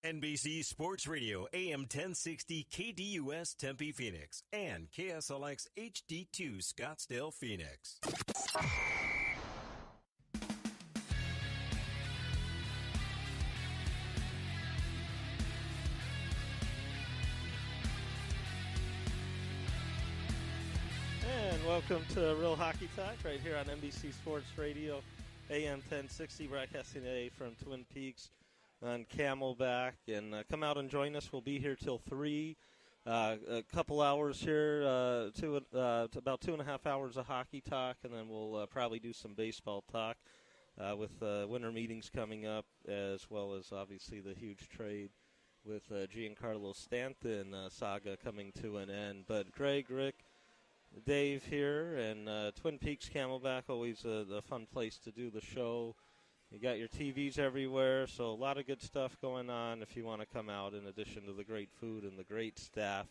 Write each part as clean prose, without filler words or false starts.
NBC Sports Radio, AM 1060 KDUS Tempe, Phoenix, and KSLX HD2 Scottsdale, Phoenix. And welcome to Real Hockey Talk right here on NBC Sports Radio, AM 1060, broadcasting today from Twin Peaks on Camelback. And come out and join us. We'll be here till 3. A couple hours here, about 2.5 hours of hockey talk, and then we'll probably do some baseball talk with winter meetings coming up, as well as obviously the huge trade with Giancarlo Stanton saga coming to an end. But Greg, Rick, Dave here, and Twin Peaks Camelback, always a fun place to do the show. You got your TVs everywhere, so a lot of good stuff going on if you want to come out, in addition to the great food and the great staff.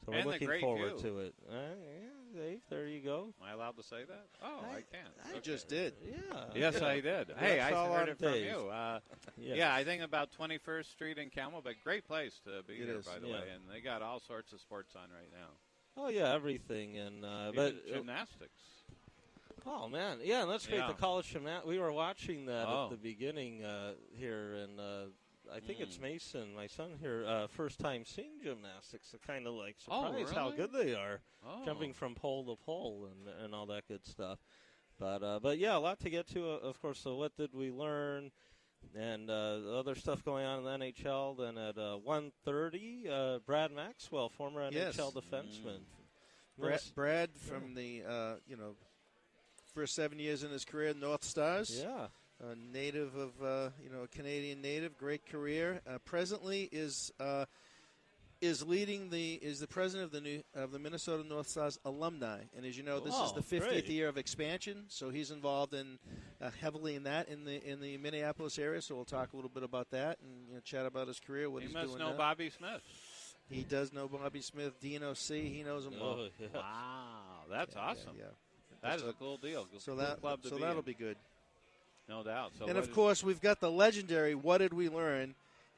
So we're looking forward to it. Yeah, Dave, there you go. Am I allowed to say that? Oh, I can't. You just did. Yeah. Yes, I did. Hey, I heard it from Dave. you. Yeah, I think about 21st Street in Camelback. Great place to be here, by the way. And they got all sorts of sports on right now. Oh, yeah, everything. And but gymnastics. Oh, man. Yeah, and that's great. Yeah. The college gymnastics. We were watching that at the beginning here, and I think it's Mason, my son here, first time seeing gymnastics. Kind of like surprised how good they are, jumping from pole to pole and all that good stuff. But yeah, a lot to get to, of course. So what did we learn? And other stuff going on in the NHL. Then at 1:30, Brad Maxwell, former NHL defenseman. Brad from the, first 7 years in his career, North Stars. Yeah. A native of, a Canadian native, great career. Presently is the president of the Minnesota North Stars alumni, and as you know, this is the 50th year of expansion. So he's involved in heavily in that in the Minneapolis area. So we'll talk a little bit about that and chat about his career. What he's doing. He must know Bobby Smith. He does know Bobby Smith, Dino C. He knows them all. Yeah. Wow, that's awesome. Yeah. That is a cool deal. That'll be good. No doubt. So and, of course, we've got the legendary What Did We Learn?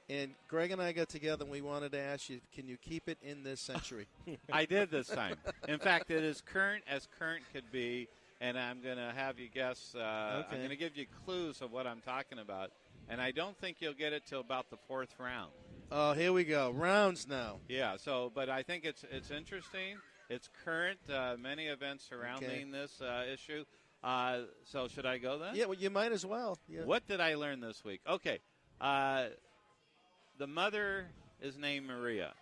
And Greg and I got together, and we wanted to ask you, can you keep it in this century? I did this time. In fact, it is current as current could be, and I'm going to have you guess. I'm going to give you clues of what I'm talking about, and I don't think you'll get it till about the 4th round. Oh, here we go. Rounds now. Yeah, but I think it's interesting. It's current, many events surrounding this issue. So should I go then? Yeah, well, you might as well. Yeah. What did I learn this week? Okay. The mother is named Maria.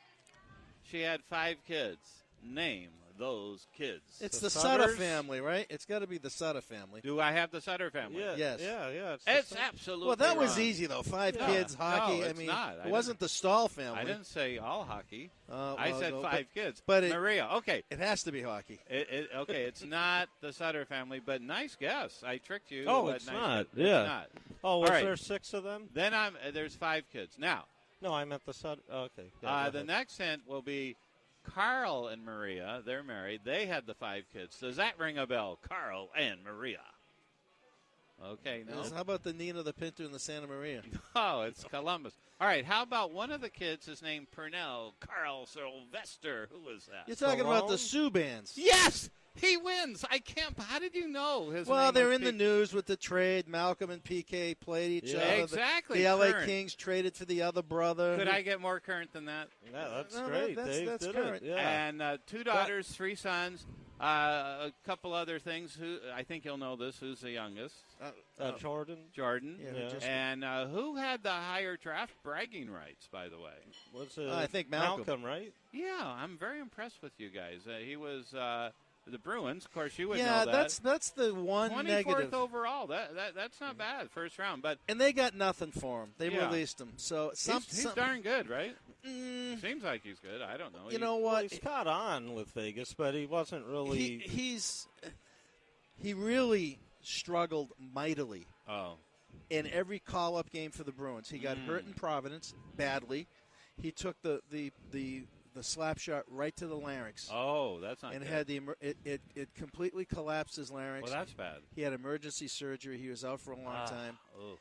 She had 5 kids. Name those kids. It's the Sutter family, right? It's got to be the Sutter family. Do I have the Sutter family? Yeah. Yes. Yeah. It's absolutely well, that wrong. was easy, though. 5 kids, hockey. No, it's not. It wasn't the Stahl family. I didn't say all hockey. Well, I said 5 kids. But Maria, okay. It has to be hockey. Okay, it's not the Sutter family, but nice guess. I tricked you. Oh, it's not. It's not. Oh, was there 6 of them? Then there's 5 kids. Now. No, I meant the Sutter. Okay. The next hint will be Carl and Maria. They're married. They had the 5 kids. Does that ring a bell? Carl and Maria. Okay, no. How about the Nina, the Pinto, and the Santa Maria? Oh, it's Columbus. All right, how about one of the kids is named Purnell, Carl Sylvester. Who was that? You're talking about the Sioux bands. Yes! He wins. I can't. How did you know his name? Well, they're in the news with the trade. Malcolm and PK played each other. Exactly. The LA current. Kings traded for the other brother. Could I get more current than that? Yeah, that's great. That's current. Yeah. And 2 daughters, 3 sons, a couple other things. Who I think you'll know this. Who's the youngest? Jordan. Yeah. And who had the higher draft bragging rights, by the way? I think Malcolm, right? Yeah, I'm very impressed with you guys. He was the Bruins. Of course, you would know that. Yeah, that's the one 24th negative. overall. That's not bad. First round, and they got nothing for him. They released him. So he's darn good, right? Seems like he's good. I don't know. You know what? He's caught on with Vegas, but he wasn't really. He really struggled mightily. Oh. In every call-up game for the Bruins, he got hurt in Providence badly. He took the slap shot right to the larynx. Oh, that's not. And good. had it completely collapsed his larynx. Well, that's bad. He had emergency surgery. He was out for a long time. Oh.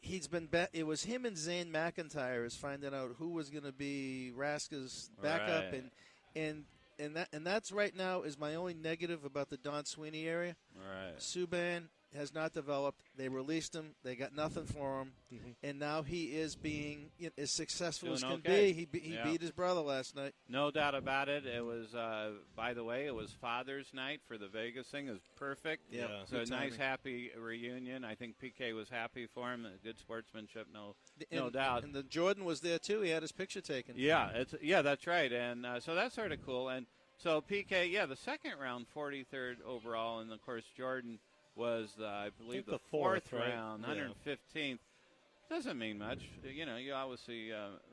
It was him and Zane McIntyre is finding out who was going to be Raska's backup, and that's right now is my only negative about the Don Sweeney area. Right. Subban has not developed. They released him. They got nothing for him, and now he is being as successful Doing as can okay. be. He beat his brother last night. No doubt about it. It was, by the way, it was Father's Night for the Vegas thing. It was perfect. Yeah, so a nice, happy reunion. I think PK was happy for him. Good sportsmanship, no doubt. And the Jordan was there too. He had his picture taken. Yeah, that's right. And so that's sort of cool. And so PK, the second round, 43rd overall, and of course Jordan was, I believe, the fourth round, 115th. Doesn't mean much. You always see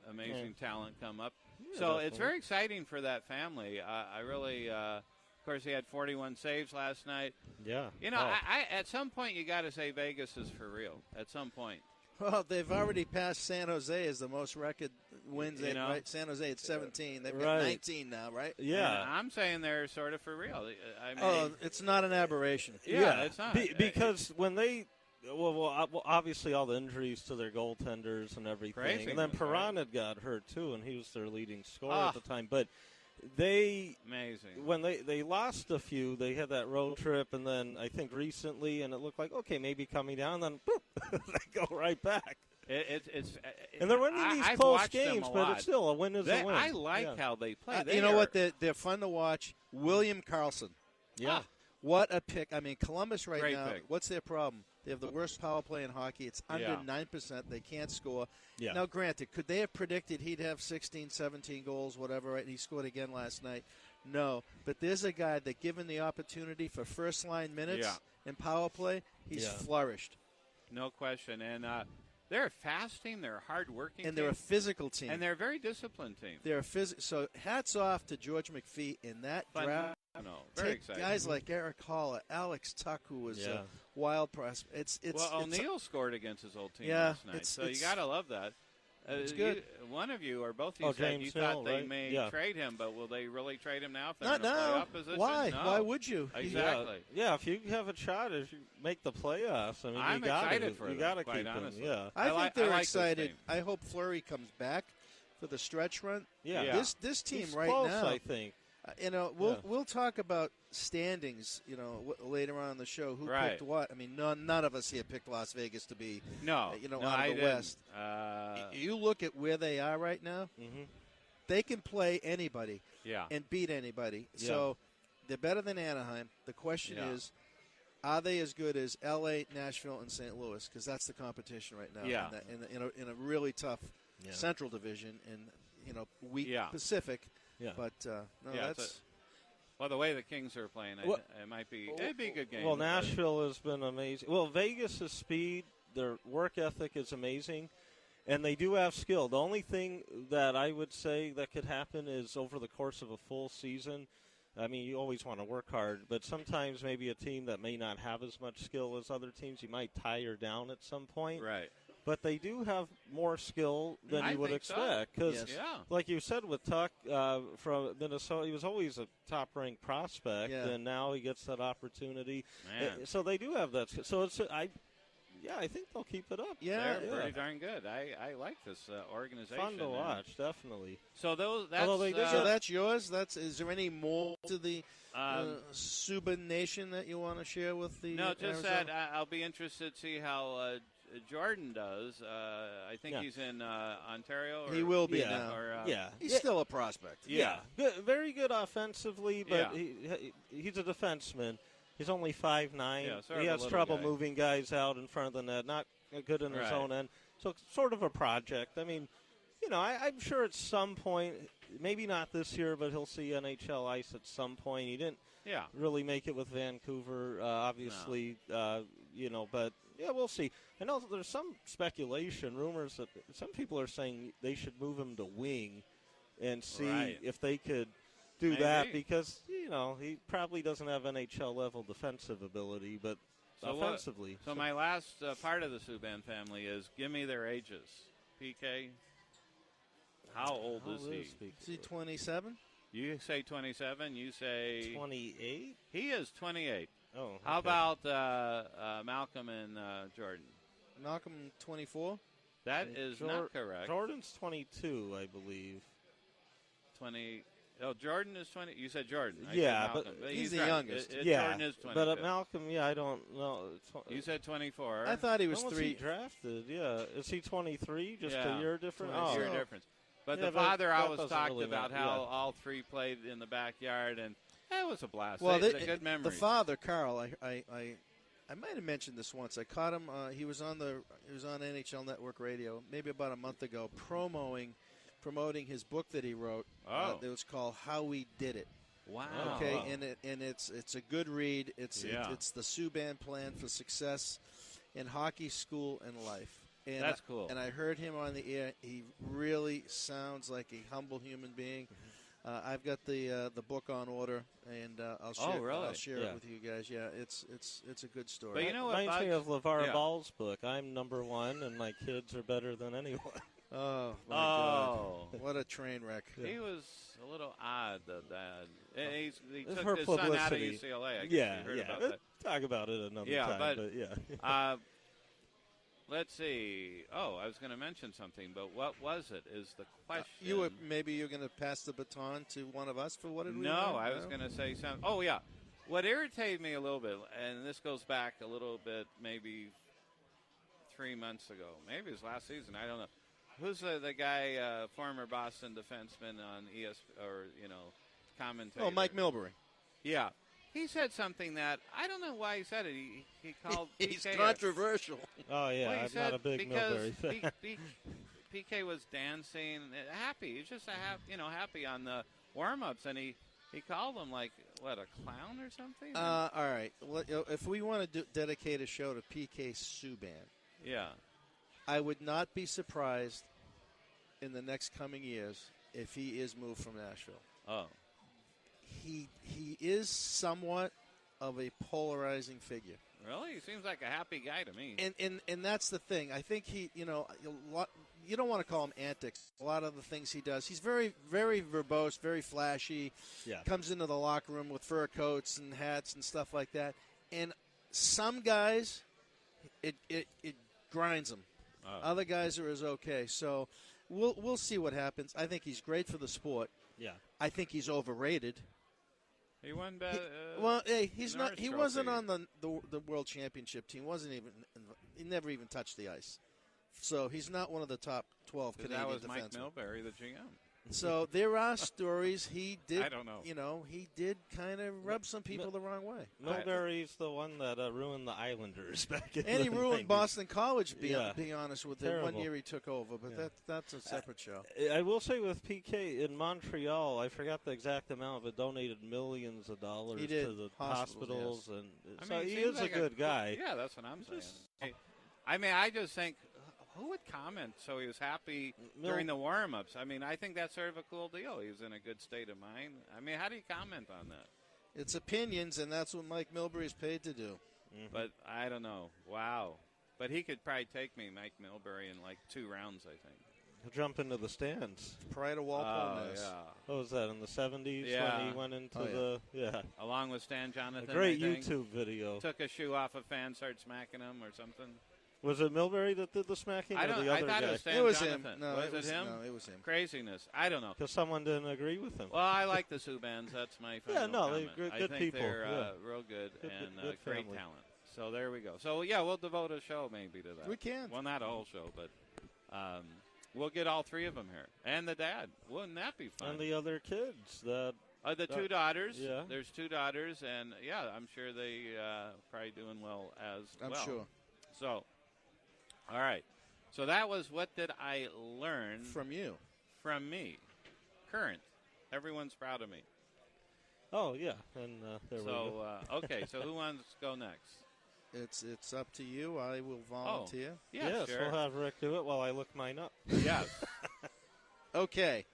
amazing talent come up. Yeah, so definitely. It's very exciting for that family. I really, of course, he had 41 saves last night. Yeah. I at some point you got to say Vegas is for real. At some point. Well, they've already passed San Jose as the most record wins. Right? San Jose at 17. They've got 19 now, right? Yeah. And I'm saying they're sort of for real. I mean, it's not an aberration. Yeah, it's not. Because when they obviously all the injuries to their goaltenders and everything. Crazy. And then Perron had got hurt, too, and he was their leading scorer at the time. But amazing. When they lost a few, they had that road trip, and then I think recently, and it looked like, okay, maybe coming down, then boop, they go right back. And they're winning these close games, but it's still a win is a win. I like how they play. You know what? They're fun to watch. William Karlsson. Yeah. What a pick. I mean, Columbus right Great now, pick. what's their problem? They have the worst power play in hockey. It's under 9%. They can't score. Yeah. Now, granted, could they have predicted he'd have 16, 17 goals, whatever, right? And he scored again last night? No. But there's a guy that, given the opportunity for first-line minutes in power play, he's flourished. No question. And they're a fast team. They're a hard-working and team. They're a physical team. And they're a very disciplined team. They're so hats off to George McPhee in that draft. Very Take exciting. guys like Eric Haller, Alex Tuck, who was a wild prospect. O'Neill scored against his old team Yeah, last night, so you got to love that. It's good. One of you or both of you said James you thought Hill, they may trade him, but will they really trade him now if they're Not in a now. playoff position? Why? No. Why would you? Exactly. Yeah, if you have a shot, if you make the playoffs, I mean, I'm you got excited for them, got to quite keep honestly. him. Yeah. I think they're like this excited. team. I hope Fleury comes back for the stretch run. Yeah. This team He's right close, now, I think. We'll talk about standings, later on in the show. Who picked what? I mean, none of us here picked Las Vegas to be, out of the West. You look at where they are right now. Mm-hmm. They can play anybody and beat anybody. Yeah. So they're better than Anaheim. The question is, are they as good as L.A., Nashville, and St. Louis? Because that's the competition right now. Yeah. In a really tough Central Division and weak Pacific. Yeah. But that's. Well, the way the Kings are playing, it might be. It'd be a good game. Well, Nashville has been amazing. Well, Vegas' speed, their work ethic is amazing, and they do have skill. The only thing that I would say that could happen is over the course of a full season. I mean, you always want to work hard, but sometimes maybe a team that may not have as much skill as other teams, you might tire down at some point. Right. But they do have more skill than you would expect. Because, like you said with Tuck from Minnesota, he was always a top-ranked prospect, and now he gets that opportunity. So they do have that skill. So I think they'll keep it up. They're pretty darn good. I like this organization. Fun to watch, definitely. So that's yours. Is there any more to the Subban Nation that you want to share with the? No, just Arizona? that I'll be interested to see how Jordan does. I think he's in Ontario. He will be now. He's still a prospect. Yeah. Good, very good offensively, but he's a defenseman. He's only 5'9". He has trouble moving guys out in front of the net. Not good in his own end. So it's sort of a project. I mean, I'm sure at some point, maybe not this year, but he'll see NHL ice at some point. He didn't really make it with Vancouver, obviously, but we'll see. I know there's some speculation, rumors that some people are saying they should move him to wing and see if they could do that because, he probably doesn't have NHL-level defensive ability, but offensively. So my last part of the Subban family is give me their ages. PK, how old is he? Is he 27? You say 27. You say 28. He is 28. Oh, okay. How about Malcolm and Jordan? Malcolm 24? That is not correct. Jordan's 22, I believe. 20. Oh, Jordan is 20. You said Jordan. Yeah, but he's the right. youngest. Jordan is 22. But Malcolm, I don't know. You said 24. I thought he was when 3. Was he drafted? Yeah. Is he 23? Just a year difference? A year difference. But the father always talked really about how all three played in the backyard, and that was a blast. Well, a good memory. The father, Carl, I might have mentioned this once. I caught him. He was on NHL Network Radio maybe about a month ago, promoting his book that he wrote. It was called How We Did It. Wow. Okay, and it's a good read. It's the Subban plan for success in hockey, school, and life. And that's cool. And I heard him on the air. He really sounds like a humble human being. I've got the book on order, and I'll share it with you guys. Yeah, it's a good story. But you know what? Reminds me of LeVar Ball's book. I'm number one, and my kids are better than anyone. Oh, my God. What a train wreck. He was a little odd, the dad. He It's took his publicity. son out of UCLA. I guess you heard about that. Talk about it another time. But let's see. Oh, I was going to mention something, but what was it is the question. Maybe you're going to pass the baton to one of us for what did we No, I was going to say something. Oh, yeah. What irritated me a little bit, and this goes back a little bit, maybe 3 months ago. Maybe it was last season. I don't know. Who's the guy, former Boston defenseman on commentator? Oh, Mike Milbury. Yeah. He said something that, I don't know why he said it. He called He's PK controversial. Oh, yeah. Well, I'm not a big Milbury fan. PK was dancing, happy. He's just happy on the warm-ups, and he called him, like, what, a clown or something? All right. Well, if we want to dedicate a show to PK Subban. Yeah. I would not be surprised in the next coming years if he is moved from Nashville. Oh. He is somewhat of a polarizing figure. Really? He seems like a happy guy to me. And that's the thing. I think you don't want to call him antics. A lot of the things he does. He's very, very verbose, very flashy. Yeah. Comes into the locker room with fur coats and hats and stuff like that. And some guys, it grinds them. Oh. Other guys are as okay. So we'll see what happens. I think he's great for the sport. Yeah. I think he's overrated. He won he's not. He wasn't on the world championship team. He never even touched the ice. So he's not one of the top 12 Canadian defensemen. That was Mike Milbury, the GM. So there are stories he did. I don't know. He did kind of rub some people the wrong way. Milbury's the one that ruined the Islanders back in and he ruined 90s. Boston College. Be honest with Terrible. The 1 year he took over, but that's a separate show. I will say with PK in Montreal, I forgot the exact amount, but donated millions of dollars to the hospitals, yes. And he is a good guy. Yeah, that's what I'm saying. I just think. Who would comment so he was happy during the warm-ups? I think that's sort of a cool deal. He was in a good state of mind. How do you comment on that? It's opinions, and that's what Mike Milbury is paid to do. Mm-hmm. But I don't know. Wow. But he could probably take me, Mike Milbury, in like 2 rounds, I think. He'll jump into the stands. Pride of Walpole. Yeah. What was that, in the 70s when he went into Along with Stan Jonathan. A great YouTube video. Took a shoe off a fan, started smacking him or something. Was it Milbury that did the smacking or the other I thought guy? It was Stan Jonathan. Him. No, was it him? No, it was him. Craziness. I don't know. Because someone didn't agree with him. Well, I like the Subbans. That's my final comment. They're good I think people. They're real good and great talent. So there we go. So, we'll devote a show maybe to that. We can. Well, not a whole show, but we'll get all 3 of them here. And the dad. Wouldn't that be fun? And the other kids. The 2 daughters. Yeah. There's 2 daughters, and, I'm sure they probably doing well as well. I'm sure. So, all right. So that was what did I learn from you? From me. Current. Everyone's proud of me. Oh, yeah. And there we go. Okay, so who wants to go next? It's up to you. I will volunteer. Yes, sure. We'll have Rick do it while I look mine up. Yes. Okay.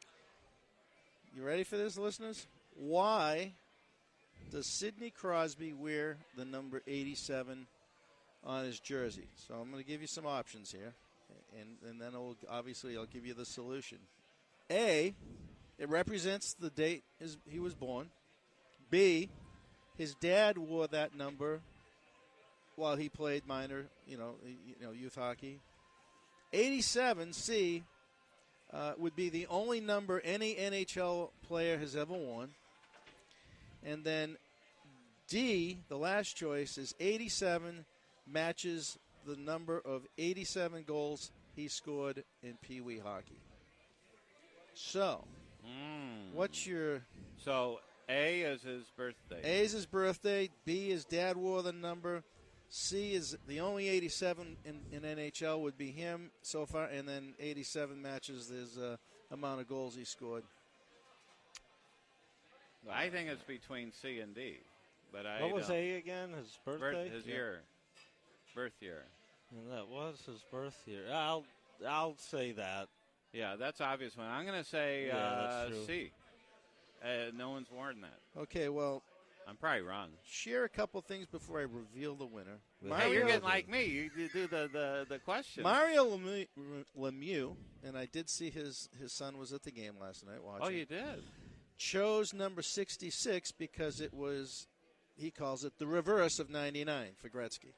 You ready for this, listeners? Why does Sidney Crosby wear the number 87 on his jersey? So I'm going to give you some options here, and then I'll give you the solution. A, it represents the date he was born. B, his dad wore that number while he played minor, youth hockey. 87, C, would be the only number any NHL player has ever won. And then D, the last choice, is 87 matches the number of 87 goals he scored in Pee Wee hockey. So, what's your... So, A is his birthday. A is his birthday. B is Dad wore the number. C is the only 87 in NHL would be him so far, and then 87 matches his amount of goals he scored. I think it's between C and D. But what was A again? His birthday? His year. Birth year. And that was his birth year. I'll say that. Yeah, that's obvious one. I'm going to say C. No one's worn that. Okay, well, I'm probably wrong. Share a couple things before I reveal the winner. Hey, you're getting like me. You do the question. Mario Lemieux, and I did see his son was at the game last night watching. Oh, you did? Chose number 66 because it was, he calls it the reverse of 99 for Gretzky.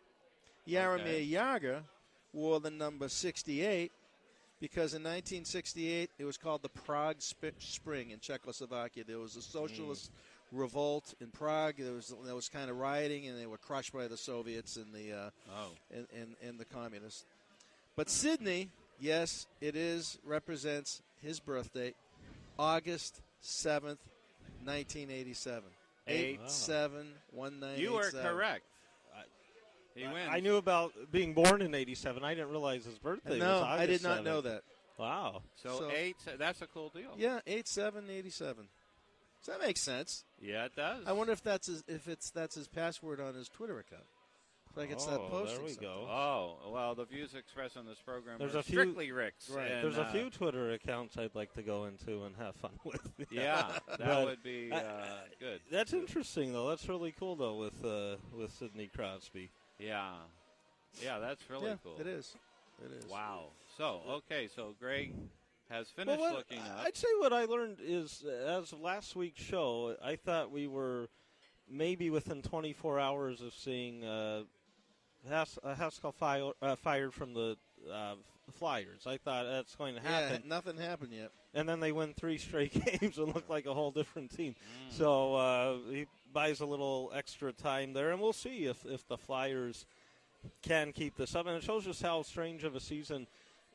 Jaromir Jagr wore the number 68 because in 1968 it was called the Prague Spring in Czechoslovakia. There was a socialist revolt in Prague. There was kind of rioting, and they were crushed by the Soviets and the communists. But Sydney, yes, it represents his birthday, August 7th, 1987. 8/7/1987. You are correct. He wins. I knew about being born in 87. I didn't realize his birthday was August I did not 7th. know that. Wow. So 8, that's a cool deal. Yeah, 8/7/87. So that makes sense. Yeah, it does. I wonder if that's his password on his Twitter account. So I can start posting. There we something. go. Oh, well, the views expressed on this program There's are a few, strictly Rick's. Right. And, there's a few Twitter accounts I'd like to go into and have fun with. Yeah, that would be good. That's interesting, though. That's really cool, though, with Sidney Crosby. Yeah, that's really cool. It is. Wow. So, so Greg has finished looking up. I'd say what I learned is, as of last week's show, I thought we were maybe within 24 hours of seeing Haskell fired from the Flyers. I thought that's going to happen. Yeah, nothing happened yet. And then they win 3 straight games and look like a whole different team. So he buys a little extra time there, and we'll see if the Flyers can keep this up. And it shows us how strange of a season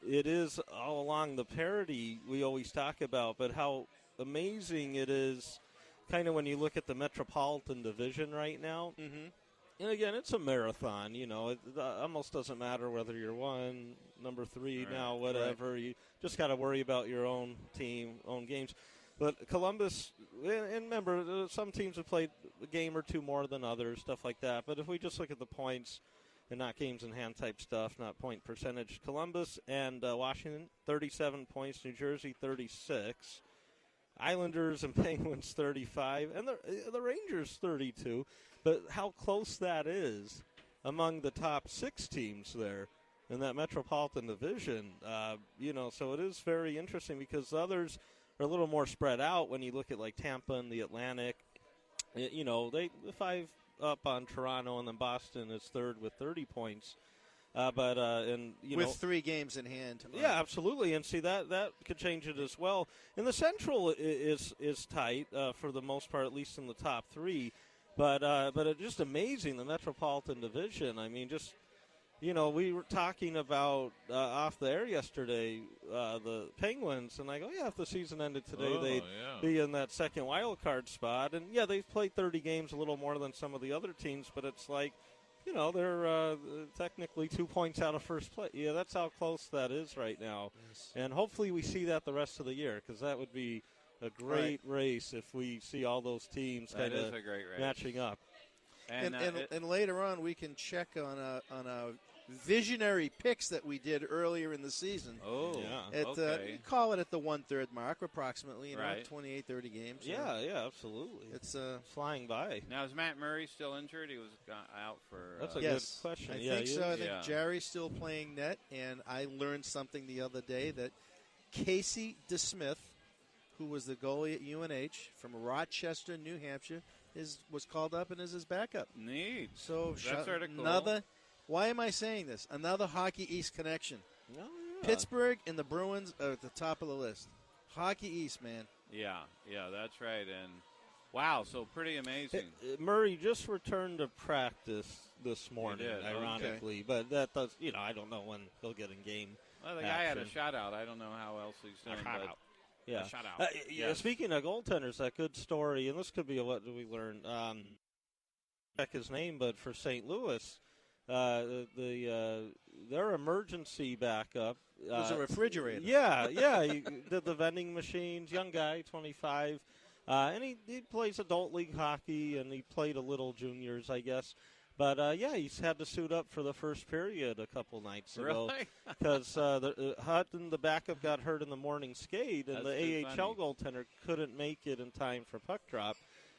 it is all along the parity we always talk about, but how amazing it is kind of when you look at the Metropolitan Division right now. Mm-hmm. And again, it's a marathon. It almost doesn't matter whether you're 1, number 3 now, whatever. Right. You just got to worry about your own team, own games. But Columbus, and remember, some teams have played a game or two more than others, stuff like that. But if we just look at the points and not games in hand type stuff, not point percentage, Columbus and Washington, 37 points. New Jersey, 36. Islanders and Penguins, 35. And the Rangers, 32. But how close that is among the top 6 teams there in that Metropolitan Division. So it is very interesting because the others are a little more spread out when you look at like Tampa and the Atlantic. The 5 up on Toronto, and then Boston is 3rd with 30 points. With 3 games in hand. Yeah, absolutely. And see, that could change it as well. And the Central is tight for the most part, at least in the top 3. But it's just amazing, the Metropolitan Division. I mean, we were talking about off the air yesterday, the Penguins, and I go, if the season ended today, they'd be in that second wild card spot. And, they've played 30 games, a little more than some of the other teams, but it's like, they're technically 2 points out of first place. Yeah, that's how close that is right now. Yes. And hopefully we see that the rest of the year, because that would be a great race if we see all those teams kind of matching up. And later on, we can check on a visionary picks that we did earlier in the season. Oh, yeah. You call it at the 1/3 mark, approximately, 28, 30 games. Yeah, absolutely. It's flying by. Now, is Matt Murray still injured? He was out for... That's a good question. I think so. I think Jerry's still playing net, and I learned something the other day that Casey DeSmith, who was the goalie at UNH from Rochester, New Hampshire, was called up and is his backup. Neat. So that's sort of cool. Why am I saying this? Another Hockey East connection. Oh, yeah. Pittsburgh and the Bruins are at the top of the list. Hockey East, man. Yeah, that's right. And wow, so pretty amazing. Murray just returned to practice this morning, ironically, okay. But that does, I don't know when he'll get in game. Well, the guy had a shutout. I don't know how else he's doing. Yeah. Shutout. Yes. Speaking of goaltenders, that good story, and this could be what we learned. Check his name, but for St. Louis, their emergency backup was a refrigerator. Yeah, he did the vending machines. Young guy, 25, and he plays adult league hockey, and he played a little juniors, I guess. But, he's had to suit up for the first period a couple nights ago. Really? Because Hutton, the backup, got hurt in the morning skate, and the AHL goaltender couldn't make it in time for puck drop.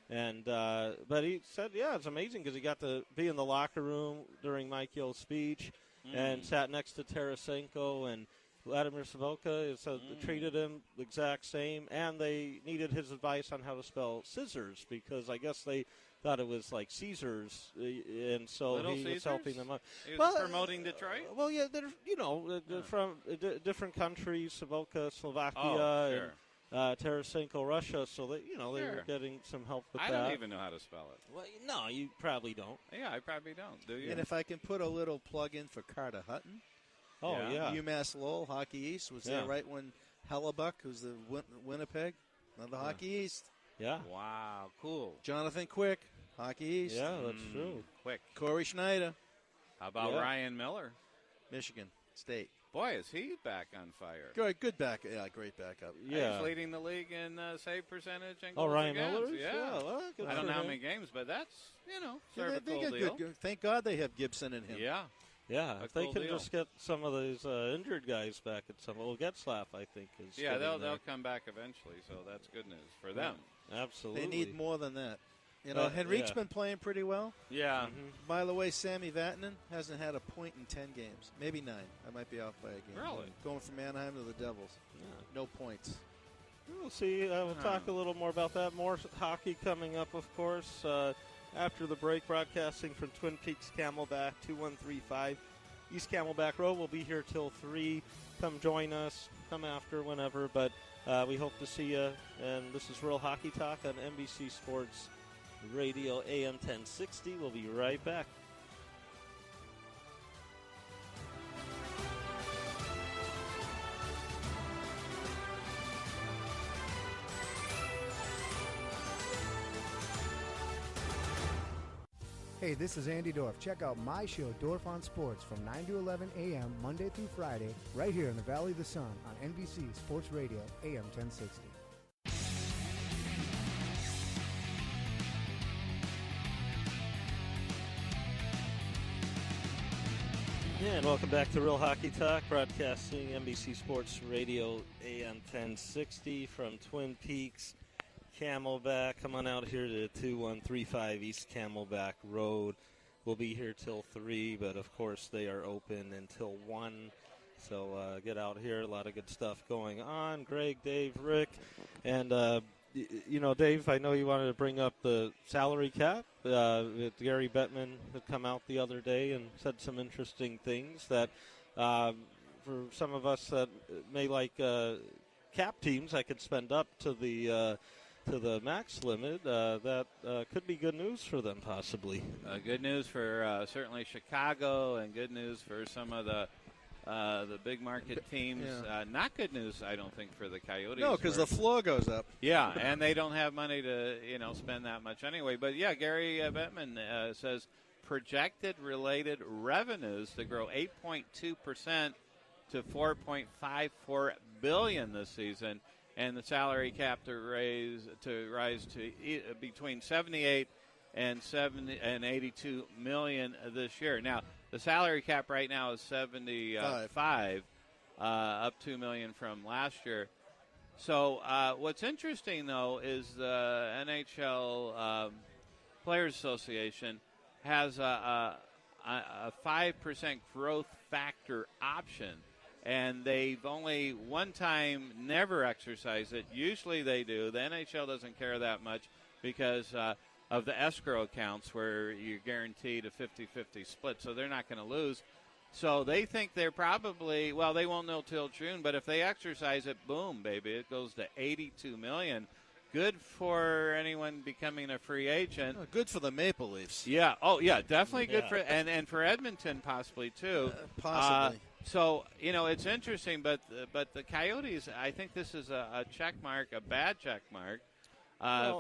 And but he said, it's amazing because he got to be in the locker room during Mike Yell's speech and sat next to Tarasenko and Vladimir Savoka. So treated him the exact same, and they needed his advice on how to spell scissors because I guess they thought it was like Caesars, and so Little he Caesars? was helping them out. He was promoting Detroit? Well, yeah, they're from different countries, Savoka, Slovakia, and Tarasenko, Russia, so they were getting some help with that. I don't even know how to spell it. Well, no, you probably don't. Yeah, I probably don't. Do you? And if I can put a little plug in for Carter Hutton. Oh, yeah. UMass Lowell, Hockey East, was there right when Hellebuck, who's the Winnipeg, another Hockey East. Yeah. Wow, cool. Jonathan Quick, Hockey East. Yeah, that's true. Quick. Corey Schneider. How about Ryan Miller? Michigan State. Boy, is he back on fire. Good back. Yeah, great backup. Yeah. He's leading the league in save percentage and goals Ryan against. Miller? Yeah. Well, I don't know how many games, but that's, sort of a cool deal. Thank God they have Gibson in him. Yeah. Yeah, if they can just get some of these injured guys back at some, Getzlaff, I think, is. Yeah, they'll come back eventually, so that's good news for them. Absolutely. They need more than that. Henrique's been playing pretty well. Yeah. By the way, Sammy Vatanen hasn't had a point in 10 games, maybe 9. I might be off by a game. Really? Going from Anaheim to the Devils. Yeah. No points. We'll see. We'll talk a little more about that. More hockey coming up, of course. After the break, broadcasting from Twin Peaks Camelback, 2135 East Camelback Road. We'll be here till 3. Come join us. Come after, whenever. But we hope to see you. And this is Real Hockey Talk on NBC Sports Radio AM 1060. We'll be right back. Hey, this is Andy Dorff. Check out my show, Dorff on Sports, from 9 to 11 a.m. Monday through Friday, right here in the Valley of the Sun on NBC Sports Radio, AM 1060. Yeah, and welcome back to Real Hockey Talk, broadcasting NBC Sports Radio, AM 1060 from Twin Peaks Camelback. Come on out here to 2135 East Camelback Road. We'll be here till 3, but of course they are open until 1. So get out here. A lot of good stuff going on. Greg, Dave, Rick. And, Dave, I know you wanted to bring up the salary cap. Gary Bettman had come out the other day and said some interesting things that for some of us that may like cap teams that could spend up to the max limit, that could be good news for them, possibly. Good news for certainly Chicago, and good news for some of the big market teams. Yeah. Not good news, I don't think, for the Coyotes. No, because the floor goes up. Yeah, and they don't have money to spend that much anyway. But yeah, Gary Bettman says projected related revenues to grow 8.2% to $4.54 billion this season, and the salary cap to rise to between 78 and 82 million this year. Now, the salary cap right now is 75, up $2 million from last year. So what's interesting, though, is the NHL Players Association has a 5% growth factor option, and they've only one time never exercised it. Usually they do. The NHL doesn't care that much because of the escrow accounts where you're guaranteed a 50-50 split, so they're not going to lose. So they think they're probably, well, they won't know till June, but if they exercise it, boom, baby, it goes to $82 million. Good for anyone becoming a free agent. Oh, good for the Maple Leafs. Yeah. Oh, yeah, definitely good for and for Edmonton possibly too. Possibly. So it's interesting, but the Coyotes, I think this is a check mark, a bad check mark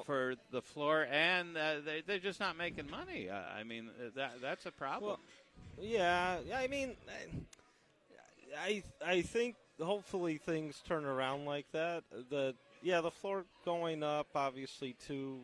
for the floor, and they're just not making money. I mean that's a problem. Well, yeah. I mean, I think hopefully things turn around like that. The floor going up, obviously, too,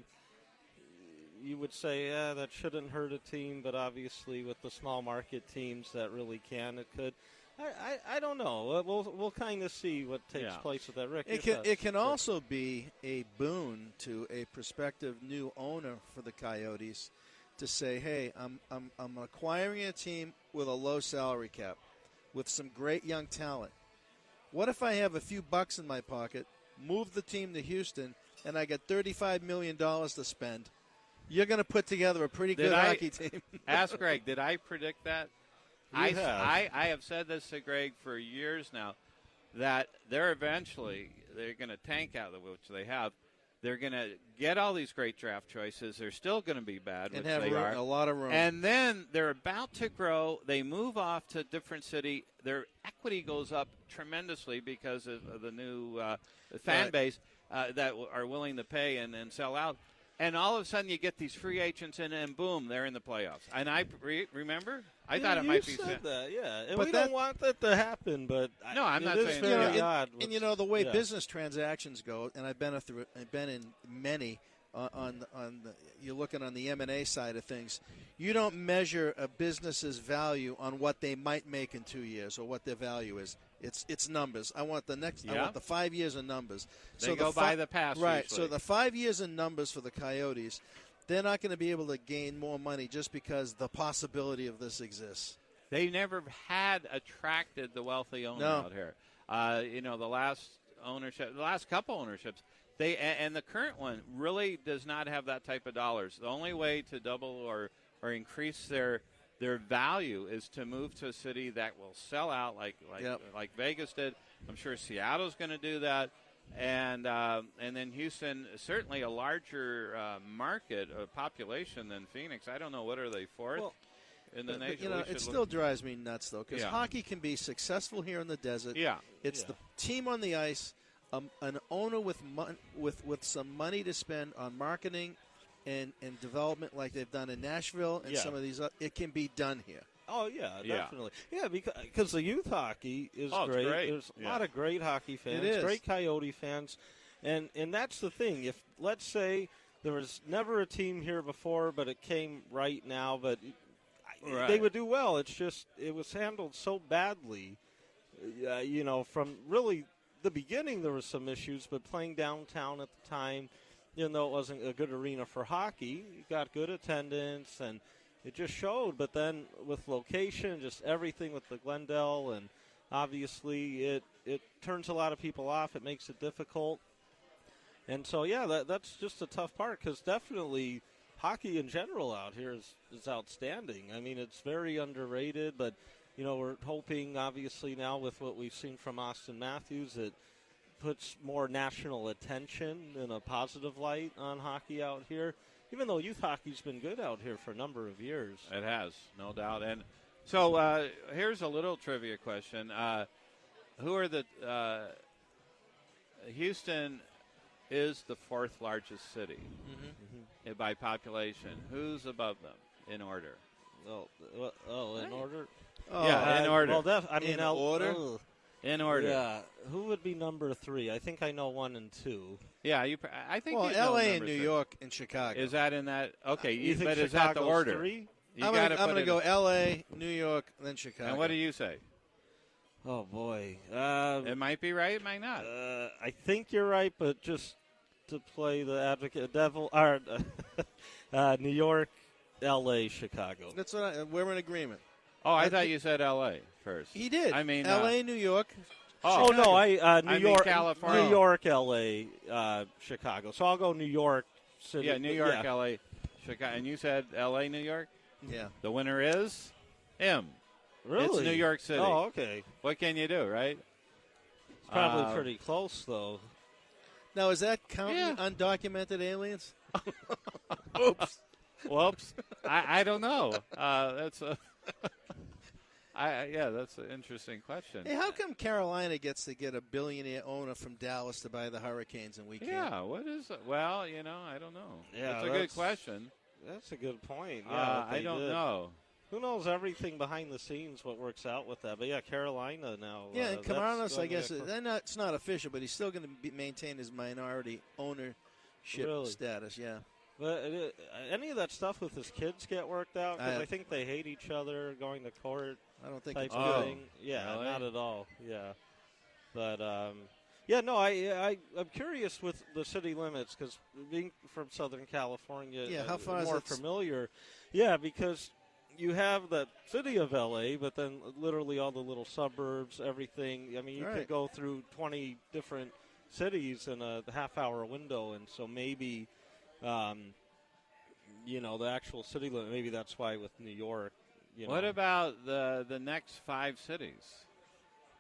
you would say, that shouldn't hurt a team, but obviously with the small market teams that really can, it could. I don't know. We'll kind of see what takes place with that, Rick. It can also be a boon to a prospective new owner for the Coyotes to say, hey, I'm acquiring a team with a low salary cap, with some great young talent. What if I have a few bucks in my pocket, move the team to Houston, and I get $35 million to spend? You're going to put together a pretty good hockey team. Ask Greg, did I predict that? I have said this to Greg for years now, that they're going to tank out, which they have. They're going to get all these great draft choices. They're still going to be bad, and which have they are. A lot of room. And then they're about to grow. They move off to a different city. Their equity goes up tremendously because of the new fan base that are willing to pay and sell out. And all of a sudden you get these free agents in, and boom, they're in the playoffs. And I remember? I thought it might be said that, yeah. And but we don't want that to happen, but no, I'm not saying very odd. And the way business transactions go, and I've been in many you're looking on the M&A side of things. You don't measure a business's value on what they might make in 2 years or what their value is. It's numbers. I want I want the 5 years of numbers. They go by the past, right? Usually. So the 5 years in numbers for the Coyotes, they're not going to be able to gain more money just because the possibility of this exists. They never had attracted the wealthy owner out here. The last couple ownerships, and the current one really does not have that type of dollars. The only way to double or increase their value is to move to a city that will sell out like Vegas did. I'm sure Seattle's going to do that. And then Houston, certainly a larger market population than Phoenix. I don't know, what are they, fourth in the nation? It still drives me nuts, though, because hockey can be successful here in the desert. Yeah. It's the team on the ice, an owner with some money to spend on marketing and development like they've done in Nashville and some of these. It can be done here. Oh, yeah, definitely. Yeah, because the youth hockey is great. There's a lot of great hockey fans, great Coyote fans. And that's the thing. If, let's say, there was never a team here before, but it came right now, but they would do well. It's just it was handled so badly. From really the beginning there was some issues, but playing downtown at the time, even though it wasn't a good arena for hockey, you got good attendance and it just showed. But then with location, just everything with the Glendale, and obviously it turns a lot of people off. It makes it difficult. And so, that's just a tough part, because definitely hockey in general out here is outstanding. I mean, it's very underrated, but, we're hoping, obviously, now with what we've seen from Austin Matthews, it puts more national attention in a positive light on hockey out here. Even though youth hockey's been good out here for a number of years. It has, no doubt. And so here's a little trivia question. Who are the Houston is the fourth largest city by population. Who's above them in order? In order? In order. In order? In order. Yeah. Who would be number 3? I think I know 1 and 2. Yeah, I think. Well, L.A. and New York and Chicago. Is that in that? Okay, you think but Chicago's is that the order? 3? I'm going to go L.A., New York, then Chicago. And what do you say? Oh boy, it might be right, it might not. I think you're right, but just to play the advocate, devil, New York, L.A., Chicago. That's what we're in agreement. Oh, I thought you said L.A. first. He did. I mean, L.A., New York. Oh no, New York, California. New York, L.A., Chicago. So I'll go New York City. Yeah, New York, L.A., Chicago, and you said L.A., New York? Yeah. The winner is M. Really? It's New York City. Oh, okay. What can you do, right? It's probably pretty close, though. Now, is that counting undocumented aliens? Oops. Whoops. I don't know. That's a that's an interesting question. Hey, how come Carolina gets to get a billionaire owner from Dallas to buy the Hurricanes and we can't? Yeah, what is it? Well, I don't know. Yeah, that's a good question. That's a good point. Yeah, I don't know. Who knows everything behind the scenes, what works out with that. But, yeah, Carolina now. Yeah, and Camaros, I guess, it's not official, but he's still going to maintain his minority ownership status, yeah. But any of that stuff with his kids get worked out? Because I think they hate each other, going to court. I don't think type it's of good. thing. Yeah, really? not at all. Yeah. But, I'm curious with the city limits because being from Southern California, how far more is it? familiar. Yeah, because you have the city of L.A., but then literally all the little suburbs, everything. I mean, you could go through 20 different cities in a half-hour window, and so maybe, the actual city limit, maybe that's why with New York. What about the next 5 cities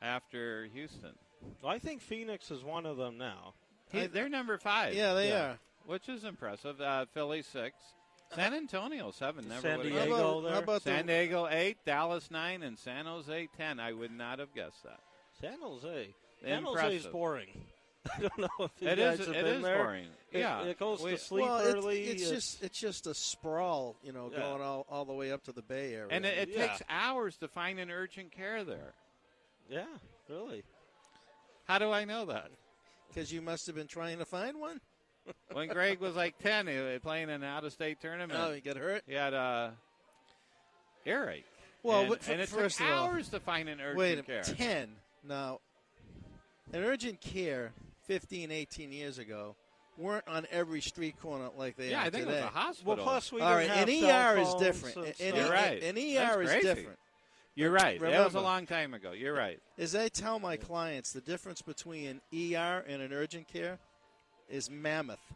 after Houston? Well, I think Phoenix is one of them now. They're number 5. Yeah, they are. Which is impressive. Philly 6. San Antonio 7. Never San would have Diego guessed. there. How about San Diego 8, Dallas 9, and San Jose 10. I would not have guessed that. San Jose. Impressive. San Jose is boring. I don't know if you It guys is. have It been is there. boring. It goes to sleep well, early. It's just a sprawl, going all the way up to the Bay Area. And it takes hours to find an urgent care there. Yeah, really. How do I know that? Because you must have been trying to find one. When Greg was like 10, he was playing an out-of-state tournament. Oh, he got hurt? He had earache. Well, and it took hours to find an urgent care. 10. Now, an urgent care 15, 18 years ago weren't on every street corner like they are today. Yeah, I think it was a hospital. Well, plus we all didn't right, have an cell ER is phones different. and An stuff. You're right. An ER That's is crazy. different. You're right. Remember, that was a long time ago. You're right. As I tell my clients, the difference between an ER and an urgent care is mammoth.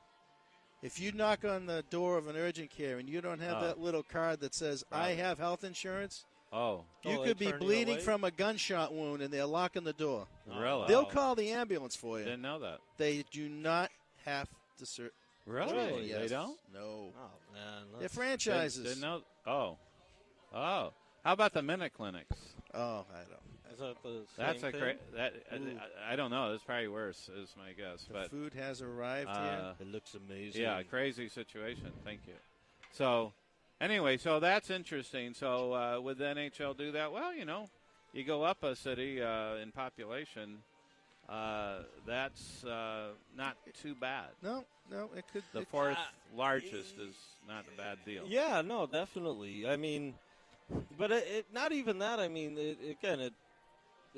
If you knock on the door of an urgent care and you don't have that little card that says, I have health insurance, you could be bleeding from a gunshot wound and they're locking the door. Really? They'll call the ambulance for you. Didn't know that. They do not have to search. Really? Yes. They don't? No. Oh, man. They're franchises. Didn't know. Oh. How about the Minute Clinics? Oh, I don't. Is that the That's same a thing? I don't know. That's probably worse, is my guess. The but food has arrived here. It looks amazing. yeah, crazy situation. Thank you. So, anyway, so that's interesting. So, would the NHL do that? Well, you go up a city in population. That's not too bad. No, it could. The fourth largest is not a bad deal. Yeah, no, definitely. I mean, but it not even that. I mean,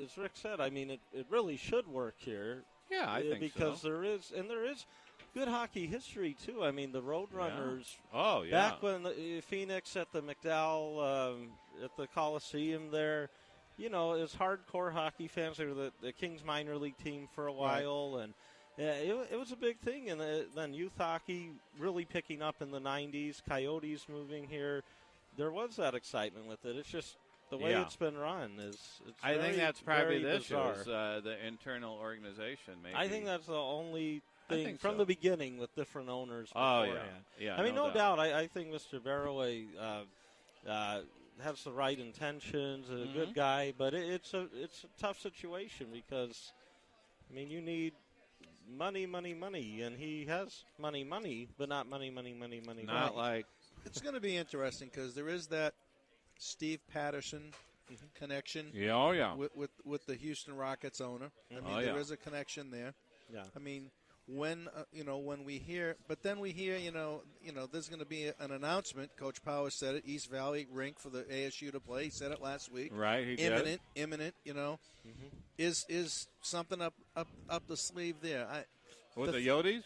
as Rick said, I mean, it really should work here. Yeah, I think because so. there is good hockey history too. I mean, the Roadrunners. Yeah. Oh, yeah. Back when Phoenix at the McDowell at the Coliseum there, as hardcore hockey fans, they were the Kings minor league team for a while, and it was a big thing. And then youth hockey really picking up in the '90s. Coyotes moving here, there was that excitement with it. It's just the way it's been run I think that's probably the issue bizarre. is the internal organization. Maybe I think that's the only thing from so. the beginning with different owners. Oh beforehand. yeah. I mean, no doubt. I think Mr. Barroway has the right intentions, a good guy, but it's a tough situation because, I mean, you need money, and he has money, but not money. Not like It's going to be interesting because there is that Steve Patterson connection. yeah, oh yeah. With the Houston Rockets owner. I mean, there is a connection there. Yeah. I mean, when we hear, but then we hear, there's going to be an announcement. Coach Powers said it. East Valley rink for the ASU to play. He said it last week. Right. He did. Imminent. Is something up the sleeve there? With the Yodis?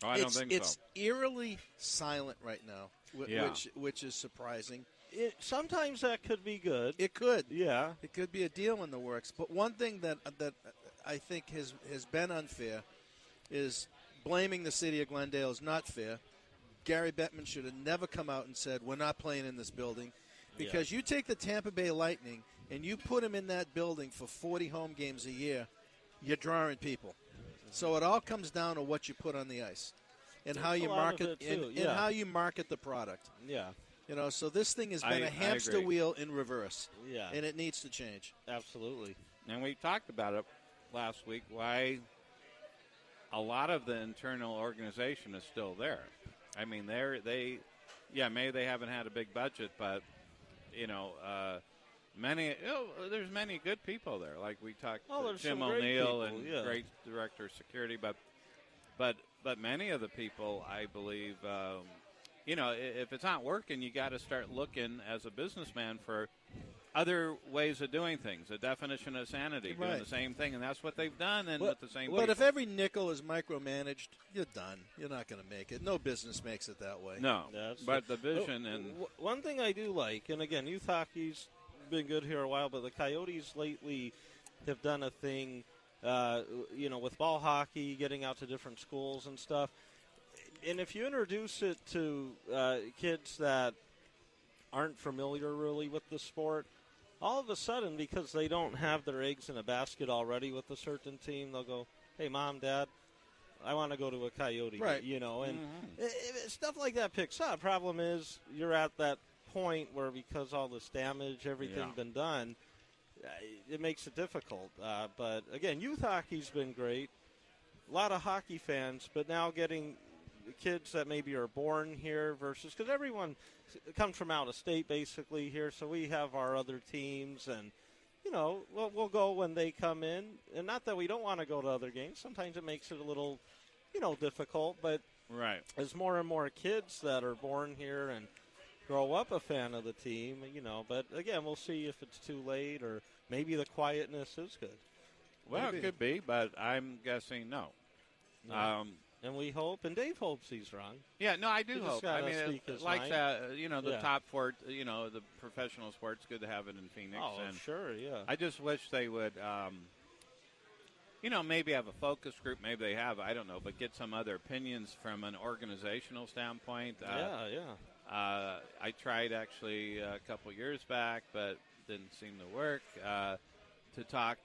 Oh, I don't think so. It's eerily silent right now, which is surprising. Sometimes that could be good. It could. Yeah. It could be a deal in the works. But one thing that I think has been unfair is blaming the city of Glendale is not fair. Gary Bettman should have never come out and said, we're not playing in this building. Because you take the Tampa Bay Lightning and you put them in that building for 40 home games a year, you're drawing people. So it all comes down to what you put on the ice and how you market and how you market the product. Yeah. So this thing has been a hamster wheel in reverse. Yeah. And it needs to change. Absolutely. And we talked about it last week, why a lot of the internal organization is still there. I mean, maybe they haven't had a big budget, but, there's many good people there. Like we talked Jim O'Neill and great director of security, but many of the people, I believe, if it's not working, you got to start looking as a businessman for other ways of doing things. A definition of sanity, doing the same thing, and that's what they've done. And with the same. But if every nickel is micromanaged, you're done. You're not going to make it. No business makes it that way. No, but the vision and one thing I do like, and again, youth hockey's been good here a while, but the Coyotes lately have done a thing, with ball hockey, getting out to different schools and stuff. And if you introduce it to kids that aren't familiar really with the sport, all of a sudden, because they don't have their eggs in a basket already with a certain team, they'll go, hey, Mom, Dad, I want to go to a Coyote. Right. And stuff like that picks up. Problem is, you're at that point where because all this damage, everything's been done, it makes it difficult. But, again, youth hockey's been great. A lot of hockey fans, but now getting kids that maybe are born here versus – because everyone comes from out of state basically here, so we have our other teams and, we'll go when they come in. And not that we don't want to go to other games. Sometimes it makes it a little, difficult. But as more and more kids that are born here and grow up a fan of the team, But, again, we'll see if it's too late or maybe the quietness is good. Well, maybe. It could be, but I'm guessing no. Yeah. And we hope, and Dave hopes he's wrong. Yeah, no, I do hope. I mean, the top four, the professional sports, good to have it in Phoenix. Oh, and sure, yeah. I just wish they would, maybe have a focus group. Maybe they have, I don't know, but get some other opinions from an organizational standpoint. I tried actually a couple years back, but didn't seem to work, to talk,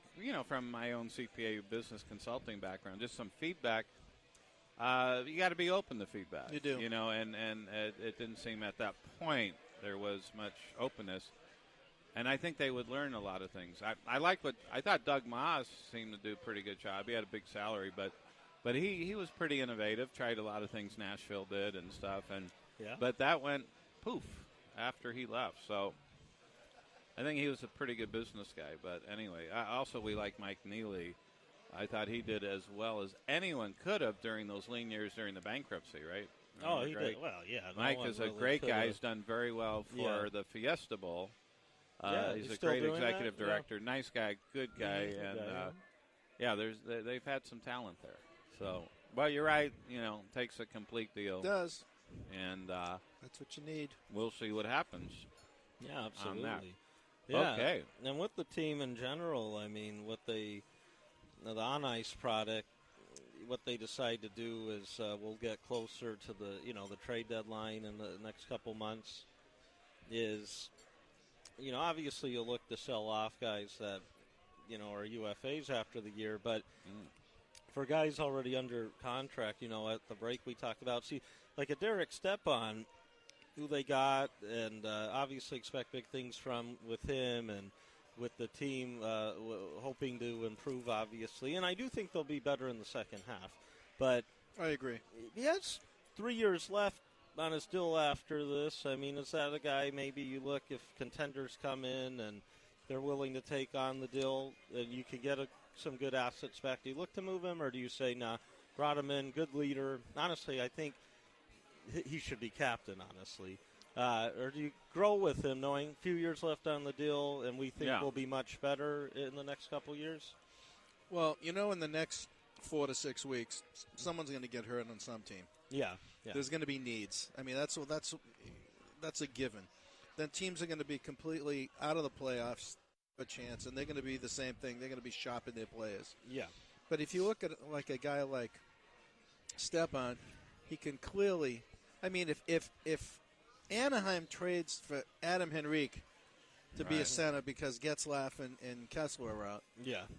from my own CPA business consulting background, just some feedback. You got to be open to feedback. You do. And it didn't seem at that point there was much openness. And I think they would learn a lot of things. I thought Doug Maas seemed to do a pretty good job. He had a big salary, but he was pretty innovative, tried a lot of things Nashville did and stuff. But that went poof after he left. So I think he was a pretty good business guy. But anyway, we like Mike Neely. I thought he did as well as anyone could have during those lean years during the bankruptcy, right? He did. Well, yeah. Mike is a great guy. He's done very well for the Fiesta Bowl. He's a great executive director. Yeah. Nice guy, good guy. They've had some talent there. So, but you're right. Takes a complete deal. It does. And that's what you need. We'll see what happens. Yeah, absolutely. On that. Yeah. Okay. And with the team in general, I mean, the on-ice product, what they decide to do is we'll get closer to the trade deadline in the next couple months is, obviously you'll look to sell off guys that, are UFAs after the year, but for guys already under contract, at the break we talked about, like a Derek Stepan, who they got, and obviously expect big things with him and with the team hoping to improve, obviously. And I do think they'll be better in the second half. But I agree. He has 3 years left on his deal after this. I mean, is that a guy maybe you look if contenders come in and they're willing to take on the deal and you can get some good assets back? Do you look to move him, or do you say, nah, brought him in, good leader? Honestly, I think he should be captain, honestly. Or do you grow with him knowing a few years left on the deal and we think we'll be much better in the next couple years? Well, in the next 4 to 6 weeks, someone's going to get hurt on some team. Yeah. There's going to be needs. I mean, that's a given. Then teams are going to be completely out of the playoffs, a chance, and they're going to be the same thing. They're going to be shopping their players. Yeah. But if you look at like a guy like Stepan, he can clearly I mean, if Anaheim trades for Adam Henrique to be a center because Getzlaff and Kessler are out,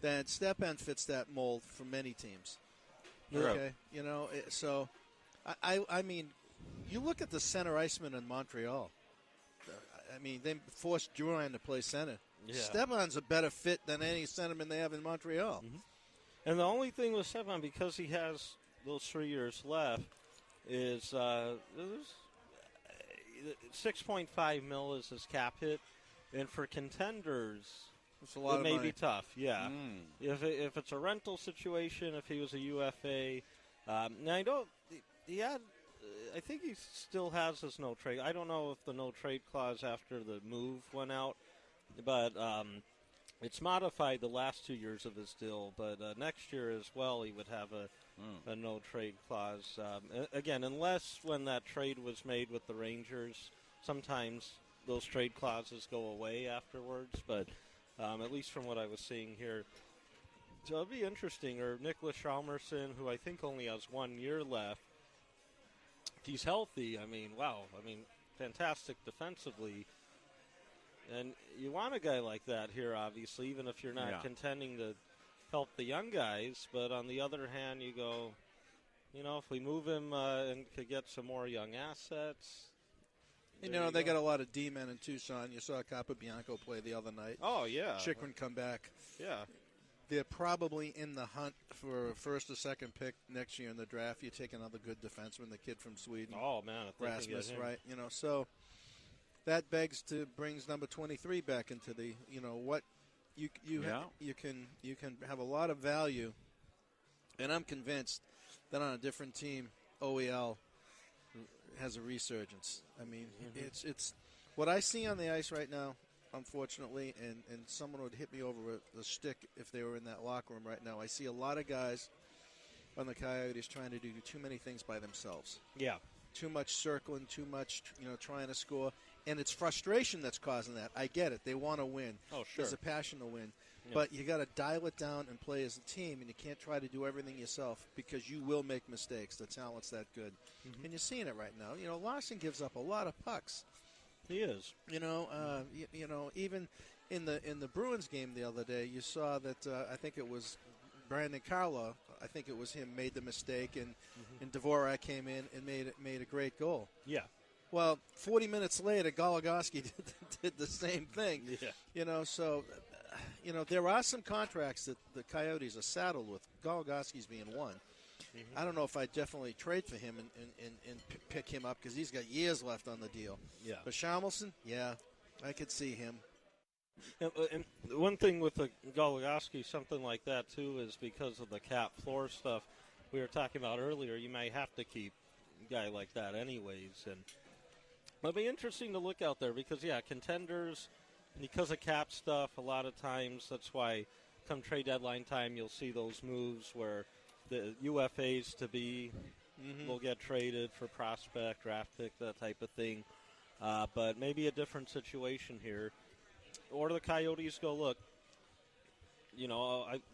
then Stepan fits that mold for many teams. Okay, so I mean, you look at the center iceman in Montreal. I mean, they forced Drouin to play center. Yeah. Stepan's a better fit than any centerman they have in Montreal. Mm-hmm. And the only thing with Stepan, because he has those 3 years left, is 6.5 mil is his cap hit, and for contenders, it's a lot it may money. be tough. Yeah, if it's a rental situation, if he was a UFA, now I don't. He had. I think he still has his no trade. I don't know if the no trade clause after the move went out, but it's modified the last 2 years of his deal. But next year as well, he would have a no trade clause. Again, unless when that trade was made with the Rangers, sometimes those trade clauses go away afterwards. But at least from what I was seeing here, so it'll be interesting. Or Nicholas Hjalmarsson, who I think only has 1 year left. If he's healthy, I mean, wow. I mean, fantastic defensively. And you want a guy like that here, obviously, even if you're not contending to help the young guys. But on the other hand, you go, if we move him and could get some more young assets. They got a lot of D-men in Tucson. You saw Capobianco play the other night. Oh, yeah. Chychrun come back. Yeah. They're probably in the hunt for a first or second pick next year in the draft. You take another good defenseman, the kid from Sweden. Oh, man. Rasmus, right? So that brings number 23 back into the, what you can have a lot of value. And I'm convinced that on a different team, OEL has a resurgence. I mean, it's what I see on the ice right now. Unfortunately, and someone would hit me over with a stick if they were in that locker room right now. I see a lot of guys on the Coyotes trying to do too many things by themselves. Yeah. Too much circling, too much, trying to score. And it's frustration that's causing that. I get it. They want to win. Oh, sure. There's a passion to win. Yeah. But you got to dial it down and play as a team, and you can't try to do everything yourself because you will make mistakes. The talent's that good. Mm-hmm. And you're seeing it right now. Larson gives up a lot of pucks. He is. Even in the Bruins game the other day, you saw that I think it was Brandon Carlo. I think it was him made the mistake, and Dvorak came in and made a great goal. Yeah. Well, 40 minutes later, Goligoski did the same thing. Yeah. So there are some contracts that the Coyotes are saddled with. Goligoski's being one. Mm-hmm. I don't know if I'd definitely trade for him and pick him up because he's got years left on the deal. Yeah. But Hjalmarsson, I could see him. And one thing with the Goligoski, something like that, too, is because of the cap floor stuff we were talking about earlier, you may have to keep a guy like that anyways. And it'll be interesting to look out there because, contenders, because of cap stuff, a lot of times that's why come trade deadline time you'll see those moves where the UFAs to be will get traded for prospect, draft pick, that type of thing. But maybe a different situation here. Or the Coyotes go, look,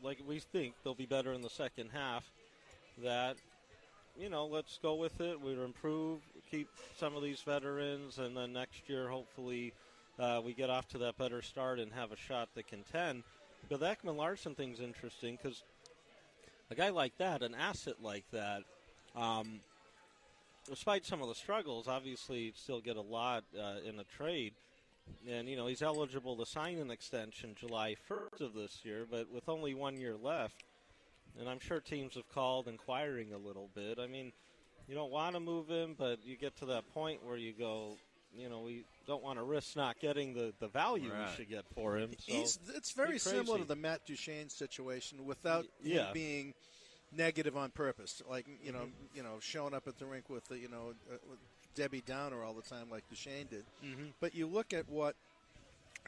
like we think they'll be better in the second half. That, let's go with it. We'll improve, keep some of these veterans, and then next year hopefully we get off to that better start and have a shot to contend. But the Ekman-Larsson thing's interesting because a guy like that, an asset like that, despite some of the struggles, obviously you'd still get a lot in a trade. And, he's eligible to sign an extension July 1st of this year, but with only 1 year left, and I'm sure teams have called inquiring a little bit. I mean, you don't want to move him, but you get to that point where you go, we don't want to risk not getting the value we should get for him. So it's very similar to the Matt Duchene situation without him being negative on purpose. Like, showing up at the rink with, Debbie Downer all the time like Duchene did. Mm-hmm. But you look at what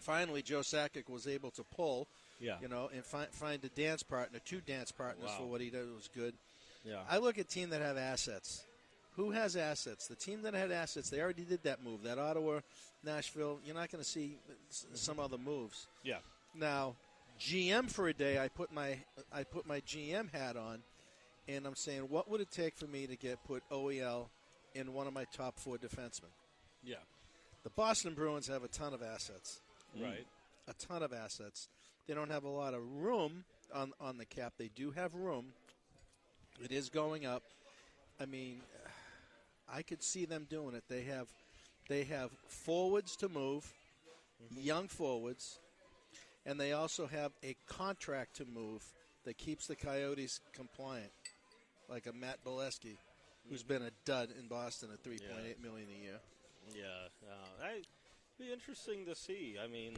finally Joe Sakic was able to pull, and find a dance partner, two dance partners for what he did was good. Yeah. I look at a team that have assets. Who has assets? The team that had assets, they already did that move. That Ottawa, Nashville, you're not going to see some other moves. Yeah. Now, GM for a day, I put my GM hat on, and I'm saying, what would it take for me to put OEL in one of my top 4 defensemen. Yeah. The Boston Bruins have a ton of assets. Right. A ton of assets. They don't have a lot of room on the cap. They do have room. It is going up. I mean, I could see them doing it. They have forwards to move, young forwards, and they also have a contract to move that keeps the Coyotes compliant, like a Matt Bolesky, who's been a dud in Boston at $3.8 million a year. Yeah, it'd be interesting to see. I mean,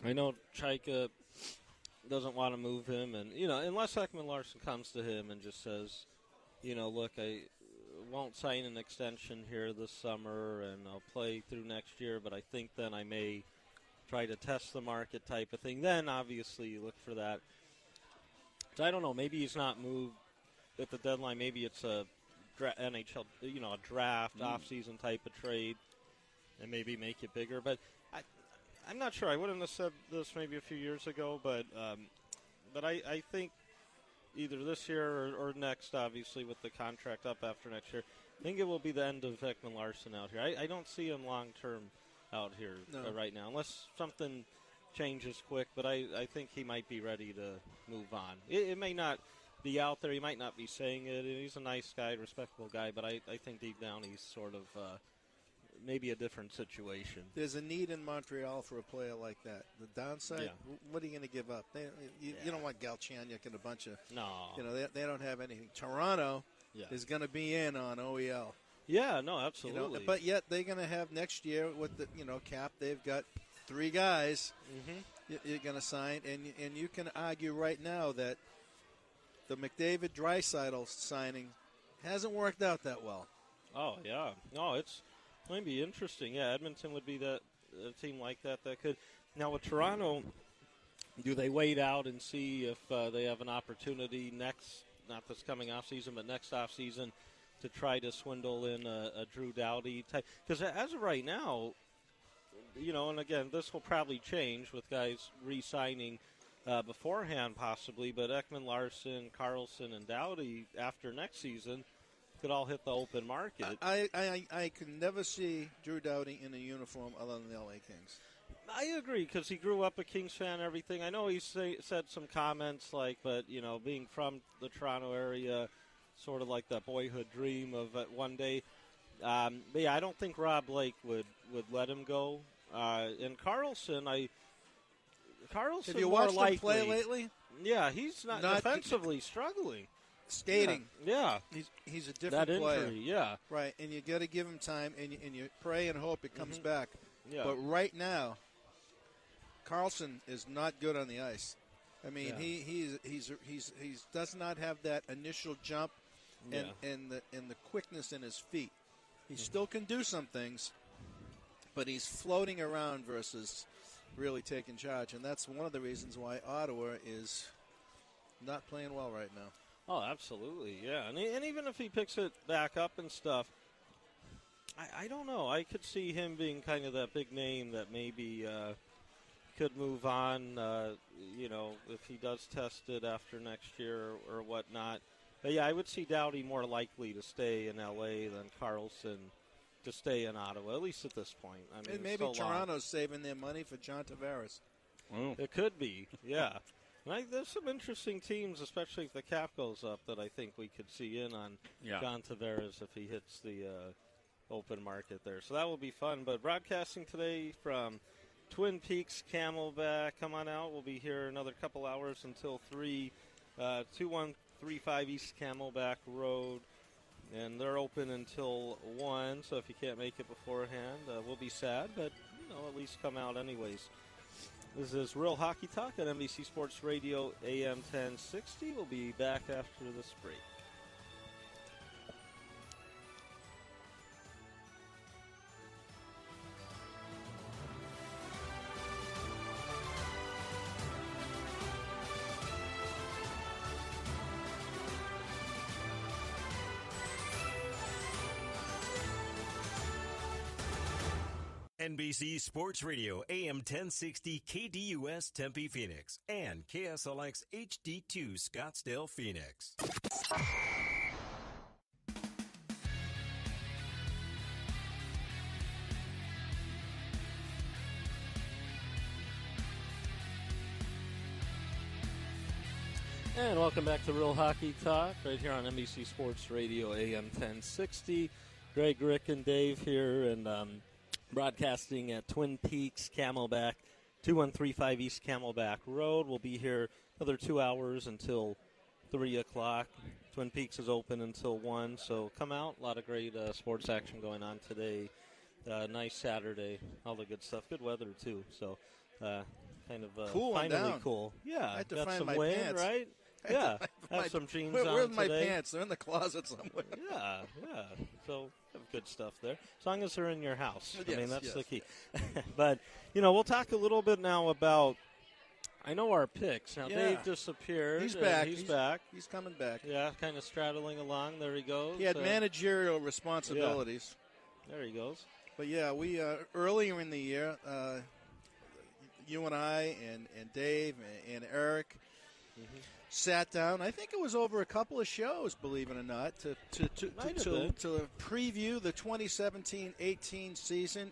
I know Chaika doesn't want to move him, and unless Ekman Larson comes to him and just says, look, I won't sign an extension here this summer, and I'll play through next year, but I think then I may try to test the market type of thing. Then obviously you look for that. So I don't know. Maybe he's not moved at the deadline. Maybe it's a NHL, a draft, off-season type of trade, and maybe make it bigger. But I'm not sure. I wouldn't have said this maybe a few years ago, but I think either this year or next, obviously, with the contract up after next year, I think it will be the end of Ekman Larson out here. I don't see him long-term out here right now, unless something changes quick, but I think he might be ready to move on. It may not be out there. He might not be saying it. He's a nice guy, respectable guy, but I think deep down he's sort of maybe a different situation. There's a need in Montreal for a player like that. The downside, what are you going to give up? You don't want Galchenyuk and a bunch of – no. They don't have anything. Toronto is going to be in on OEL. Yeah, no, absolutely. But yet they're going to have next year with the cap, they've got 3 guys you're going to sign, and you can argue right now that the McDavid-Draisaitl signing hasn't worked out that well. Oh, yeah. No, it's going to be interesting. Yeah, Edmonton would be a team like that could. Now, with Toronto, do they wait out and see if they have an opportunity next, not this coming offseason, but next offseason, to try to swindle in a Drew Doughty type? Because as of right now, and again, this will probably change with guys re-signing beforehand possibly, but Ekman Larson, Carlson, and Doughty after next season could all hit the open market. I could never see Drew Doughty in a uniform other than the LA Kings. I agree, because he grew up a Kings fan and everything. I know he said some comments like, but, being from the Toronto area, sort of like that boyhood dream of one day. But yeah, I don't think Rob Blake would let him go. And Carlson, have you watched him play lately? Yeah, he's not defensively struggling. Skating. Yeah. He's a different that player. Injury, yeah. Right, and you got to give him time, and you pray and hope it comes back. Yeah. But right now, Carlson is not good on the ice. I mean, he does not have that initial jump and the quickness in his feet. He still can do some things, but he's floating around versus really taking charge, and that's one of the reasons why Ottawa is not playing well right now. Oh, absolutely, yeah. And even if he picks it back up and stuff, I don't know. I could see him being kind of that big name that maybe could move on, if he does test it after next year or whatnot. But, yeah, I would see Doughty more likely to stay in L.A. than Carlson to stay in Ottawa, at least at this point. I mean, and maybe Toronto's saving their money for John Tavares. Oh. It could be, yeah. And there's some interesting teams, especially if the cap goes up, that I think we could see in on John Tavares if he hits the open market there. So that will be fun. But broadcasting today from Twin Peaks Camelback. Come on out. We'll be here another couple hours until 3, 2135 East Camelback Road. And they're open until 1, so if you can't make it beforehand, we'll be sad, but, at least come out anyways. This is Real Hockey Talk on NBC Sports Radio, AM 1060. We'll be back after this break. NBC Sports Radio, AM 1060 KDUS Tempe Phoenix and KSLX HD2 Scottsdale Phoenix. And welcome back to Real Hockey Talk right here on NBC Sports Radio AM 1060. Greg, Rick, and Dave here, and broadcasting at Twin Peaks Camelback, 2135 East Camelback Road. We'll be here another 2 hours until 3 o'clock. Twin Peaks is open until 1, so come out. A lot of great sports action going on today. Nice Saturday, all the good stuff. Good weather, too, so kind of cool finally down. Cool. Yeah, I had to got find some my wind, pants. right? Yeah, have some jeans on Where's my today. pants? They're in the closet somewhere. Yeah. So have good stuff there. As long as they're in your house. Yes, I mean, that's yes. the key. But, we'll talk a little bit now about, I know our picks. Now, Yeah. Dave disappeared. He's back. He's back. He's coming back. Yeah, kind of straddling along. There he goes. He had managerial responsibilities. Yeah. There he goes. But, yeah, we earlier in the year, you and I and Dave and Eric sat down. I think it was over a couple of shows, believe it or not, to preview the 2017-18 season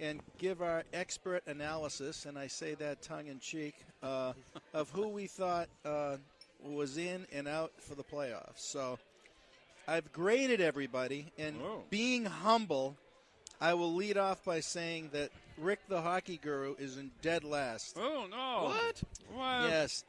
and give our expert analysis, and I say that tongue-in-cheek, of who we thought was in and out for the playoffs. So I've graded everybody, and being humble, I will lead off by saying that Rick the Hockey Guru is in dead last. Oh, no. What? Yes,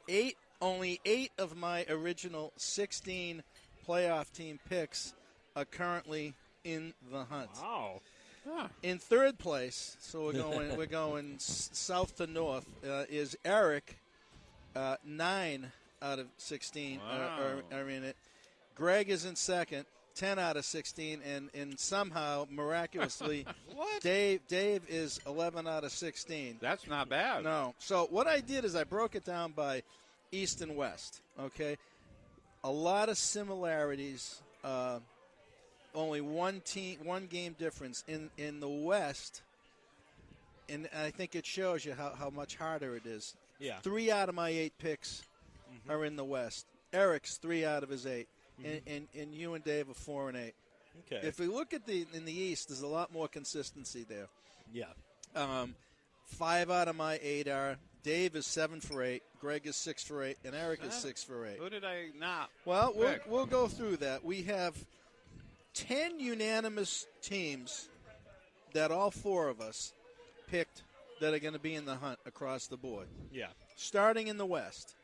only 8 of my original 16 playoff team picks are currently in the hunt. Wow. Huh. In third place, so we're going south to north, is Eric. 9 out of 16 are in it. Greg is in second. 10 out of 16, and somehow, miraculously, Dave is 11 out of 16. That's not bad. No. So what I did is I broke it down by East and West, okay? A lot of similarities, only one game difference. In the West, and I think it shows you how much harder it is. Yeah. 3 out of my 8 picks are in the West. Eric's 3 out of his 8. And you and Dave are 4 and 8. Okay. If we look at in the East, there's a lot more consistency there. Yeah. 5 out of my 8 are. Dave is 7 for 8. Greg is 6 for 8, and Eric is 6 for 8. Who did I not? Well, we'll go through that. We have 10 unanimous teams that all 4 of us picked that are going to be in the hunt across the board. Yeah. Starting in the West,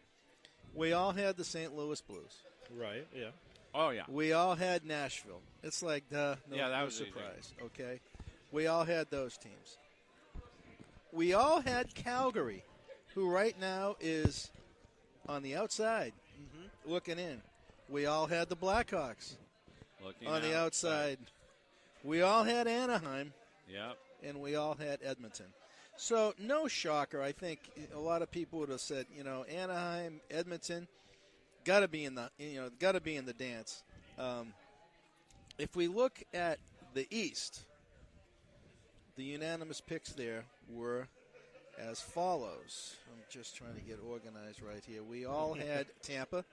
we all had the St. Louis Blues. Right, yeah. Oh, yeah. We all had Nashville. It's like, no surprise, okay? We all had those teams. We all had Calgary, who right now is on the outside, looking in. We all had the Blackhawks on the outside. We all had Anaheim. Yep. And we all had Edmonton. So no shocker. I think a lot of people would have said, Anaheim, Edmonton, got to be in the dance. If we look at the East, the unanimous picks there were as follows. I'm just trying to get organized right here. We all had Tampa.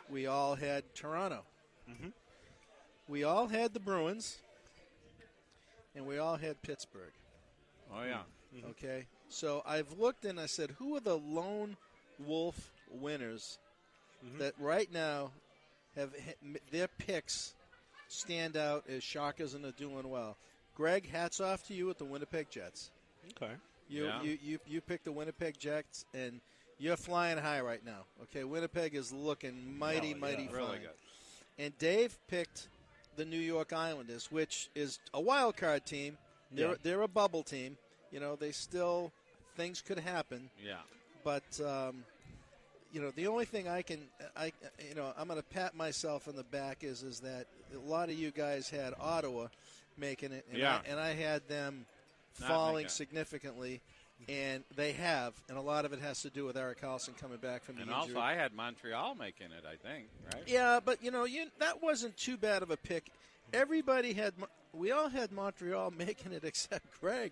We all had Toronto. We all had the Bruins. And we all had Pittsburgh. Oh, yeah. Okay. So I've looked and I said, who are the lone wolf winners that right now have their picks stand out as shockers and are doing well? Greg, hats off to you with the Winnipeg Jets. Okay. You picked the Winnipeg Jets, and you're flying high right now. Okay, Winnipeg is looking mighty fine. Really good. And Dave picked the New York Islanders, which is a wild card team. They're a bubble team. They still things could happen. Yeah. But the only thing I'm going to pat myself on the back is that a lot of you guys had Ottawa making it, and I had them falling significantly, and they have, and a lot of it has to do with Eric Carlson coming back from the injury. And also, I had Montreal making it, I think, right? Yeah, but that wasn't too bad of a pick. We all had Montreal making it except Greg.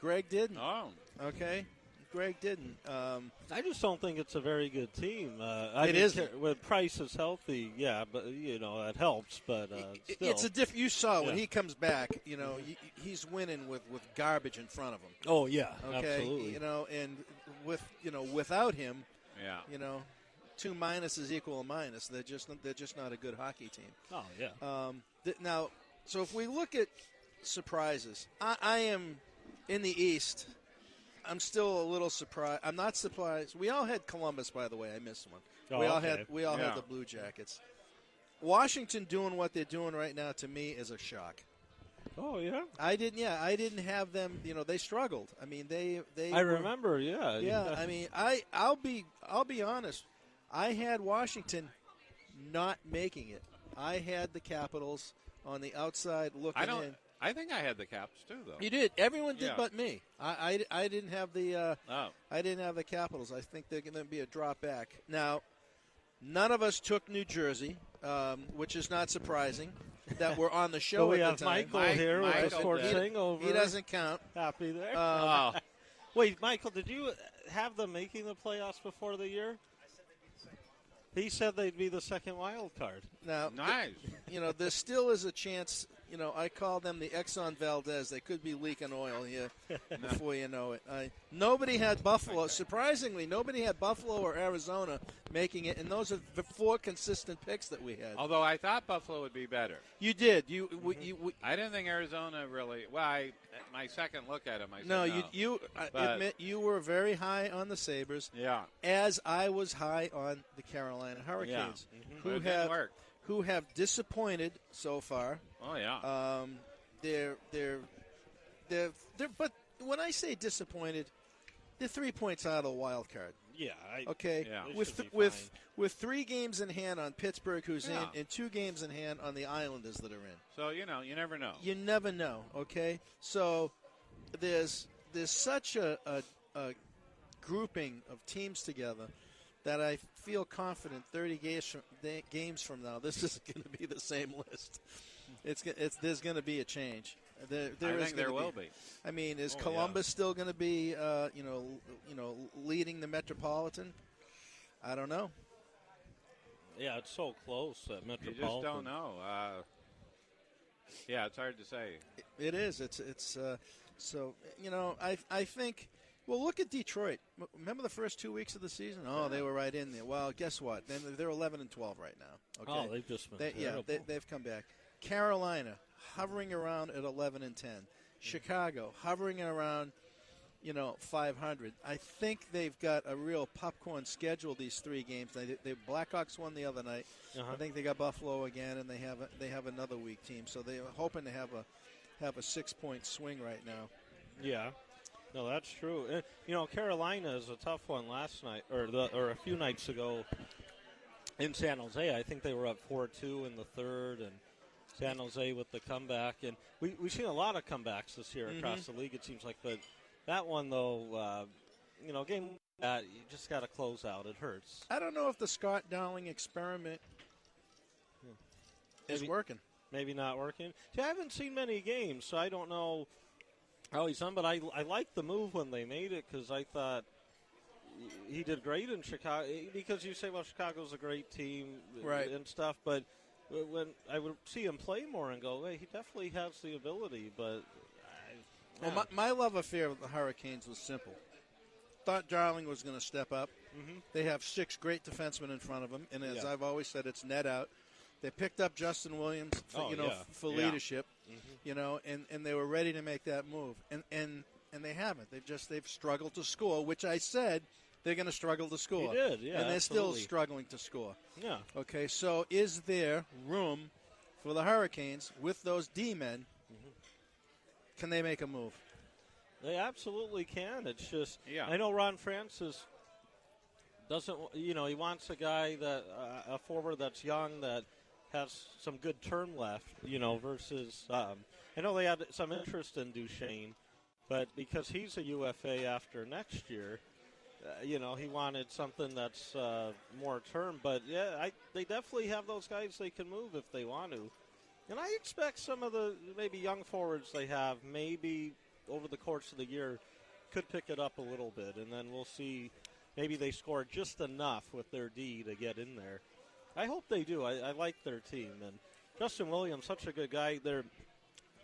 Greg didn't. Oh. Okay. Greg didn't. I just don't think it's a very good team. It isn't. When Price is healthy, yeah, but that helps. But still. It's a you saw when he comes back. He's winning with garbage in front of him. Oh yeah, okay. Absolutely. And without him, two minuses equal a minus. They're just not a good hockey team. Oh, yeah. Now, so if we look at surprises, I am in the East. I'm still a little surprised. I'm not surprised. We all had Columbus, by the way. I missed one. We all had the Blue Jackets. Washington doing what they're doing right now, to me, is a shock. Oh, yeah? I didn't have them. They struggled. I mean, they I remember, yeah. Yeah, I mean, I'll be honest. I had Washington not making it. I had the Capitals on the outside looking in. I think I had the Caps too, though. You did. Everyone did, but me. I didn't have the. I didn't have the Capitals. I think they're going to be a drop back. Now, none of us took New Jersey, which is not surprising. That we're on the show we at have the time. Michael here with the sports hangover. He doesn't count. Happy there. Wait, Michael, did you have them making the playoffs before the year? He said they'd be the second wild card. Now, nice. There still is a chance. I call them the Exxon Valdez. They could be leaking oil here before you know it. Nobody had Buffalo. Surprisingly, nobody had Buffalo or Arizona making it, and those are the four consistent picks that we had. Although I thought Buffalo would be better. You did. I didn't think Arizona really. Well, my second look at them, I said no. But admit you were very high on the Sabres. Yeah. As I was high on the Carolina Hurricanes, who have disappointed so far. Oh yeah. They're but when I say disappointed, they're 3 points out of the wild card. Yeah. Okay. Yeah. With 3 games in hand on Pittsburgh, who's in, and 2 games in hand on the Islanders that are in. So you never know. You never know. Okay. So there's such a grouping of teams together that I feel confident 30 games from now, this isn't going to be the same list. There's going to be a change. I think there will be. I mean, is Columbus still going to be, leading the Metropolitan? I don't know. Yeah, it's so close, that Metropolitan. You just don't know. It's hard to say. It is. It's so I think. Well, look at Detroit. Remember the first 2 weeks of the season? Oh, they were right in there. Well, guess what? They're 11-12 right now. Okay? Oh, they've just been terrible. They've come back. Carolina hovering around at 11-10. Chicago hovering around, 500. I think they've got a real popcorn schedule. These 3 games. The Blackhawks won the other night. I think they got Buffalo again, and they have another weak team. So they're hoping to have a 6-point swing right now. Yeah. No, that's true. Carolina is a tough one last night, or a few nights ago in San Jose. I think they were up 4-2 in the third, and San Jose with the comeback. And we've seen a lot of comebacks this year across the league, it seems like. But that one, though, game that you just got to close out. It hurts. I don't know if the Scott Dowling experiment is working. Maybe not working. See, I haven't seen many games, so I don't know how he's done, but I liked the move when they made it because I thought he did great in Chicago. Because you say, well, Chicago's a great team and stuff, but when I would see him play more and go, hey, he definitely has the ability. But my love affair with the Hurricanes was simple. Thought Darling was going to step up. They have 6 great defensemen in front of them, and as I've always said, it's net out. They picked up Justin Williams for leadership, and they were ready to make that move, and they haven't. They've struggled to score, which I said they're going to struggle to score. He did, yeah, and they're absolutely. still struggling to score. Yeah. Okay, so is there room for the Hurricanes with those D-men? Can they make a move? They absolutely can. It's just I know Ron Francis doesn't. He wants a guy a forward that's young that has some good term left, versus I know they had some interest in Duchesne, but because he's a UFA after next year, he wanted something that's more term. But, they definitely have those guys they can move if they want to. And I expect some of the maybe young forwards they have maybe over the course of the year could pick it up a little bit, and then we'll see maybe they score just enough with their D to get in there. I hope they do. I like their team. And Justin Williams, such a good guy. They're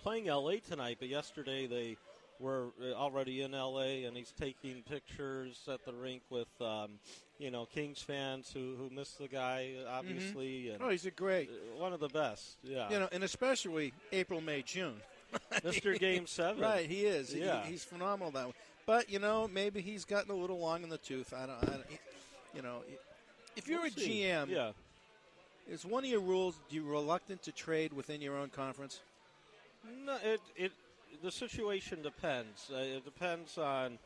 playing L.A. tonight, but yesterday they we're already in L.A. and he's taking pictures at the rink with, Kings fans who miss the guy, obviously. Mm-hmm. And he's a great. One of the best, yeah. And especially April, May, June. Mr. Game 7. Right, he is. Yeah. He's phenomenal that way. But, maybe he's gotten a little long in the tooth. I don't if you're a GM, yeah. Is one of your rules, you're reluctant to trade within your own conference? No, the situation depends. It depends on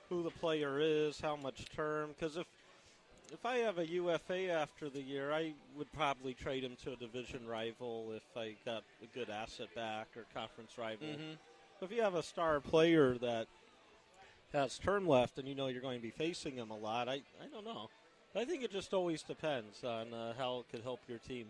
who the player is, how much term. Because if I have a UFA after the year, I would probably trade him to a division rival if I got a good asset back or conference rival. Mm-hmm. But if you have a star player that has term left and you're going to be facing him a lot, I don't know. I think it just always depends on how it could help your team.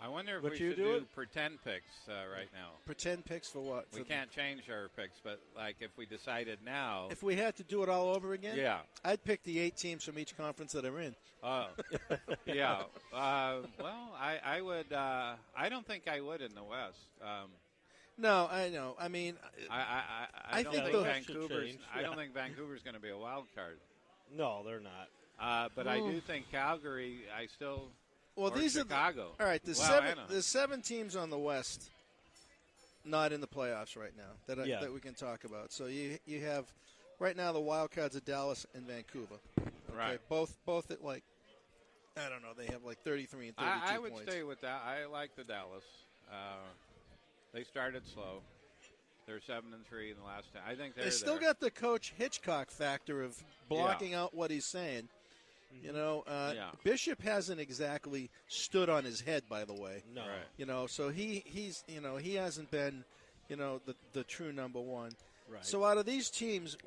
I wonder if Would we you should do pretend picks right now. Pretend picks for what? We can't change our picks, but like if we decided now. If we had to do it all over again? Yeah. I'd pick the 8 teams from each conference that are in. Oh, yeah. Well, I would. I don't think I would in the West. No, I know. I mean, I don't think think Vancouver's. Vancouver's. I don't think Vancouver's going to be a wild card. No, they're not. But I do think Calgary. I still. Well, or these Chicago. All right, the Wow, 7 teams on the West, not in the playoffs right now that we can talk about. So you have right now the wild cards of Dallas and Vancouver. Okay? Right. Both at I don't know. They have 33 and 32 I would points. stay with that. I like the Dallas. They started slow. They're 7-3 in the last 10. I think they still got the Coach Hitchcock factor of blocking out what he's saying. Bishop hasn't exactly stood on his head, by the way. No. Right. So he's he hasn't been, the true number one. Right. So out of these teams,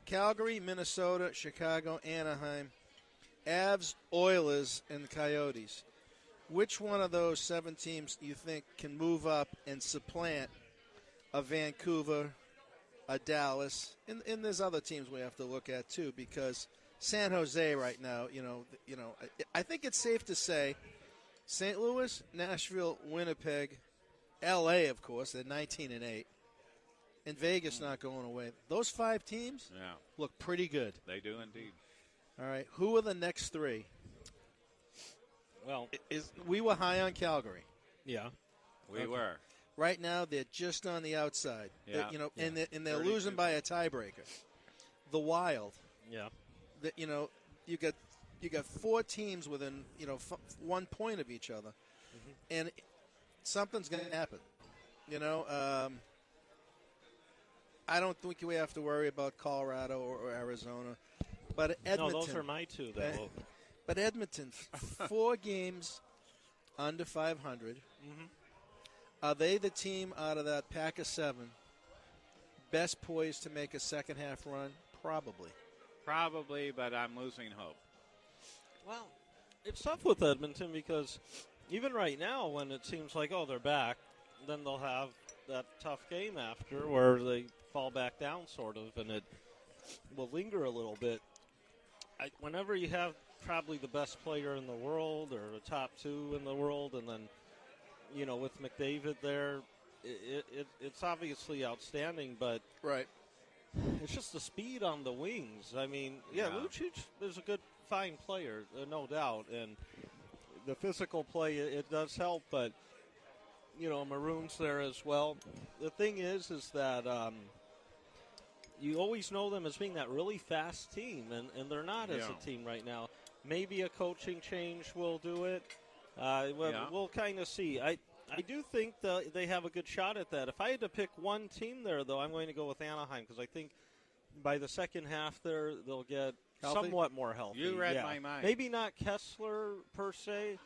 Calgary, Minnesota, Chicago, Anaheim, Avs, Oilers, and the Coyotes. Which one of those 7 teams you think can move up and supplant a Vancouver, a Dallas, and there's other teams we have to look at too, because San Jose right now, I think it's safe to say St. Louis, Nashville, Winnipeg, L.A., of course, they're 19-8, and Vegas not going away. Those 5 teams look pretty good. They do indeed. All right, who are the next 3? Well, we were high on Calgary. Yeah, we were. Right now, they're just on the outside. Yeah. And they're losing by a tiebreaker. The Wild. Yeah. You got 4 teams within 1 point of each other, and something's going to happen. I don't think we have to worry about Colorado or Arizona, but Edmonton. No, those are my 2, though. But Edmonton, 4 games under 500. Mm-hmm. Are they the team out of that pack of 7 best poised to make a second half run? Probably, but I'm losing hope. Well, it's tough with Edmonton because even right now when it seems like, they're back, then they'll have that tough game after where they fall back down sort of, and it will linger a little bit. Whenever you have probably the best player in the world or the top 2 in the world, and then, with McDavid there, it's obviously outstanding, but right. It's just the speed on the wings. I mean, Lucic is a good, fine player, no doubt, and the physical play, it does help, but, Maroon's there as well. The thing is that you always know them as being that really fast team, and they're not as a team right now. Maybe a coaching change will do it. We'll kind of see. I do think that they have a good shot at that. If I had to pick one team there, though, I'm going to go with Anaheim because I think by the second half there they'll get somewhat more healthy. You read my mind. Maybe not Kessler per se,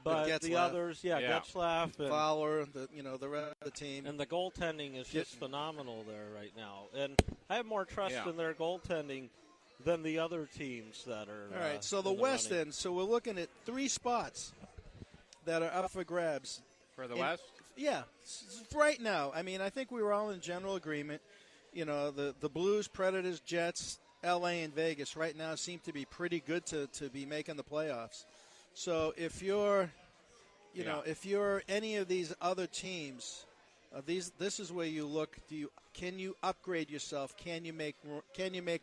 but the others, Getzlaf and Fowler, the rest of the team. And the goaltending is just phenomenal there right now. And I have more trust in their goaltending than the other teams that are. All right, so the West running. then. So we're looking at 3 spots that are up for grabs. For the West? Yeah, right now. I mean, I think we were all in general agreement. The Blues, Predators, Jets, L.A., and Vegas right now seem to be pretty good to be making the playoffs. So if you're, if you're any of these other teams, This is where you look. Can you upgrade yourself? Can you make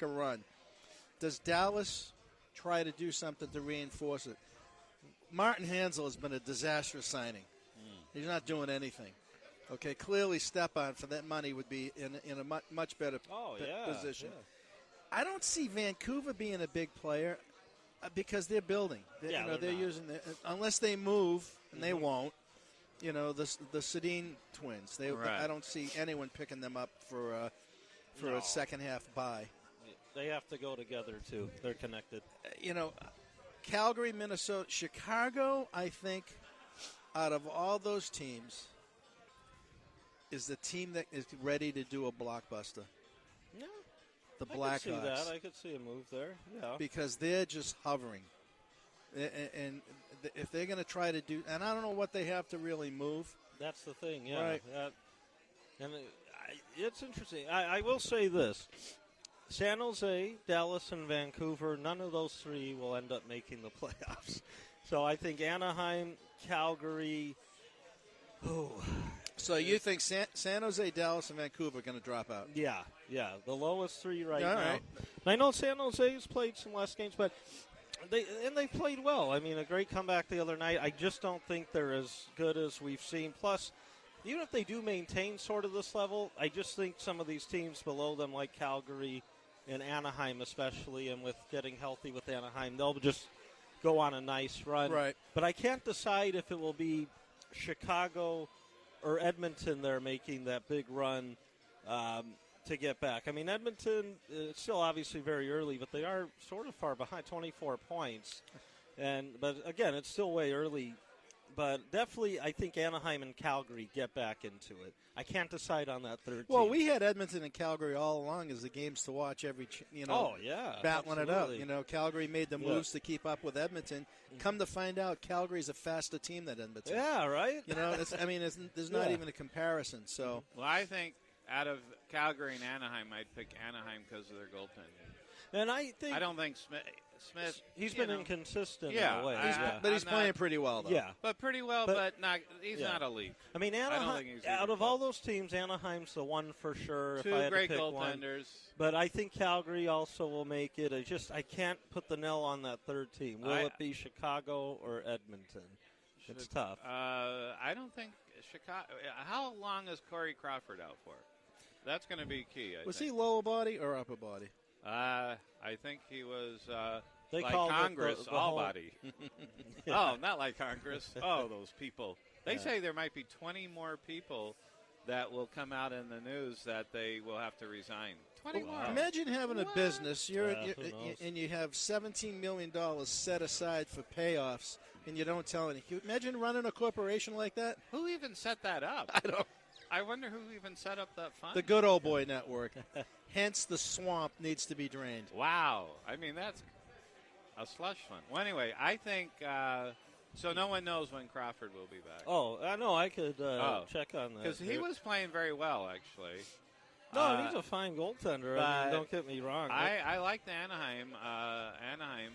a run? Does Dallas try to do something to reinforce it? Martin Hansel has been a disastrous signing. He's not doing anything. Okay, clearly Stepan for that money would be in a much better position. Yeah. I don't see Vancouver being a big player because they're building. They're using unless they move, and they won't. The Sedin twins. I don't see anyone picking them up for a second half bye. They have to go together too. They're connected. Calgary, Minnesota, Chicago. I think out of all those teams, is the team that is ready to do a blockbuster. Yeah, the Blackhawks. I could see a move there. Yeah, because they're just hovering, and if they're going to try to do, and I don't know what they have to really move. That's the thing. Yeah, right. And it's interesting. I will say this. San Jose, Dallas, and Vancouver, none of those three will end up making the playoffs. So I think Anaheim, Calgary. So you think San Jose, Dallas, and Vancouver are going to drop out? Yeah. The lowest three right now. Right. I know San Jose's played some less games, but they played well. I mean, a great comeback the other night. I just don't think they're as good as we've seen. Plus, even if they do maintain sort of this level, I just think some of these teams below them, like Calgary and Anaheim especially, and with getting healthy with Anaheim, they'll just go on a nice run. Right. But I can't decide if it will be Chicago or Edmonton they're making that big run to get back. I mean, Edmonton, it's still obviously very early, but they are sort of far behind, 24 points. But again, it's still way early. But definitely, I think Anaheim and Calgary get back into it. I can't decide on that third team. Well, we had Edmonton and Calgary all along as the games to watch battling absolutely. it out. Calgary made the moves to keep up with Edmonton. Come to find out, Calgary's a faster team than Edmonton. Yeah, right? There's not even a comparison. So, well, I think out of Calgary and Anaheim, I'd pick Anaheim because of their goaltending. And I don't think Smith. He's been inconsistent in a way. But he's playing pretty well, though. Yeah. But pretty well, but not. He's not elite. I mean, Anaheim, out of all those teams, Anaheim's the one for sure. Two if I had great to pick goaltenders. One. But I think Calgary also will make it. I can't put the nail on that third team. Will it be Chicago or Edmonton? It's tough. I don't think Chicago. How long is Corey Crawford out for? That's going to be key. Was he lower body or upper body? I think he was they like called Congress, the all whole body. Oh, not like Congress. Oh, those people. They say there might be 20 more people that will come out in the news that they will have to resign. 20 more. Imagine having a business and you have $17 million set aside for payoffs, and you don't tell anyone. Imagine running a corporation like that. Who even set that up? I don't. I wonder who even set up that fund. The Good Old Boy Network. Hence, the swamp needs to be drained. Wow. I mean, that's a slush fund. Well, anyway, I think so. No one knows when Crawford will be back. Oh, I know. I could check on that. Because he was playing very well, actually. No, he's a fine goaltender. I mean, don't get me wrong. I like the Anaheim. Anaheim,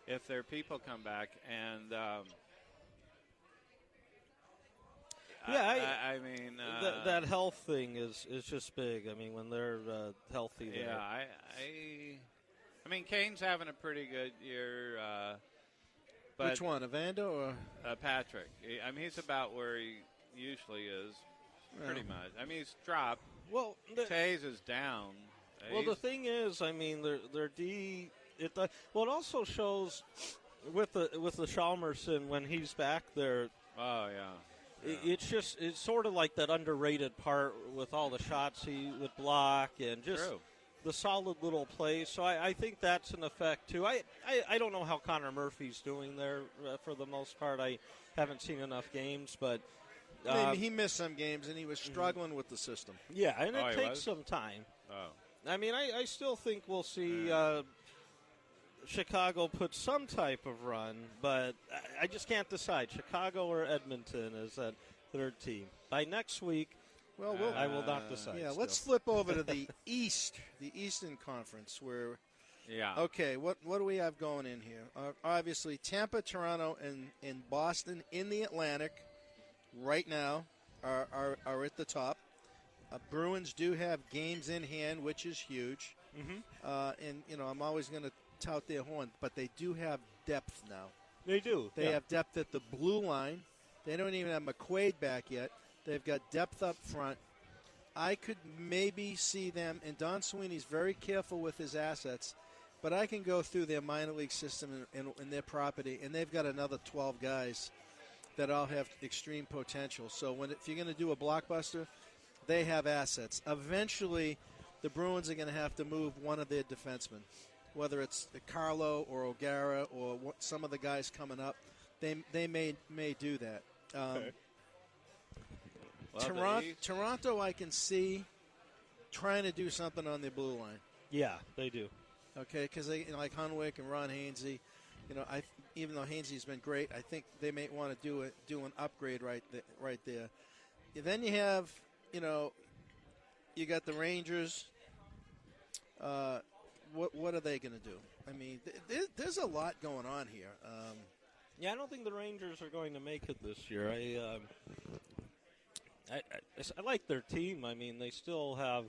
if their people come back. And I mean that health thing is just big. I mean, when they're healthy, yeah. I mean, Kane's having a pretty good year. But which one, Evander or Patrick? I mean, he's about where he usually is, pretty much. I mean, he's dropped. Well, Taze is down. Well, the thing is, I mean, their D. It also shows with the Chalmerson when he's back there. Oh yeah. It's sort of like that underrated part with all the shots he would block and just the solid little plays. So I think that's an effect, too. I don't know how Connor Murphy's doing there for the most part. I haven't seen enough games, but he missed some games, and he was struggling with the system. Yeah, and it takes some time. Oh. I mean, I still think we'll see Chicago put some type of run, but I just can't decide. Chicago or Edmonton is that third team. By next week, I will not decide. Yeah, let's flip over to the East, the Eastern Conference, where. Yeah. Okay, what do we have going in here? Obviously, Tampa, Toronto, and Boston in the Atlantic right now are at the top. Bruins do have games in hand, which is huge. And, I'm always going to tout their horn, but they do have depth now. They do. They have depth at the blue line. They don't even have McQuaid back yet. They've got depth up front. I could maybe see them, and Don Sweeney's very careful with his assets, but I can go through their minor league system and their property, and they've got another 12 guys that all have extreme potential. So if you're going to do a blockbuster, they have assets. Eventually, the Bruins are going to have to move one of their defensemen, whether it's Carlo or O'Gara or some of the guys coming up. They may do that. Okay. Well, Toronto, I can see trying to do something on their blue line. Yeah, they do. Okay, because they like Hunwick and Ron Hainsey. Even though Hainsey's been great, I think they may want to do an upgrade right there. Then you have, you got the Rangers. What are they going to do? I mean, there's a lot going on here. I don't think the Rangers are going to make it this year. I like their team. I mean, they still have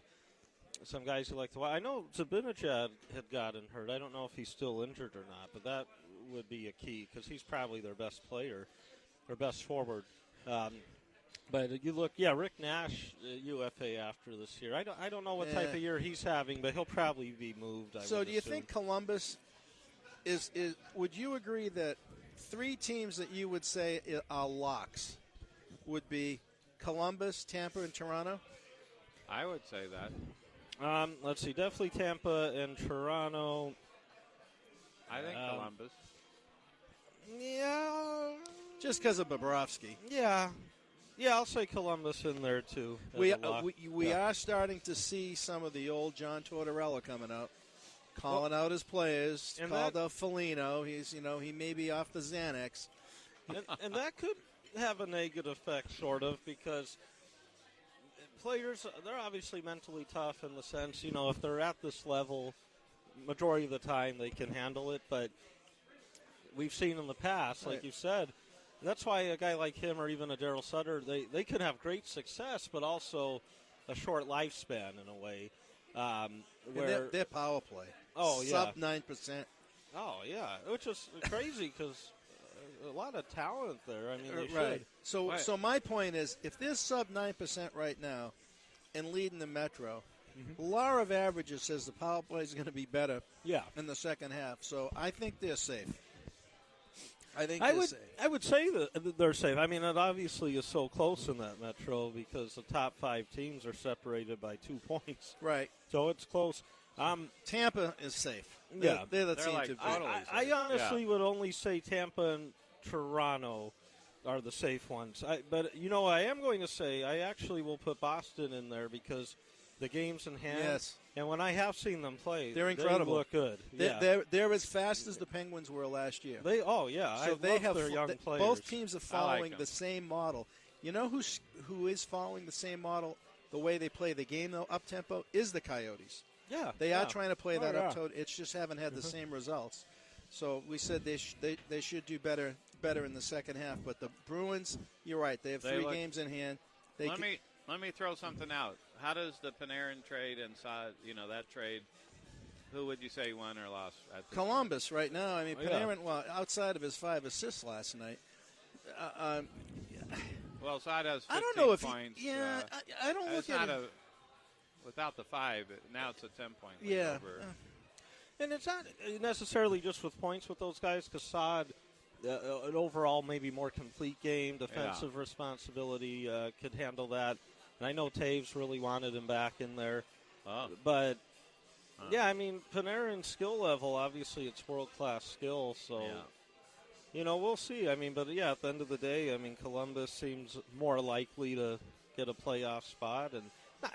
some guys who like to watch. I know Zibanejad had gotten hurt. I don't know if he's still injured or not, but that would be a key because he's probably their best player or best forward. But you look, Rick Nash, UFA after this year. I don't know what type of year he's having, but he'll probably be moved. So do you think Columbus is? Would you agree that 3 teams that you would say are locks would be Columbus, Tampa, and Toronto? I would say that. Let's see. Definitely Tampa and Toronto. I think Columbus. Yeah. Just because of Bobrovsky. Yeah. Yeah, I'll say Columbus in there, too. We are starting to see some of the old John Tortorella coming out, calling out his players, called out Foligno. He's, he may be off the Xanax. And that could have a negative effect, sort of, because players, they're obviously mentally tough in the sense, if they're at this level, majority of the time they can handle it. But we've seen in the past, like you said, that's why a guy like him or even a Darryl Sutter, they can have great success, but also a short lifespan in a way. Where their power play. Oh, yeah. Sub 9%. Oh, yeah, which is crazy because a lot of talent there. I mean, they right. should. So my point is, if they're sub 9% right now and leading the Metro, law of averages says the power play is going to be better in the second half. So I think they're safe. I would say that they're safe. I mean, it obviously is so close in that Metro because the top 5 teams are separated by 2 points. Right. So it's close. Tampa is safe. They're the team like to beat. I honestly would only say Tampa and Toronto are the safe ones. But I am going to say I actually will put Boston in there because the games in hand. Yes. And when I have seen them play, they're incredible. They look good. They're as fast as the Penguins were last year. So I love their young players. Both teams are following the same model. You know who is following the same model, the way they play the game, though, up-tempo, is the Coyotes. Yeah. They are trying to play that up-tempo. It's just haven't had the same results. So we said they should do better in the second half. But the Bruins, you're right. They have 3 games in hand. Let me throw something out. How does the Panarin trade inside, that trade, who would you say won or lost? Columbus right now. I mean, Panarin, outside of his 5 assists last night. Well, Saad has 15 I don't know if points. I don't look at it. Without the 5, now it's a 10-point lead. Yeah. Over. And it's not necessarily just with points with those guys because Saad, an overall maybe more complete game, defensive responsibility, could handle that. And I know Taves really wanted him back in there. But, I mean, Panarin's skill level, obviously it's world-class skill. So, we'll see. I mean, but, at the end of the day, I mean, Columbus seems more likely to get a playoff spot. And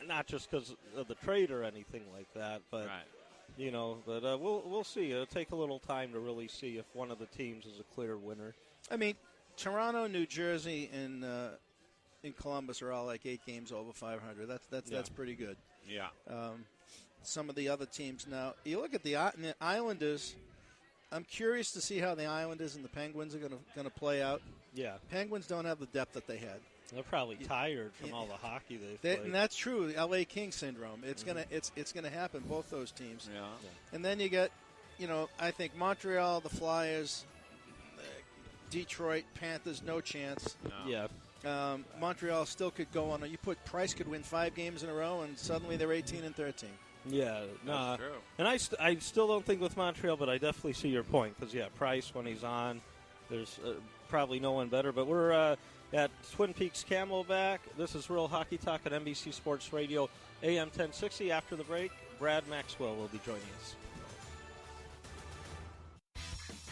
not just because of the trade or anything like that, but, but we'll see. It'll take a little time to really see if one of the teams is a clear winner. I mean, Toronto, New Jersey, and in Columbus are all like 8 games over 500. That's pretty good. Yeah. Some of the other teams now. You look at the Islanders. I'm curious to see how the Islanders and the Penguins are going to play out. Yeah. Penguins don't have the depth that they had. They're probably tired from all the hockey they've played. And that's true. The L.A. King syndrome. It's gonna happen. Both those teams. Yeah. And then you get, I think Montreal, the Flyers, Detroit Panthers, no chance. No. Yeah. Montreal still could go on. Price could win 5 games in a row, and suddenly they're 18-13. Yeah, no, That's true. And I still don't think with Montreal, but I definitely see your point because Price when he's on, there's probably no one better. But we're at Twin Peaks Camelback. This is Real Hockey Talk on NBC Sports Radio, AM 1060. After the break, Brad Maxwell will be joining us.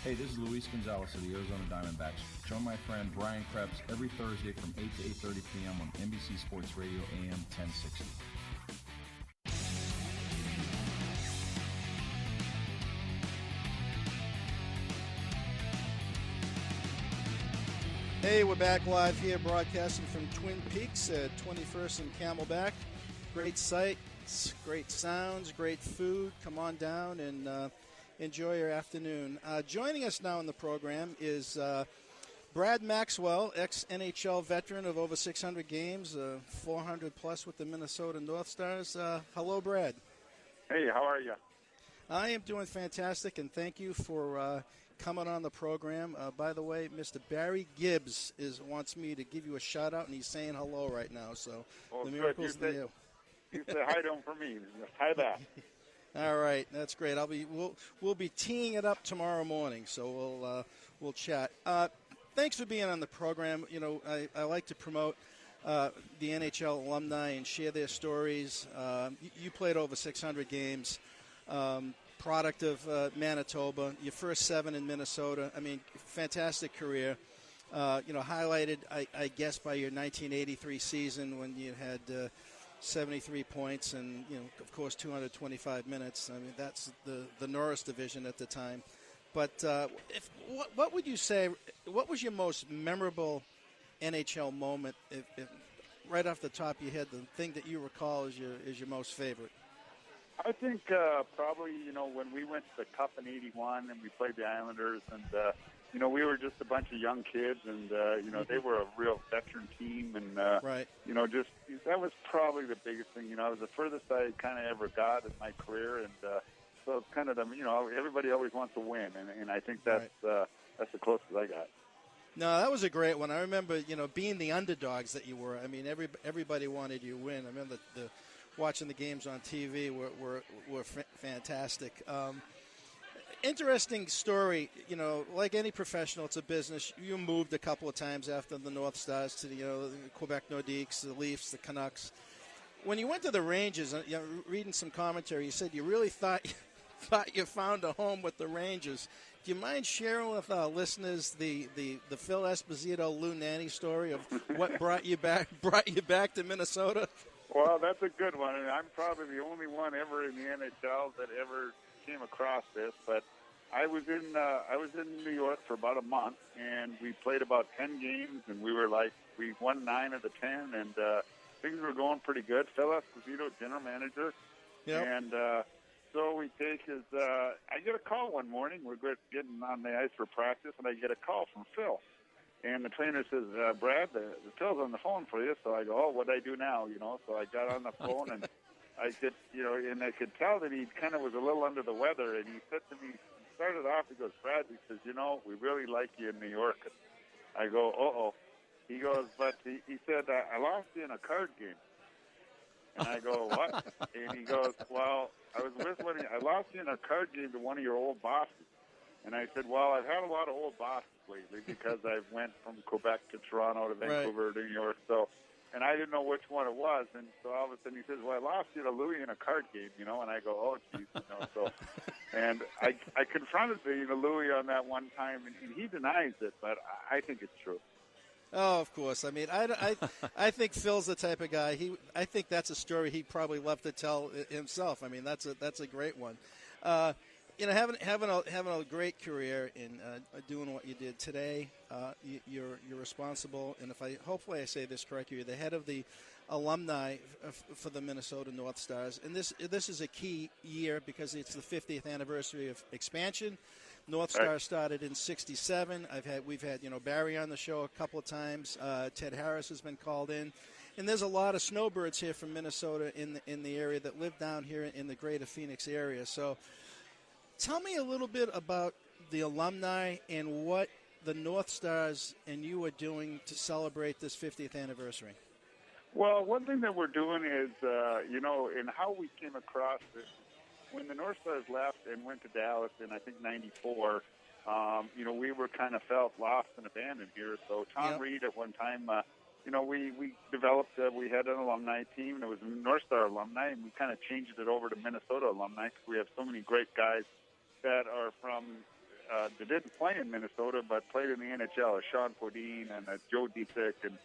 Hey, this is Luis Gonzalez of the Arizona Diamondbacks. Join my friend Brian Krebs every Thursday from 8 to 8:30 p.m. on NBC Sports Radio, AM 1060. Hey, we're back live here broadcasting from Twin Peaks at 21st and Camelback. Great sights, great sounds, great food. Come on down and enjoy your afternoon. Joining us now in the program is Brad Maxwell, ex-NHL veteran of over 600 games, 400-plus with the Minnesota North Stars. Hello, Brad. Hey, how are you? I am doing fantastic, and thank you for coming on the program. By the way, Mr. Barry Gibbs wants me to give you a shout-out, and he's saying hello right now. So the miracle's to you. You say hi to him for me. Hi back. All right, that's great. We'll be teeing it up tomorrow morning, so we'll chat. Thanks for being on the program. I like to promote the NHL alumni and share their stories. You played over 600 games. Product of Manitoba, your first 7 in Minnesota. I mean, fantastic career. Highlighted, I guess, by your 1983 season when you had 73 points and, of course, 225 minutes. I mean, that's the Norris division at the time. But what would you say, what was your most memorable NHL moment, if right off the top of your head, the thing that you recall is your most favorite? I think probably, when we went to the Cup in '81 and we played the Islanders and, we were just a bunch of young kids and, they were a real veteran team and, right. That was probably the biggest thing. It was the furthest I kind of ever got in my career and so it's kind of, everybody always wants to win and I think that's the closest I got. No, that was a great one. I remember, being the underdogs that you were. I mean, everybody wanted you to win. I remember the watching the games on TV were fantastic. Interesting story. Like any professional, it's a business. You moved a couple of times after the North Stars to the Quebec Nordiques, the Leafs, the Canucks. When you went to the Rangers, reading some commentary, you said you really thought you found a home with the Rangers. Do you mind sharing with our listeners the Phil Esposito, Lou Nanne story of what brought you back to Minnesota? Well, that's a good one, and I'm probably the only one ever in the NHL that ever came across this. But I was in New York for about a month, and we played about 10 games, and we won 9 of the 10, and things were going pretty good. Phil Esposito, general manager, yep. And so we take his. I get a call one morning. We're getting on the ice for practice, and I get a call from Phil. And the trainer says, Brad, the Phil's on the phone for you. So I go, what do I do now? So I got on the phone and I said, and I could tell that he kind of was a little under the weather. And he said to me, he started off, he goes, Brad, he says, we really like you in New York. I go, uh-oh. He goes, but he said, I lost you in a card game. And I go, what? And he goes, well, I lost you in a card game to one of your old bosses. And I said, well, I've had a lot of old bosses lately because I went from Quebec to Toronto to Vancouver to New York. So, and I didn't know which one it was. And so all of a sudden he says, well, I lost you to Louis in a card game, And I go, oh, geez, So, and I confronted Louis on that one time, and he denies it, but I think it's true. Oh, of course. I mean, I think Phil's the type of guy. I think that's a story he'd probably love to tell himself. I mean, that's a great one. Having a great career in doing what you did today, you're responsible. And hopefully I say this correctly, you're the head of the alumni for the Minnesota North Stars. And this is a key year because it's the 50th anniversary of expansion. North Star started in '67. We've had Barry on the show a couple of times. Ted Harris has been called in, and there's a lot of snowbirds here from Minnesota in the area that live down here in the greater Phoenix area. So, tell me a little bit about the alumni and what the North Stars and you are doing to celebrate this 50th anniversary. Well, one thing that we're doing is, and how we came across this, when the North Stars left and went to Dallas in, I think, '94, we were kind of felt lost and abandoned here. So Tom Reed at one time, we developed, we had an alumni team, and it was a North Star alumni, and we kind of changed it over to Minnesota alumni because we have so many great guys that are from, that didn't play in Minnesota but played in the NHL, Sean Podine and Joe Disick and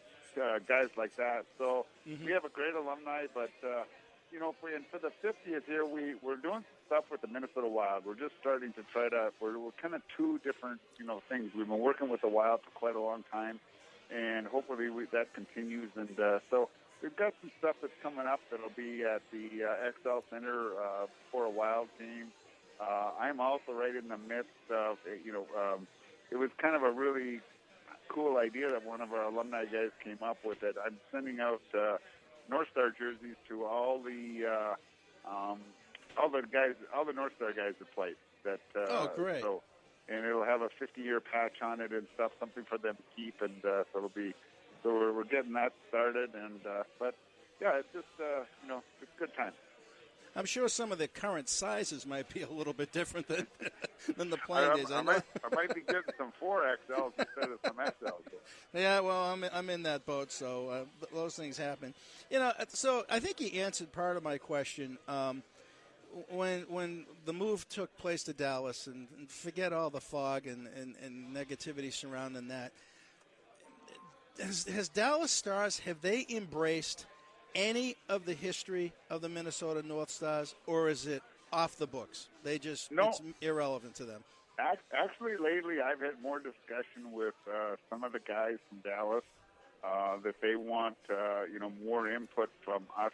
guys like that. So we have a great alumni, but, for the 50th year, we're doing some stuff with the Minnesota Wild. We're just starting to we're kind of two different, things. We've been working with the Wild for quite a long time, and hopefully that continues. And so we've got some stuff that's coming up that'll be at the XL Center for a Wild team. I'm also right in the midst of, it was kind of a really cool idea that one of our alumni guys came up with it. I'm sending out North Star jerseys to all the North Star guys that played. Oh, great! And it'll have a 50-year patch on it and stuff, something for them to keep, and so it'll be. So we're getting that started, and but yeah, it's just it's a good time. I'm sure some of the current sizes might be a little bit different than the playing days. I might be getting some 4XLs instead of some XLs. Yeah, well, I'm in that boat, so those things happen. So I think you answered part of my question. When the move took place to Dallas, and forget all the fog and negativity surrounding that, has Dallas Stars, have they embraced any of the history of the Minnesota North Stars, or is it off the books? It's irrelevant to them. Actually, lately I've had more discussion with some of the guys from Dallas that they want, more input from us,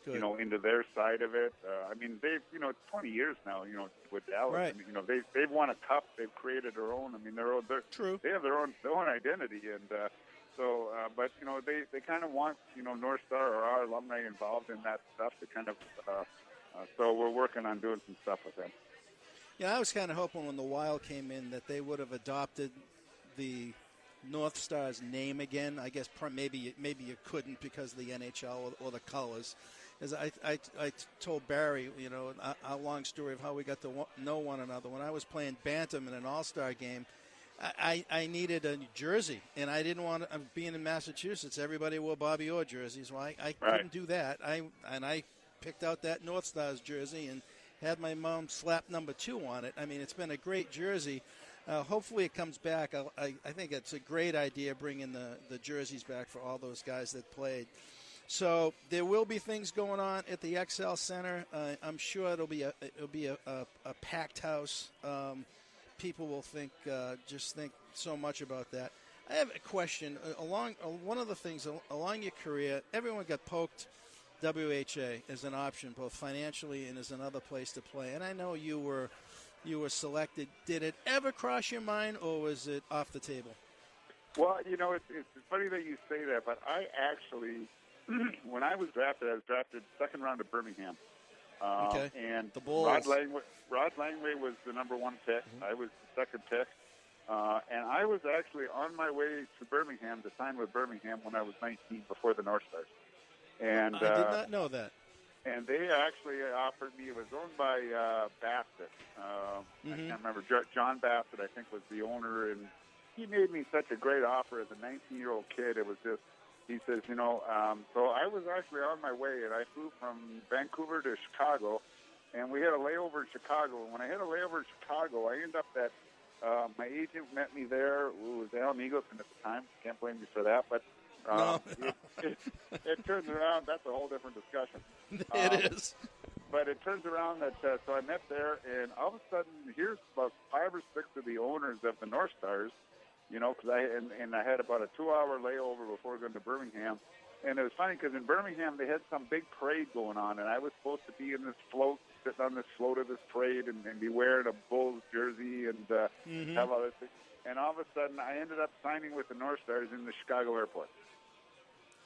into their side of it. They've, it's 20 years now, with Dallas. Right. And, they've won a cup. They've created their own. They're true. They have their own identity, and. But they kind of want North Star or our alumni involved in that stuff to kind of. So we're working on doing some stuff with them. Yeah, I was kind of hoping when the Wild came in that they would have adopted the North Star's name again. I guess maybe you couldn't because of the NHL or the colors. As I told Barry, a long story of how we got to know one another. When I was playing Bantam in an All-Star game, I needed a jersey, and I didn't want to. Being in Massachusetts, everybody wore Bobby Orr jerseys. Well, I couldn't do that. I picked out that North Stars jersey and had my mom slap number 2 on it. It's been a great jersey. Hopefully it comes back. I think it's a great idea bringing the jerseys back for all those guys that played. So there will be things going on at the XL Center. I'm sure it'll be a packed house. People will think so much about that. I have a question. One of the things along your career, everyone got poked WHA as an option, both financially and as another place to play. And I know you were selected. Did it ever cross your mind, or was it off the table? Well, it's funny that you say that, but I actually, when I was drafted second round of Birmingham. Okay. And the Bulls. Rod Langway was the number 1 pick. I was the second pick. And I was actually on my way to Birmingham to sign with Birmingham when I was 19 before the North Stars. And I did not know that. And they actually offered me, it was owned by Bassett. I can't remember. John Bassett, I think, was the owner. And he made me such a great offer as a 19-year-old kid. It was just, he says, so I was actually on my way, and I flew from Vancouver to Chicago, and we had a layover in Chicago. And when I had a layover in Chicago, I ended up at my agent met me there, who was Al Migleson at the time. Can't blame me for that, but it turns around. That's a whole different discussion. It is. But it turns around that so I met there, and all of a sudden, here's about 5 or 6 of the owners of the North Stars because I had about a 2-hour layover before going to Birmingham. And it was funny because in Birmingham they had some big parade going on, and I was supposed to be in this float, sitting on this float of this parade, and be wearing a Bulls jersey and have all this thing. And all of a sudden, I ended up signing with the North Stars in the Chicago airport.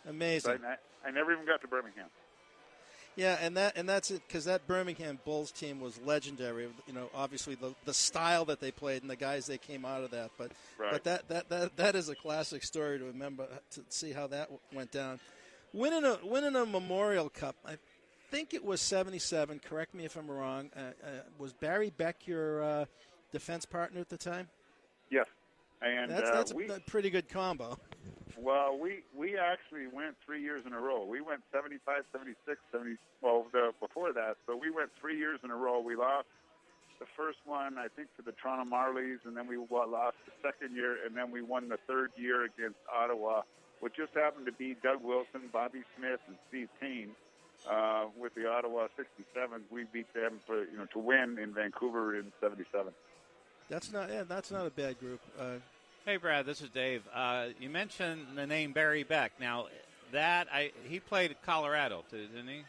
Amazing. So I never even got to Birmingham. Yeah, and that's it, because that Birmingham Bulls team was legendary. Obviously the style that they played and the guys they came out of that. But that is a classic story to remember, to see how that went down. Winning a Memorial Cup, I think it was 77. Correct me if I'm wrong. Was Barry Beck your defense partner at the time? Yes, and that's a pretty good combo. Well, we actually went 3 years in a row. We went 75, 76, 70. Before that, so we went 3 years in a row. We lost the first one, I think, to the Toronto Marlies, and then we lost the second year, and then we won the third year against Ottawa, which just happened to be Doug Wilson, Bobby Smith, and Steve Payne. With the Ottawa 67s, we beat them to win in Vancouver in 77. That's not a bad group. Hey, Brad, this is Dave. You mentioned the name Barry Beck. Now, he played at Colorado, too, didn't he?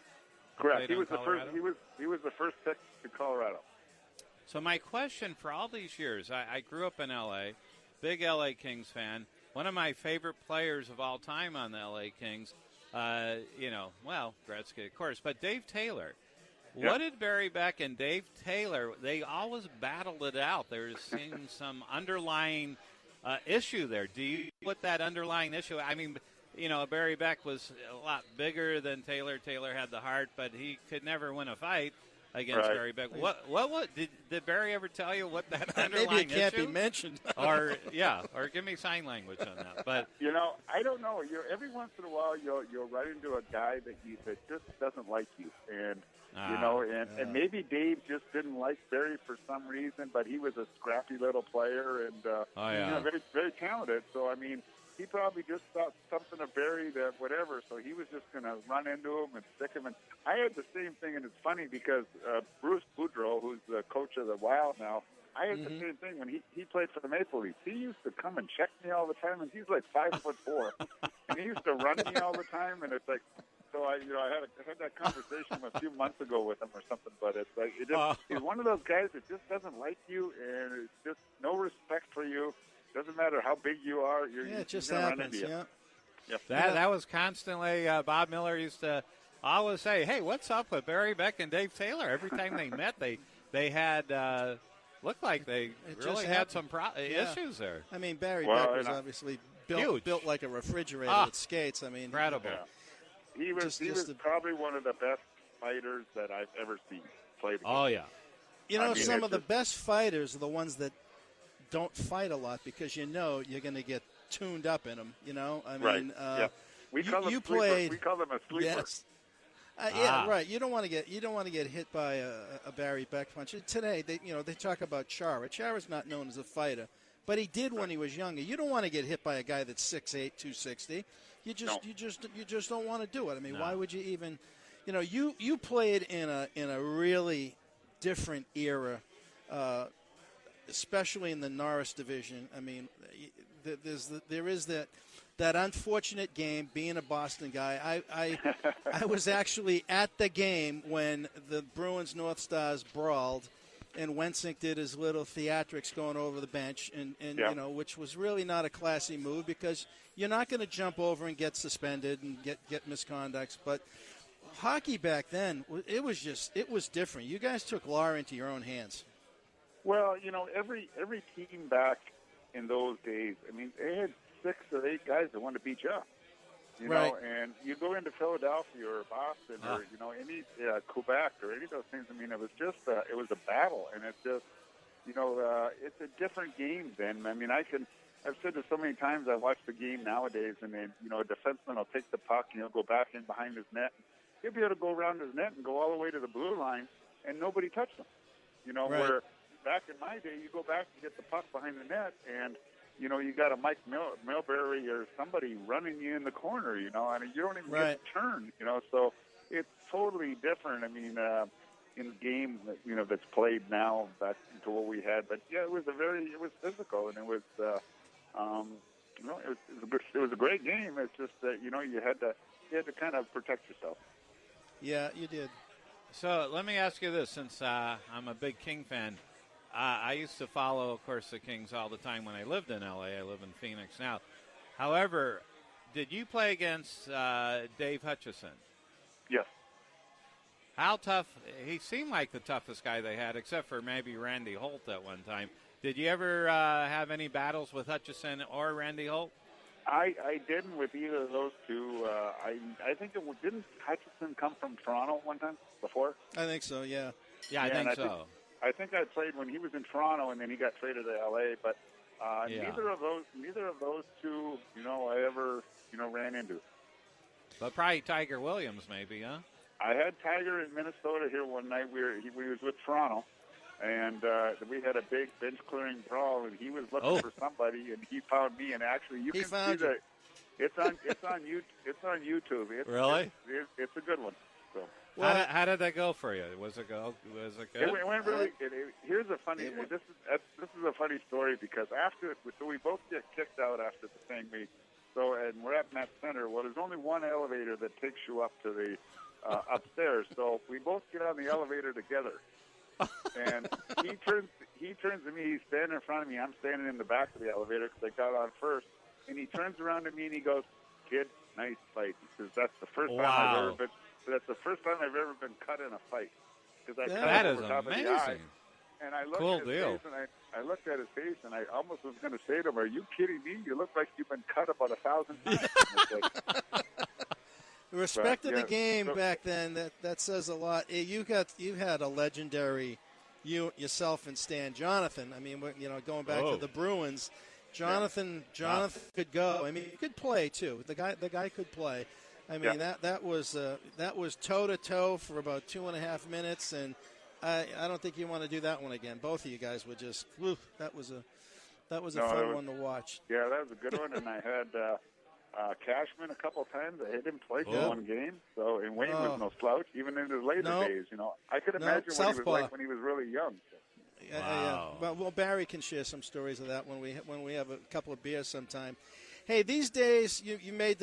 Correct. He was the first. He was the first pick to Colorado. So my question for all these years, I grew up in L.A., big L.A. Kings fan. One of my favorite players of all time on the L.A. Kings, Gretzky, of course, but Dave Taylor. Yep. What did Barry Beck and Dave Taylor, they always battled it out. There seems some underlying issue there. Do you know what that underlying issue? I mean, Barry Beck was a lot bigger than Taylor. Taylor had the heart, but he could never win a fight against Barry Beck. What did Barry ever tell you what that underlying issue? Maybe it can't be mentioned. or give me sign language on that. But I don't know. Every once in a while you'll run into a guy that just doesn't like you, and and maybe Dave just didn't like Barry for some reason, but he was a scrappy little player and very, very talented. So I mean, he probably just thought something of Barry that whatever. So he was just going to run into him and stick him. And I had the same thing, and it's funny because Bruce Boudreau, who's the coach of the Wild now, I had the same thing when he played for the Maple Leafs. He used to come and check me all the time, and he's like 5'4", and he used to run me all the time, and it's like. So I had that conversation a few months ago with him or something, but it's like he's one of those guys that just doesn't like you, and it's just no respect for you. Doesn't matter how big you are. It just happens. Yeah. Yep. That was constantly Bob Miller used to always say, "Hey, what's up with Barry Beck and Dave Taylor?" Every time they met, they had looked like they really had some issues there. I mean, Barry Beck was obviously built like a refrigerator with skates. I mean, incredible. Yeah. He was probably one of the best fighters that I've ever seen played against. Oh, yeah. Some of the best fighters are the ones that don't fight a lot because you're going to get tuned up in them, I mean, We call them a sleeper. Yes. Right. You don't want to get hit by a Barry Beck punch. Today, they talk about Chara. Chara's not known as a fighter, but he did when he was younger. You don't want to get hit by a guy that's 6'8", 260. You just don't want to do it. I mean, why would you even? You played in a really different era, especially in the Norris division. I mean, there is that unfortunate game. Being a Boston guy, I was actually at the game when the Bruins North Stars brawled. And Wensink did his little theatrics going over the bench, and which was really not a classy move because you're not going to jump over and get suspended and get misconducts. But hockey back then, it was different. You guys took law into your own hands. Well, every team back in those days, I mean, they had 6 or 8 guys that wanted to beat you up. And you go into Philadelphia or Boston or, any Quebec or any of those things. I mean, it was just it was a battle, and it's just, it's a different game then. I mean, I've said this so many times. I watch the game nowadays, and then, a defenseman will take the puck, go back in behind his net. He'll be able to go around his net and go all the way to the blue line, and nobody touched him. Where back in my day, you go back to get the puck behind the net, and you got a Mike Milbury or somebody running you in the corner, and you don't even get a turn, so it's totally different. I mean, in the game, that's played now back to what we had, but yeah, it was physical, and it was, It was a great game. It's just that you had to kind of protect yourself. Yeah, you did. So let me ask you this, since I'm a big King fan. I used to follow, of course, the Kings all the time when I lived in L.A. I live in Phoenix now. However, did you play against Dave Hutchison? Yes. How tough? He seemed like the toughest guy they had, except for maybe Randy Holt at one time. Did you ever have any battles with Hutchison or Randy Holt? I didn't with either of those two. I think didn't Hutchison come from Toronto one time before? I think so. Yeah. Yeah, I think so. I think I played when he was in Toronto, and then he got traded to L.A. But neither of those two, I ever ran into. But probably Tiger Williams, maybe, huh? I had Tiger in Minnesota here one night. We was with Toronto, and we had a big bench clearing brawl, and he was looking for somebody, and he found me. And actually, you can see that it's on YouTube. Really? It's a good one. So. Well, how did that go for you? Was it good? It went really. Here's a funny. This is a funny story because so we both get kicked out after the thing. And we're at Met Center. Well, there's only one elevator that takes you up to the upstairs. So we both get on the elevator together. And he turns to me. He's standing in front of me. I'm standing in the back of the elevator because I got on first. And he turns around to me and he goes, "Kid, nice fight." He says, "That's the first time I've ever been." That's the first time I've ever been cut in a fight. That is amazing. And I looked at his face, and I looked at his face, and I almost was going to say to him, "Are you kidding me? You look like you've been cut about 1,000 times." The respect of the game back then, that says a lot. You had a legendary, yourself and Stan Jonathan. I mean, going back to the Bruins, Jonathan could go. I mean, he could play too. The guy could play. I mean, that was toe to toe for about 2.5 minutes, and I don't think you want to do that one again. Both of you guys were just that was a fun one to watch. Yeah, that was a good one, and I had Cashman a couple of times. I had him play for one game, and Wayne was no slouch, even in his later days. I could imagine what he was like when he was really young. Wow. Yeah. Well, Barry can share some stories of that when we have a couple of beers sometime. Hey, these days you made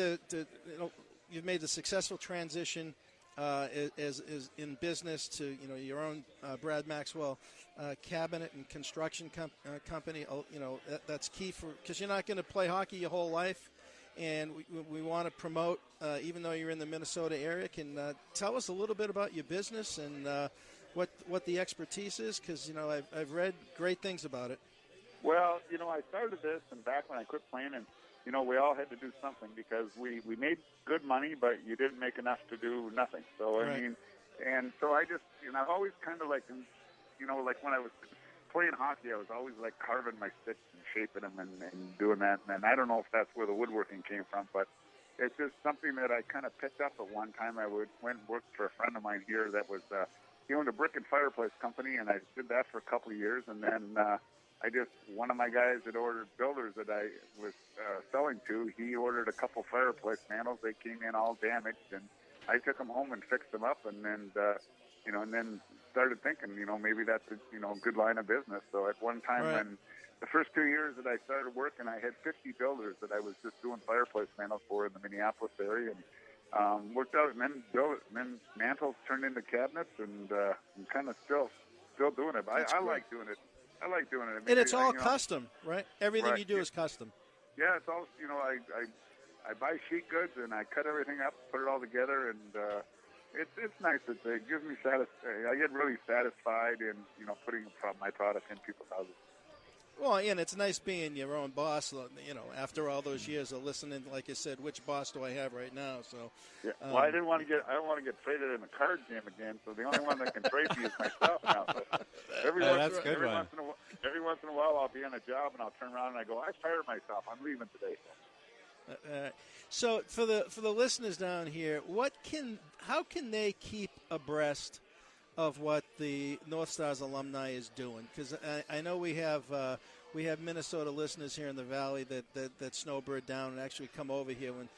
You've made the successful transition as in business to your own Brad Maxwell cabinet and construction company. That's key because you're not going to play hockey your whole life, and we want to promote. Even though you're in the Minnesota area, can tell us a little bit about your business and what the expertise is? Because I've read great things about it. Well, I started this, and back when I quit playing, and we all had to do something because we made good money, but you didn't make enough to do nothing. So, I mean, and so I just, I've always kind of like when I was playing hockey, I was always like carving my sticks and shaping them and doing that. And I don't know if that's where the woodworking came from, but it's just something that I kind of picked up at one time. I went and worked for a friend of mine here that was, he owned a brick and fireplace company, and I did that for a couple of years. And then, one of my guys that ordered builders that I was selling to, he ordered a couple fireplace panels. They came in all damaged, and I took them home and fixed them up, and then, and then started thinking, maybe that's a good line of business. So at one time when the first 2 years that I started working, I had 50 builders that I was just doing fireplace panels for in the Minneapolis area, and worked out, and then mantles turned into cabinets, and I'm kind of still doing it. But I like doing it. I like doing it. And it's all custom, right? Everything you do is custom. Yeah, it's all, I buy sheet goods and I cut everything up, put it all together, and it's nice. It gives me I get really satisfied in, putting my product in people's houses. Well, and it's nice being your own boss, after all those years of listening, like you said, which boss do I have right now? So, yeah. Well, I don't want to get traded in a card game again, so the only one that can trade me is myself now. So every once in a while, I'll be on a job and I'll turn around and I go, I fired myself. I'm leaving today. So for the listeners down here, how can they keep abreast of what the North Stars alumni is doing? Because I know we have Minnesota listeners here in the Valley that snowbird down and actually come over here when,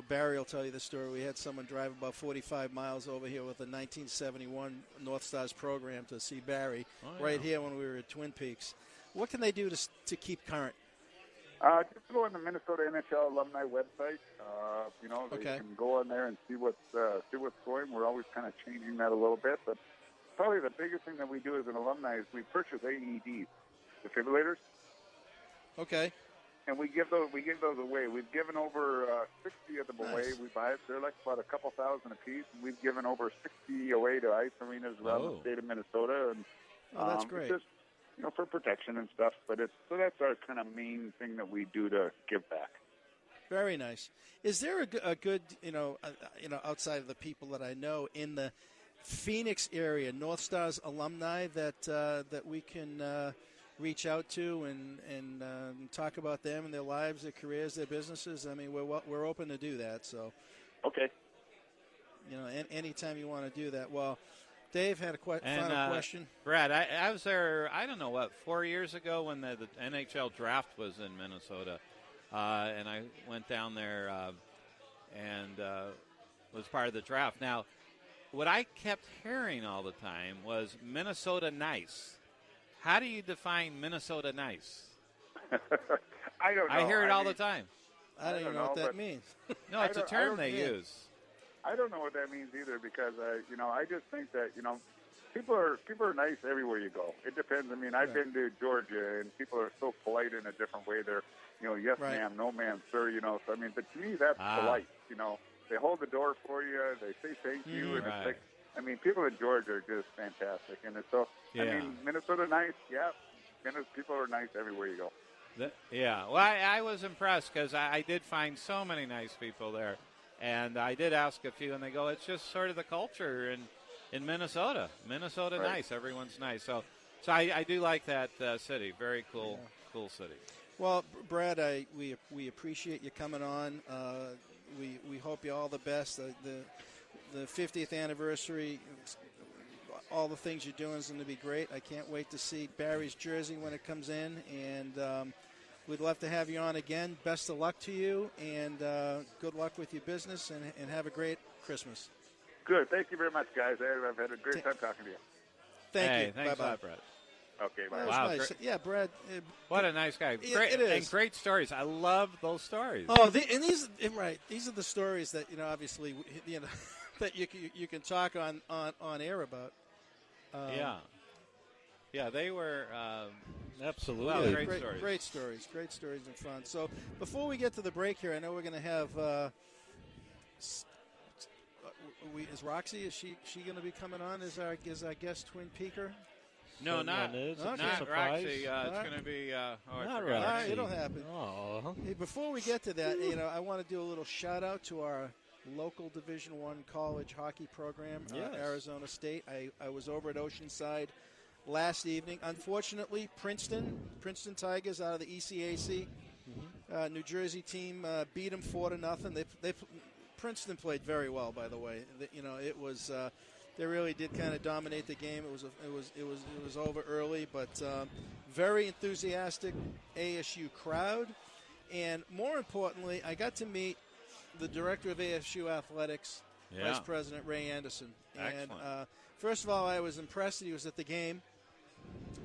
Barry will tell you the story. We had someone drive about 45 miles over here with a 1971 North Stars program to see Barry right here when we were at Twin Peaks. What can they do to keep current? Just go on the Minnesota NHL alumni website. They can go on there and see what's going. We're always kind of changing that a little bit, but probably the biggest thing that we do as an alumni is we purchase AEDs, defibrillators. Okay. And we give those away. We've given over 60 of them away. We buy it. They're like about a couple thousand a piece. And we've given over 60 away to ice arenas around the state of Minnesota. And that's great. Just, for protection and stuff. But that's our kind of main thing that we do to give back. Very nice. Is there a good outside of the people that I know in the Phoenix area, North Stars alumni that we can reach out to and talk about them and their lives, their careers, their businesses? I mean, we're open to do that. So, okay. Anytime you want to do that. Well, Dave had a final question. Brad, I was there, 4 years ago when the NHL draft was in Minnesota. And I went down there and was part of the draft. Now, what I kept hearing all the time was Minnesota nice. How do you define Minnesota nice? I don't know. I hear it all the time. I don't even know what that means. No, it's a term they use. I don't know what that means either because, I just think that, people are nice everywhere you go. It depends. I mean, I've been to Georgia, and people are so polite in a different way. They're, yes, ma'am, no, ma'am, sir, So, I mean, but to me, that's polite, They hold the door for you. They say thank you. And it's like, I mean, people in Georgia are just fantastic. And so, I mean, Minnesota nice, people are nice everywhere you go. Well, I was impressed because I did find so many nice people there. And I did ask a few, and they go, it's just sort of the culture in Minnesota. Minnesota nice. Everyone's nice. So I do like that city. Very cool city. Well, Brad, we appreciate you coming on. We hope you all the best. The 50th anniversary, all the things you're doing is going to be great. I can't wait to see Barry's jersey when it comes in, and we'd love to have you on again. Best of luck to you, and good luck with your business, and have a great Christmas. Good. Thank you very much, guys. I've had a great time talking to you. Thank you. Thanks Bye-bye. a lot, Brad. Okay, bye. Wow. Nice. Yeah, Brad. What a nice guy. Great, it is. And great stories. I love those stories. Oh, these are the stories that, obviously, that you can talk on air about. Yeah, they were absolutely great stories and fun. So before we get to the break here, I know we're going to have. Is Roxy? Is she going to be coming on as our guest Twin Peaker? No, not Roxy. It's going to be. Not Roxy. It'll happen. Hey, before we get to that, I want to do a little shout out to our local Division I college hockey program, Arizona State. I was over at Oceanside last evening. Unfortunately, Princeton Tigers out of the ECAC, New Jersey team beat them 4-0. Princeton played very well, by the way. It was they really did kind of dominate the game. It was over early, but very enthusiastic ASU crowd, and more importantly, I got to meet the director of ASU athletics, Vice President Ray Anderson. And first of all, I was impressed that he was at the game,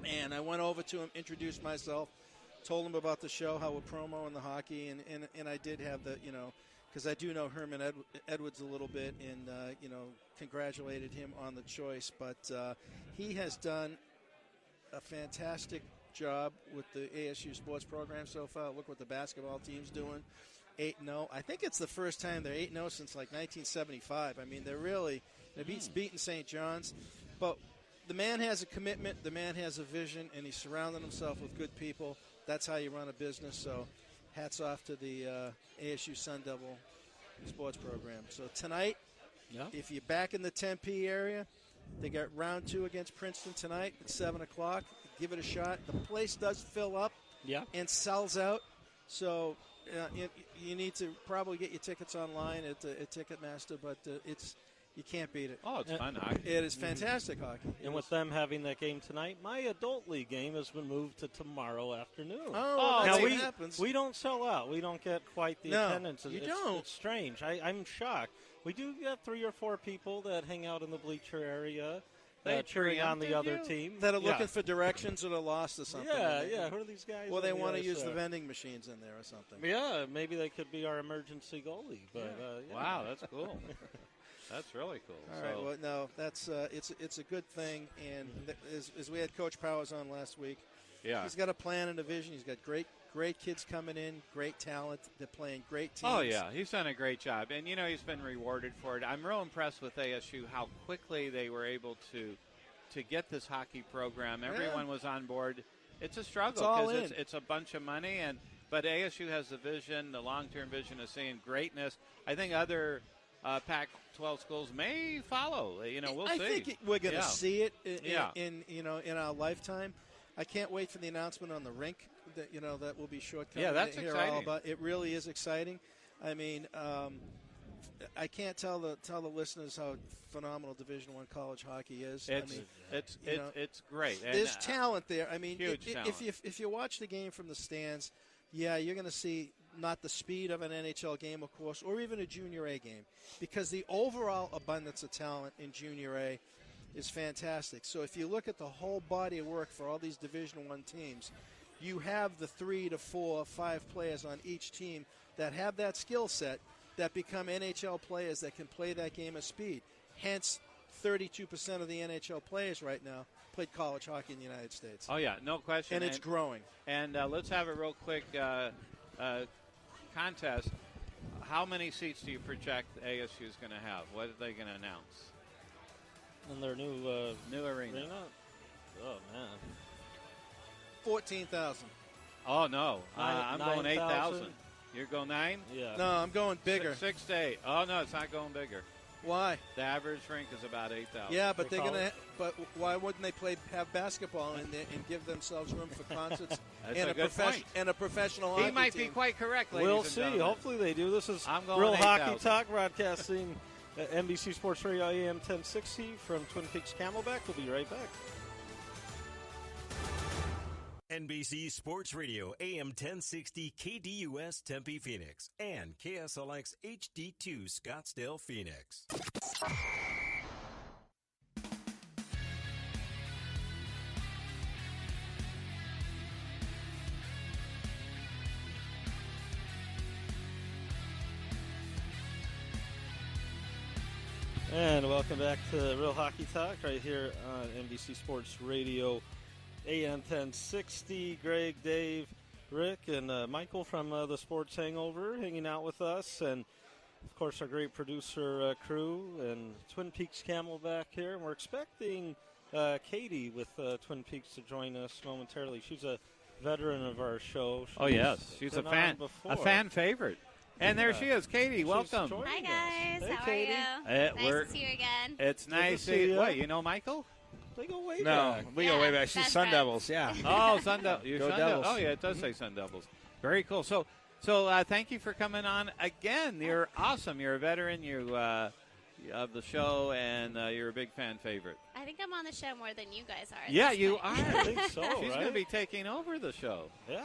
and I went over to him, introduced myself, told him about the show, how we're promoting the hockey, and I did have the because I do know Herman Edwards a little bit, and congratulated him on the choice. But he has done a fantastic job with the ASU sports program so far. Look what the basketball team's doing, 8-0. I think it's the first time they're 8-0 since like 1975. I mean, they're beating St. John's, but the man has a commitment, the man has a vision, and he's surrounding himself with good people. That's how you run a business. So hats off to the ASU Sun Devil sports program. So tonight, if you're back in the Tempe area, they got round 2 against Princeton tonight at 7 o'clock. Give it a shot. The place does fill up and sells out. So you need to probably get your tickets online at Ticketmaster, but you can't beat it. Oh, it's fun hockey. It is fantastic hockey. And with them having that game tonight, my adult league game has been moved to tomorrow afternoon. Oh, now what happens. We don't sell out. We don't get quite the attendance. You don't. It's strange. I'm shocked. We do get 3 or 4 people that hang out in the bleacher area, cheering on the other team. That are looking for directions or are lost or something. Yeah. Who are these guys? Well, they want to use the vending machines in there or something. Yeah, maybe they could be our emergency goalie. But Wow, that's cool. That's really cool. All right. Well, no, that's it's a good thing. And as we had Coach Powers on last week, he's got a plan and a vision. He's got great kids coming in, great talent. They're playing great teams. Oh yeah, he's done a great job, and he's been rewarded for it. I'm real impressed with ASU how quickly they were able to get this hockey program. Everyone was on board. It's a struggle because it's a bunch of money, but ASU has the vision, the long-term vision of seeing greatness. I think other Pac-12 schools may follow. We'll see. I think we're going to see it in our lifetime. I can't wait for the announcement on the rink that will be shortcoming. Yeah, that's exciting. It really is exciting. I mean, I can't tell the listeners how phenomenal Division I college hockey is. It's great. And there's talent there. I mean, talent. If you watch the game from the stands, you're going to see not the speed of an NHL game, of course, or even a Junior A game, because the overall abundance of talent in Junior A is fantastic. So if you look at the whole body of work for all these Division I teams, you have the 3 to 4, 5 players on each team that have that skill set that become NHL players that can play that game of speed. Hence, 32% of the NHL players right now played college hockey in the United States. Oh, yeah, no question. And it's growing. And let's have a real quick contest. How many seats do you project ASU is going to have? What are they going to announce? In their new arena. Oh, man. 14,000. Oh, no. I'm going 8,000. 9,000. You're going 9? Yeah. No, I'm going bigger. 6 to 8. Oh, no, it's not going bigger. Why? The average rink is about 8,000. Yeah, but But why wouldn't they have basketball in there and give themselves room for concerts and a professional hockey He might team? be quite correct, ladies We'll and see. gentlemen. Hopefully they do. This is Real Hockey Talk, broadcasting at NBC Sports Radio AM 1060 from Twin Peaks Camelback. We'll be right back. NBC Sports Radio AM 1060 KDUS Tempe Phoenix and KSLX HD2 Scottsdale Phoenix. And welcome back to Real Hockey Talk right here on NBC Sports Radio AM 1060. Greg, Dave, Rick, and Michael from the Sports Hangover hanging out with us. And, of course, our great producer crew and Twin Peaks Camelback here. And we're expecting Katie with Twin Peaks to join us momentarily. She's a veteran of our show. She's a fan favorite. And there she is, Katie. Welcome. Hi, guys. Hey, How Katie. are you? Nice to see you again. It's nice to see you. What, you know Michael? They go way back. We go way back. She's Best Sun friends. Devils, yeah. Oh, Sun Devils. Go Devils. Oh, yeah, it does say Sun Devils. Very cool. So thank you for coming on again. You're awesome. You're a veteran. You of the show, and you're a big fan favorite. I think I'm on the show more than you guys are. Yeah, you point. are. I think so, She's right? going to be taking over the show. Yeah.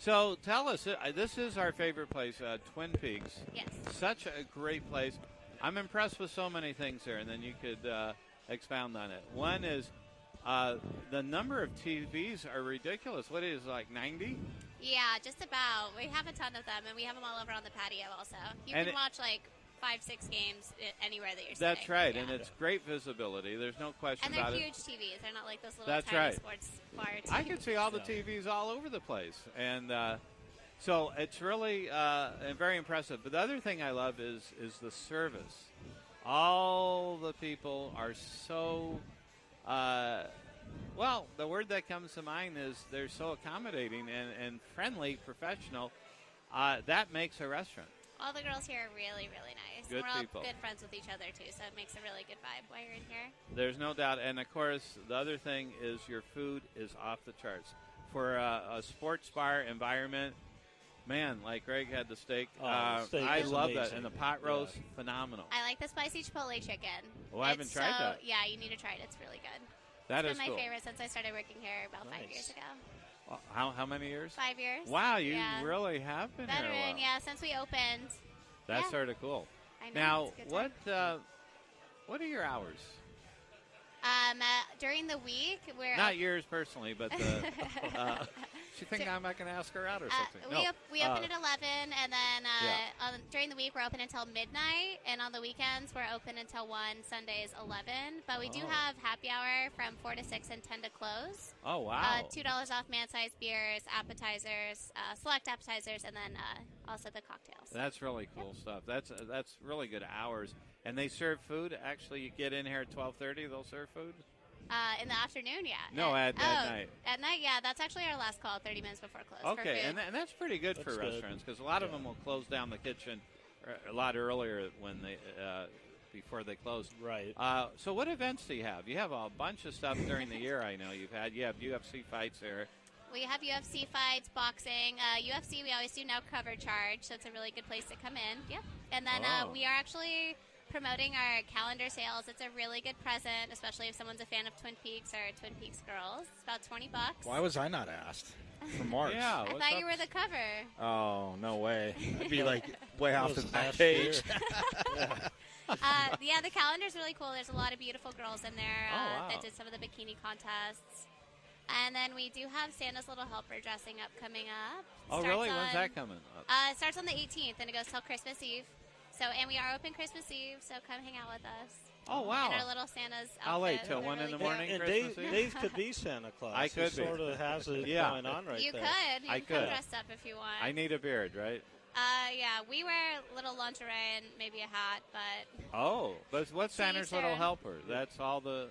So tell us, this is our favorite place, Twin Peaks. Yes. Such a great place. I'm impressed with so many things here, and then you could expound on it. One is the number of TVs are ridiculous. What is it, like 90? Yeah, just about. We have a ton of them, and we have them all over on the patio also. You can watch like 5-6 games anywhere that you're sitting. That's right, yeah. and it's great visibility. There's no question and they're about huge it. TVs. They're not like those little That's tiny right. sports bar TVs. I can see all the TVs all over the place, and so it's really very impressive. But the other thing I love is the service. All the people are so well, the word that comes to mind is they're so accommodating and friendly, professional. That makes a restaurant. All the girls here are really, really nice. Good We're all people. good friends with each other, too, so it makes a really good vibe while you're in here. There's no doubt. And, of course, the other thing is your food is off the charts. For a sports bar environment, man, like Greg had the steak. The steak I is love that. amazing. And the pot roast, phenomenal. I like the spicy chipotle chicken. Oh, I haven't tried that. Yeah, you need to try it. It's really good. That is It's been cool. my favorite since I started working here about 5 years ago. Well, how many years? 5 years. Wow, you Yeah. really have been here a Veteran, while. yeah, since we opened. That's Yeah. sort of cool. I know. Now, it's a good time. what are your hours? During the week, we're not yours personally, but she think I'm not going to ask her out or something. We open at 11, and then during the week we're open until midnight, and on the weekends we're open until 1. Sundays 11. But we do have happy hour from 4 to 6 and 10 to close. Oh wow! $2 off man-sized beers, appetizers, select appetizers, and then also the cocktails. That's really cool stuff. That's really good hours. And they serve food. Actually, you get in here at 12:30. They'll serve food. In the afternoon, yeah. No, at night. At night, yeah. That's actually our last call, 30 minutes before close. Okay, and that's pretty good for restaurants because a lot of them will close down the kitchen a lot earlier when they before they close. Right. So what events do you have? You have a bunch of stuff during the year. I know you've had. You have UFC fights there. We have UFC fights, boxing. UFC, we always do no cover charge, so it's a really good place to come in. Yep. And then we are actually promoting our calendar sales. It's a really good present, especially if someone's a fan of Twin Peaks or Twin Peaks Girls. It's about $20. Why was I not asked for March? Yeah, I thought you were the cover. Oh, no way. I'd be like way off the back page. Yeah, the calendar's really cool. There's a lot of beautiful girls in there that did some of the bikini contests. And then we do have Santa's Little Helper dressing up coming up. Oh, really? When's that coming up? It starts on the 18th, and it goes till Christmas Eve. And we are open Christmas Eve, so come hang out with us. Oh, wow. In our little Santa's outfit. I'll wait till 1 in the morning. And Christmas Dave could be Santa Claus. I could be. Sort of has it going on right you there. You I could. Come could. dressed up if you want. I need a beard, right? Yeah, we wear little lingerie and maybe a hat, but... Oh, but what's Santa's Little Helper? That's all the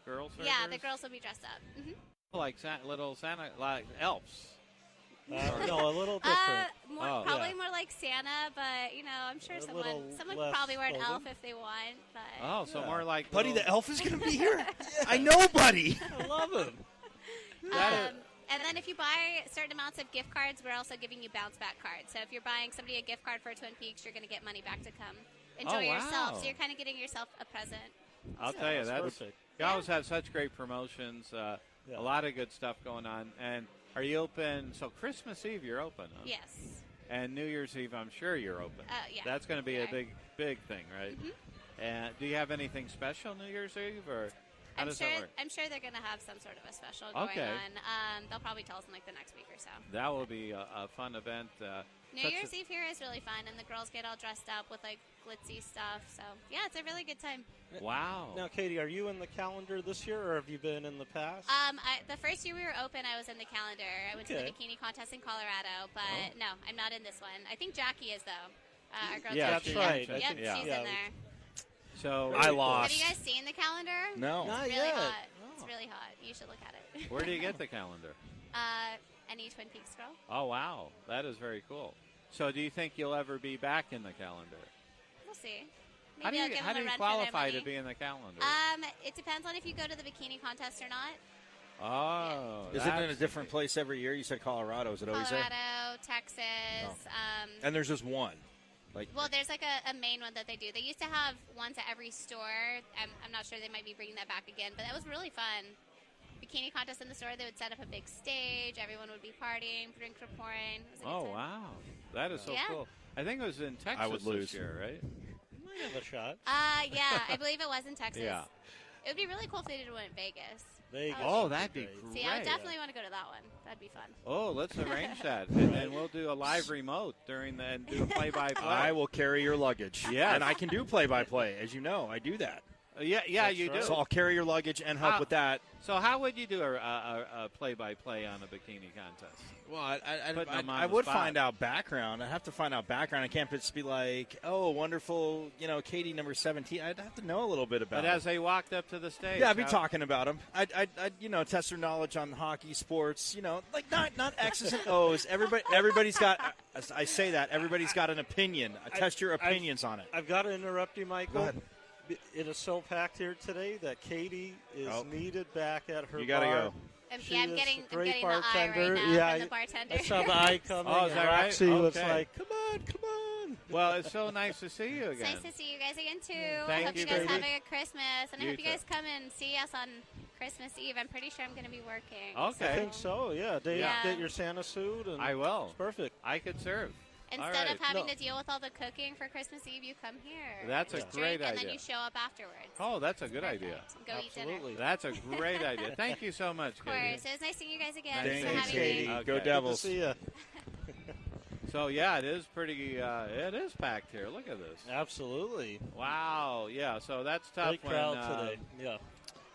girls are? Yeah, the girls will be dressed up. Mm-hmm. Like little Santa, like elves. No, a little different. Probably more like Santa, but I'm sure someone could probably wear an elf if they want. But so more like Buddy, the elf is going to be here. I know, Buddy. I love him. And then if you buy certain amounts of gift cards, we're also giving you bounce back cards. So if you're buying somebody a gift card for Twin Peaks, you're going to get money back to come enjoy yourself. So you're kind of getting yourself a present. I'll tell you, that's perfect. You always have such great promotions. A lot of good stuff going on. And are you open? So Christmas Eve, you're open, huh? Yes. And New Year's Eve, I'm sure you're open. Yeah. That's going to be a big thing, right? Mm-hmm. And do you have anything special New Year's Eve, or how does that work? I'm sure they're going to have some sort of a special going on. They'll probably tell us in like the next week or so. That will be a fun event. New Year's Eve here is really fun, and the girls get all dressed up with like glitzy stuff. So yeah, it's a really good time. Wow. Now, Katie, are you in the calendar this year, or have you been in the past? The first year we were open, I was in the calendar. I went to the bikini contest in Colorado, but no, I'm not in this one. I think Jackie is though. Our girl that's right. Yep, she's in there. So I lost. Have you guys seen the calendar? No. Not it's yet. really hot. No. It's really hot. You should look at it. Where do you get the calendar? Any Twin Peaks girl. Oh, wow. That is very cool. So do you think you'll ever be back in the calendar? We'll see. How do you qualify to be in the calendar? It depends on if you go to the bikini contest or not. Oh. Is it in a different place every year? You said Colorado. Is it always there? Colorado, Texas. And there's just one. Well, there's like a main one that they do. They used to have ones at every store. I'm not sure, they might be bringing that back again, but that was really fun. Bikini contest in the store, they would set up a big stage. Everyone would be partying, drinks were pouring. It was a good time. Wow. That is so cool. I think it was in Texas I would lose. this year, right? Might have a shot. Yeah, I believe it was in Texas. Yeah. It would be really cool if they did one in Vegas. That'd be great. See, I would definitely want to go to that one. That'd be fun. Oh, let's arrange that. And then we'll do a live remote and do a play-by-play. I will carry your luggage. Yes. And I can do play-by-play. As you know, I do that. Yeah, you do. So I'll carry your luggage and help with that. So how would you do a play-by-play on a bikini contest? Well, I would find out background. I'd have to find out background. I can't just be like, oh, wonderful, Katie number 17. I'd have to know a little bit about But as they walked up to the stage. Yeah, I'd be talking about them. I'd test their knowledge on hockey, sports, like not X's and O's. Everybody's got, I say that, everybody's got an opinion. I test your opinions on it. I've got to interrupt you, Michael. Go ahead. It is so packed here today that Katie is needed back at her bar. You got to go. I'm getting the eye bartender. right now from the bartender. I saw the eye coming. Oh, is that right? Roxy was Okay. like, come on. Well, it's so nice to see you again. It's nice to see you guys again, too. Thank I hope you, you guys baby. have a good Christmas. And I You hope you too. guys come and see us on Christmas Eve. I'm pretty sure I'm going to be working. Okay. I think so, yeah. Dave, Yeah. get your Santa suit. And I will. It's perfect. I could serve. Instead of having to deal with all the cooking for Christmas Eve, you come here. That's a great idea. And then you show up afterwards. Oh, that's a good idea. Go eat dinner. That's a great idea. Thank you so much, Katie. Of course. It was nice seeing you guys again. Thanks, Katie. Okay. Go Devils. Good to see you. So, yeah, it is pretty it is packed here. Look at this. Absolutely. Wow. Yeah, so that's tough. Great crowd today. Yeah.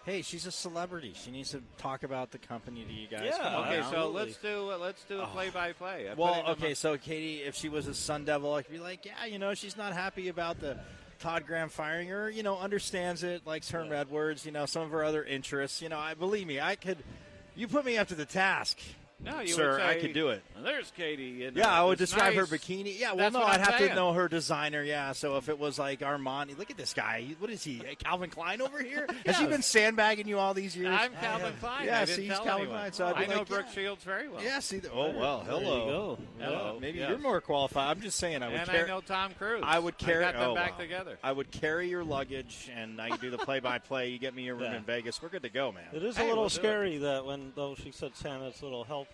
Hey, she's a celebrity. She needs to talk about the company to you guys. Yeah. Okay, absolutely. so let's do a play-by-play. Well, okay, so Katie, if she was a Sun Devil, I could be like, yeah, she's not happy about the Todd Graham firing her. Understands it, likes Herm Edwards. Some of her other interests. Believe me, I could. You put me up to the task. No, you sir, would say, I could do it. There's Katie. I would it's describe nice. her bikini. Yeah, well, That's no, what I'd I'm have saying. to know her designer. Yeah, so if it was like Armani, look at this guy. What is he? Calvin Klein over here? Has he been sandbagging you all these years? I'm Calvin Klein. Yeah, I didn't see, he's tell Calvin anyone. Klein. So I'd be I know like, Brooke Shields very well. Yeah, see. Well, hello. There you go. Hello. Maybe Yes. you're more qualified. I'm just saying. And I know Tom Cruise. I would carry. I got them back together. I would carry your luggage, and I could do the play-by-play. You get me a room in Vegas. We're good to go, man. It is a little scary that though she said Santa's little helpers,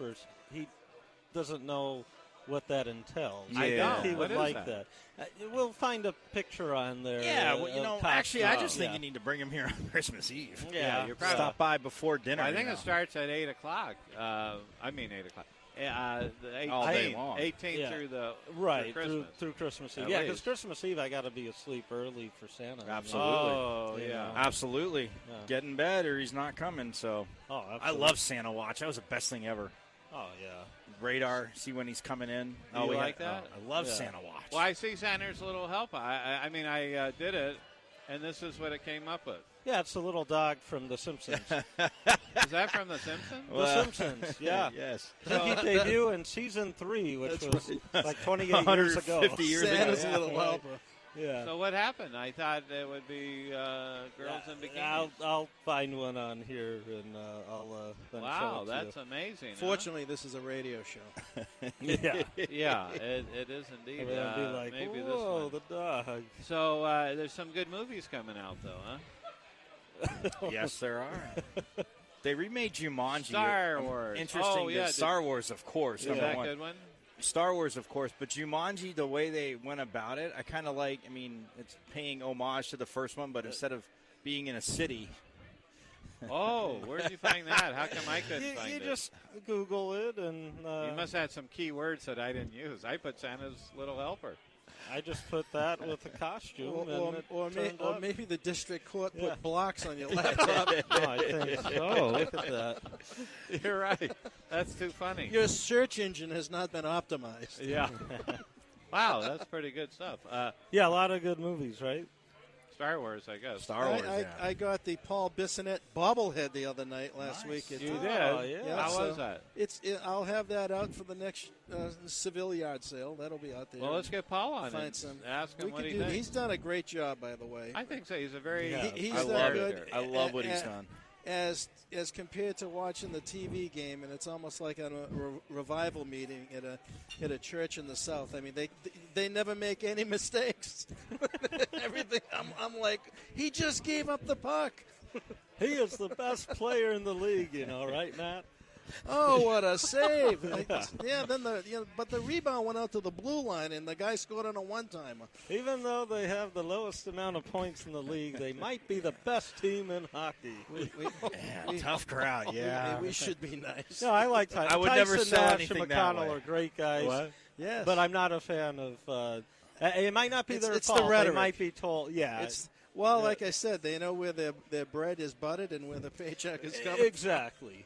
he doesn't know what that entails. Yeah. I think he What would is like that? We'll find a picture on there. Yeah, well, actually, I just think yeah. you need to bring him here on Christmas Eve. Yeah, you're probably stop by before dinner. I think it starts at 8 o'clock. 8 o'clock. All day long. 18 through the right through Christmas. through Christmas Eve. At Yeah, least. because Christmas Eve I got to be asleep early for Santa. Absolutely. Oh, yeah. Absolutely. Yeah. Get in bed or he's not coming. So Absolutely. I love Santa Watch. That was the best thing ever. Oh yeah. Radar, see when he's coming in. Do you like that? I love Santa Watch. Well, I see Santa's little helper. I did it, and this is what it came up with. Yeah, it's a little dog from The Simpsons. Is that from The Simpsons? The Simpsons, yeah. Yes. He debuted in season 3, which was like 28 years ago. 150 years Santa's ago. little helper. Yeah. So what happened? I thought it would be girls in bikinis. I'll find one on here and I'll then Wow, show it to that's amazing. Fortunately, this is a radio show. you. Yeah. Yeah, it is indeed. And be like, maybe whoa, this one. the dog. So there's some good movies coming out, though, huh? Yes, there are. They remade Jumanji. Star Wars. Interesting. Oh, yeah. Star Wars, of course. Is number that a one. good one? Star Wars, of course, but Jumanji, the way they went about it, I kind of like. I mean, it's paying homage to the first one, but instead of being in a city. Oh, where did you find that? How come I couldn't find You it? just Google it and You must have some key words that I didn't use. I put Santa's little helper. I just put that with a costume Or and maybe the district court Yeah. put blocks on your laptop. Oh, I think so. Look at that. You're right. That's too funny. Your search engine has not been optimized. Yeah. Wow, that's pretty good stuff. Yeah, a lot of good movies, right? Star Wars, I guess. Star Wars. I got the Paul Bissonnette bobblehead the other night last week. You did? Oh, yeah. How so was that? I'll have that out for the next Seville yard sale. That'll be out there. Well, let's get Paul on Find and some. ask him We what could he do. thinks. Done a great job, by the way. I think so. He's a very He's I that love good. it. I love what he's done. As compared to watching the TV game, and it's almost like on a revival meeting at a church in the South. I mean, they never make any mistakes. Everything. I'm like, he just gave up the puck. He is the best player in the league, right, Matt? Oh, what a save! Yeah, then but the rebound went out to the blue line, and the guy scored on a one-timer. Even though they have the lowest amount of points in the league, they might be the best team in hockey. Tough crowd. Yeah. We should be nice. No, I like Tyson. I would never Tyson, sell Nash, anything and that McConnell way. are great guys. What? Yes, But I'm not a fan of. It might not be their It's the fault. They rhetoric. might be told. Yeah. Like I said, they know where their bread is buttered and where the paycheck is coming. Exactly.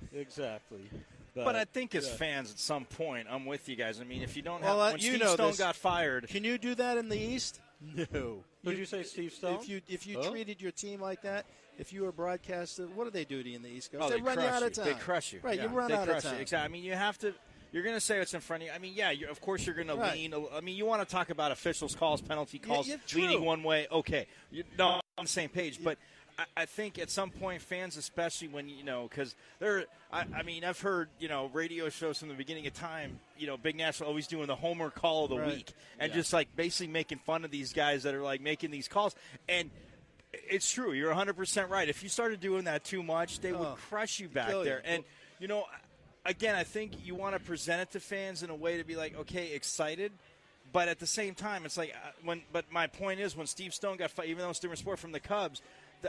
But I think as fans, at some point, I'm with you guys. I mean, if you don't Well, have when you Steve know Stone this. got fired, Can you do that in the East? No. Did you say Steve Stone? If you Oh. treated your team like that, if you were a broadcaster, what do they do to you in the East Coast? oh, they run you crush out of town. They crush you. Right, Yeah. you run They out of crush you. town. Exactly. I mean, you have to. You're going to say what's in front of you. I mean, yeah, of course you're going to Right. lean. I mean, you want to talk about officials' calls, penalty calls, yeah, true. leaning one way. Okay, no, on the same page. But I think at some point, fans, especially when because I mean, I've heard radio shows from the beginning of time. Big National always doing the homer call of the week, and just like basically making fun of these guys that are like making these calls. And it's true. You're 100% right. If you started doing that too much, they would crush you back kill you. there. And again, I think you want to present it to fans in a way to be like, okay, excited, But at the same time, it's like But my point is, when Steve Stone got fired, even though it's a different sport from the Cubs,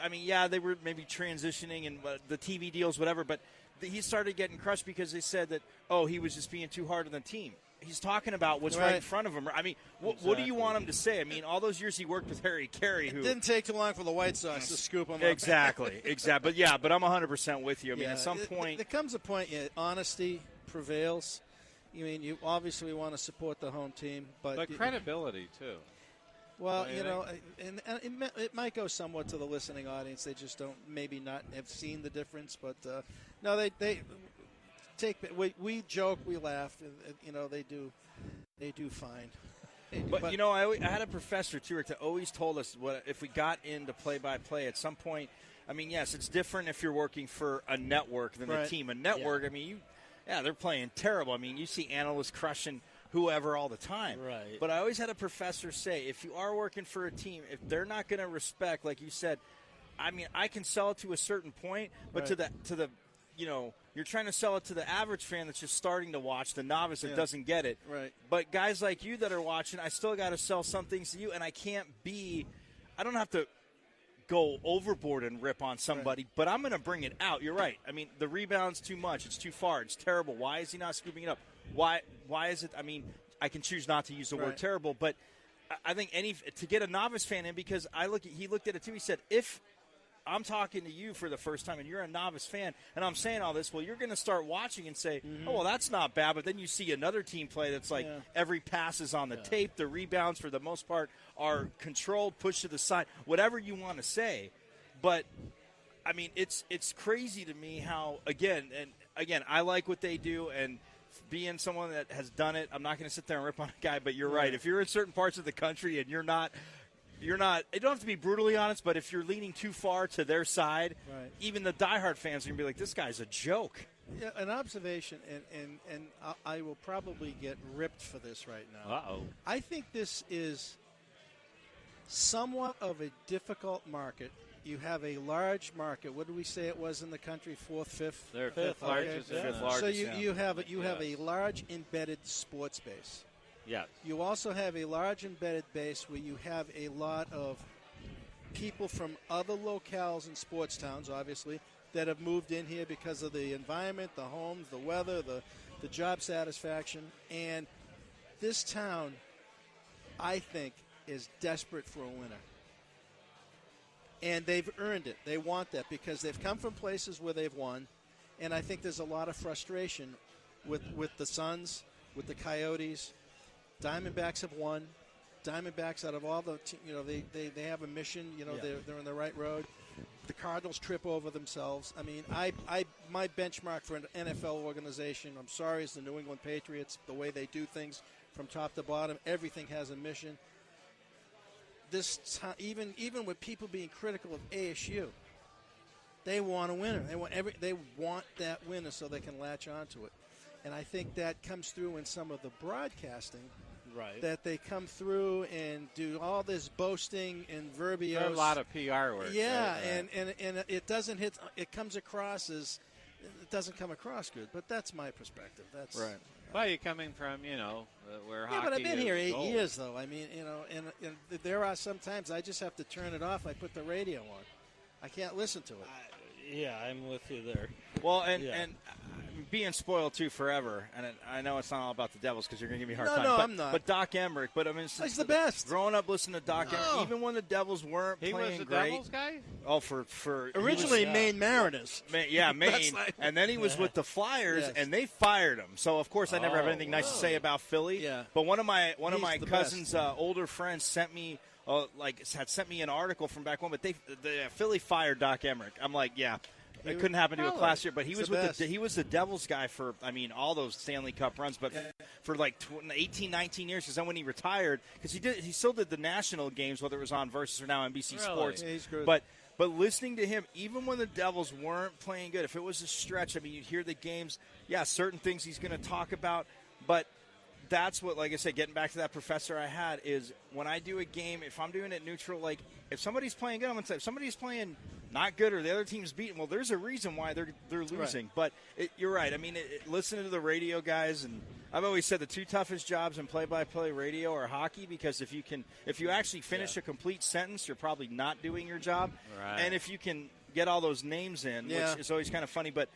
I mean, yeah, they were maybe transitioning and the TV deals, whatever. But he started getting crushed because they said that he was just being too hard on the team. He's talking about what's right in front of him. I mean, what do you want him to say? I mean, all those years he worked with Harry Carey. It didn't take too long for the White Sox to scoop him up. Exactly. But I'm 100% with you. I mean, at some point. There comes a point, honesty prevails. I mean, you obviously want to support the home team. But credibility, too. Well, and it might go somewhat to the listening audience. They just don't maybe not have seen the difference. But, no, they we joke, we laugh. They do fine. But I had a professor too that always told us if we got into play-by-play at some point. I mean, yes, it's different if you're working for a network than a team. A network, I mean, they're playing terrible. I mean, you see analysts crushing whoever all the time. Right. But I always had a professor say, if you are working for a team, if they're not going to respect, like you said, I mean, I can sell it to a certain point, but to the you're trying to sell it to the average fan that's just starting to watch, the novice that doesn't get it. Right. But guys like you that are watching, I still got to sell some things to you, and I don't have to go overboard and rip on somebody, but I'm going to bring it out. You're right. I mean, the rebound's too much. It's too far. It's terrible. Why is he not scooping it up? Why is it? I mean, I can choose not to use the word terrible, but I think to get a novice fan in, because he looked at it too. He said, if I'm talking to you for the first time and you're a novice fan and I'm saying all this, well, you're going to start watching and say, oh, well, that's not bad. But then you see another team play that's like every pass is on the tape. The rebounds, for the most part, are controlled, pushed to the side, whatever you want to say. But, I mean, it's crazy to me how, again, I like what they do. And being someone that has done it, I'm not going to sit there and rip on a guy. But you're right. If you're in certain parts of the country and you're not – you don't have to be brutally honest, but if you're leaning too far to their side, even the diehard fans are going to be like, this guy's a joke. Yeah, an observation, and I will probably get ripped for this right now. Uh-oh. I think this is somewhat of a difficult market. You have a large market. What did we say it was in the country? Fourth, fifth? They're fifth largest. Fifth largest. So you have a large embedded sports base. Yeah. You also have a large embedded base where you have a lot of people from other locales and sports towns, obviously, that have moved in here because of the environment, the homes, the weather, the job satisfaction. And this town, I think, is desperate for a winner. And they've earned it. They want that because they've come from places where they've won. And I think there's a lot of frustration with the Suns, with the Coyotes. Diamondbacks have won. Diamondbacks, out of all the, they have a mission. They're on the right road. The Cardinals trip over themselves. I mean, my benchmark for an NFL organization, I'm sorry, is the New England Patriots. The way they do things from top to bottom, everything has a mission. Even with people being critical of ASU, they want a winner. They want that winner so they can latch onto it. And I think that comes through in some of the broadcasting. Right. That they come through and do all this boasting and verbiage. There's a lot of PR work. Yeah, and it doesn't hit. It comes across as it doesn't come across good. But that's my perspective. That's right. Well, you're coming from where hockey. Yeah, but I've been here 8 gold. years though. I mean, and there are sometimes I just have to turn it off. I put the radio on. I can't listen to it. I'm with you there. Well, and being spoiled too forever, and I know it's not all about the Devils because you're going to give me a hard time. No, I'm not. But Doc Emmerich, he's the best. Growing up listening to Doc Emmerich, even when the Devils weren't playing great. He was the Devils guy? Oh, for originally Maine Mariners. Maine, and then he was with the Flyers, and they fired him. So of course I never have anything nice to say about Philly. Yeah. But one of my cousin's older friends sent me. Had sent me an article from back when, but Philly fired Doc Emmerich. I'm like, it couldn't happen to a class year, but he was he was the Devils guy for all those Stanley Cup runs, but for 18, 19 years. Because then when he retired, because he still did the national games, whether it was on Versus or now NBC Sports. Yeah, he's good. But listening to him, even when the Devils weren't playing good, if it was a stretch, I mean, you'd hear the games. Yeah, certain things he's going to talk about, but. That's what, like I said, getting back to that professor I had, is when I do a game, if I'm doing it neutral, if somebody's playing good, I'm going to say, if somebody's playing not good or the other team's beaten, well, there's a reason why they're losing. Right. But you're right. I mean, listening to the radio guys, and I've always said the two toughest jobs in play-by-play radio are hockey, because if you actually finish a complete sentence, you're probably not doing your job. Right. And if you can get all those names in, which is always kind of funny, but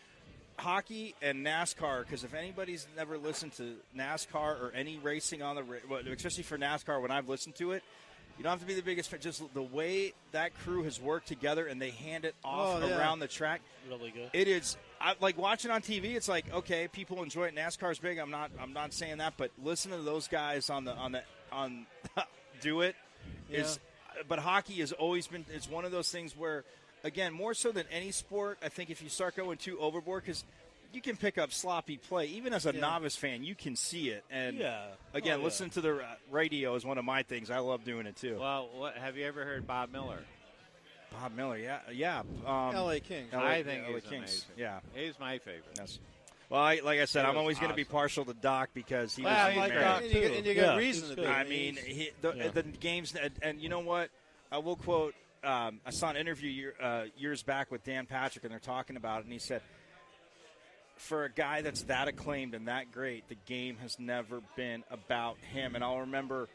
hockey and NASCAR, because if anybody's never listened to NASCAR or any racing on especially for NASCAR, when I've listened to it, you don't have to be the biggest fan. Just the way that crew has worked together and they hand it off around the track. Really good. It is. Like watching on TV, it's like, okay, people enjoy it. NASCAR's big. I'm not saying that, but listen to those guys on do it is. But hockey has always been. It's one of those things where, again, more so than any sport, I think if you start going too overboard, because you can pick up sloppy play. Even as a novice fan, you can see it. And, again, listening to the radio is one of my things. I love doing it, too. Well, have you ever heard Bob Miller? Bob Miller, yeah. L.A. Kings. I think he's Kings. amazing. Yeah. He's my favorite. Yes. Well, like I said, I'm always going to be partial to Doc because he was like Doc, too. And you got reason to be. I mean, the games, and you know what? I will quote, I saw an interview years back with Dan Patrick, and they're talking about it, and he said, for a guy that's that acclaimed and that great, the game has never been about him. And I'll remember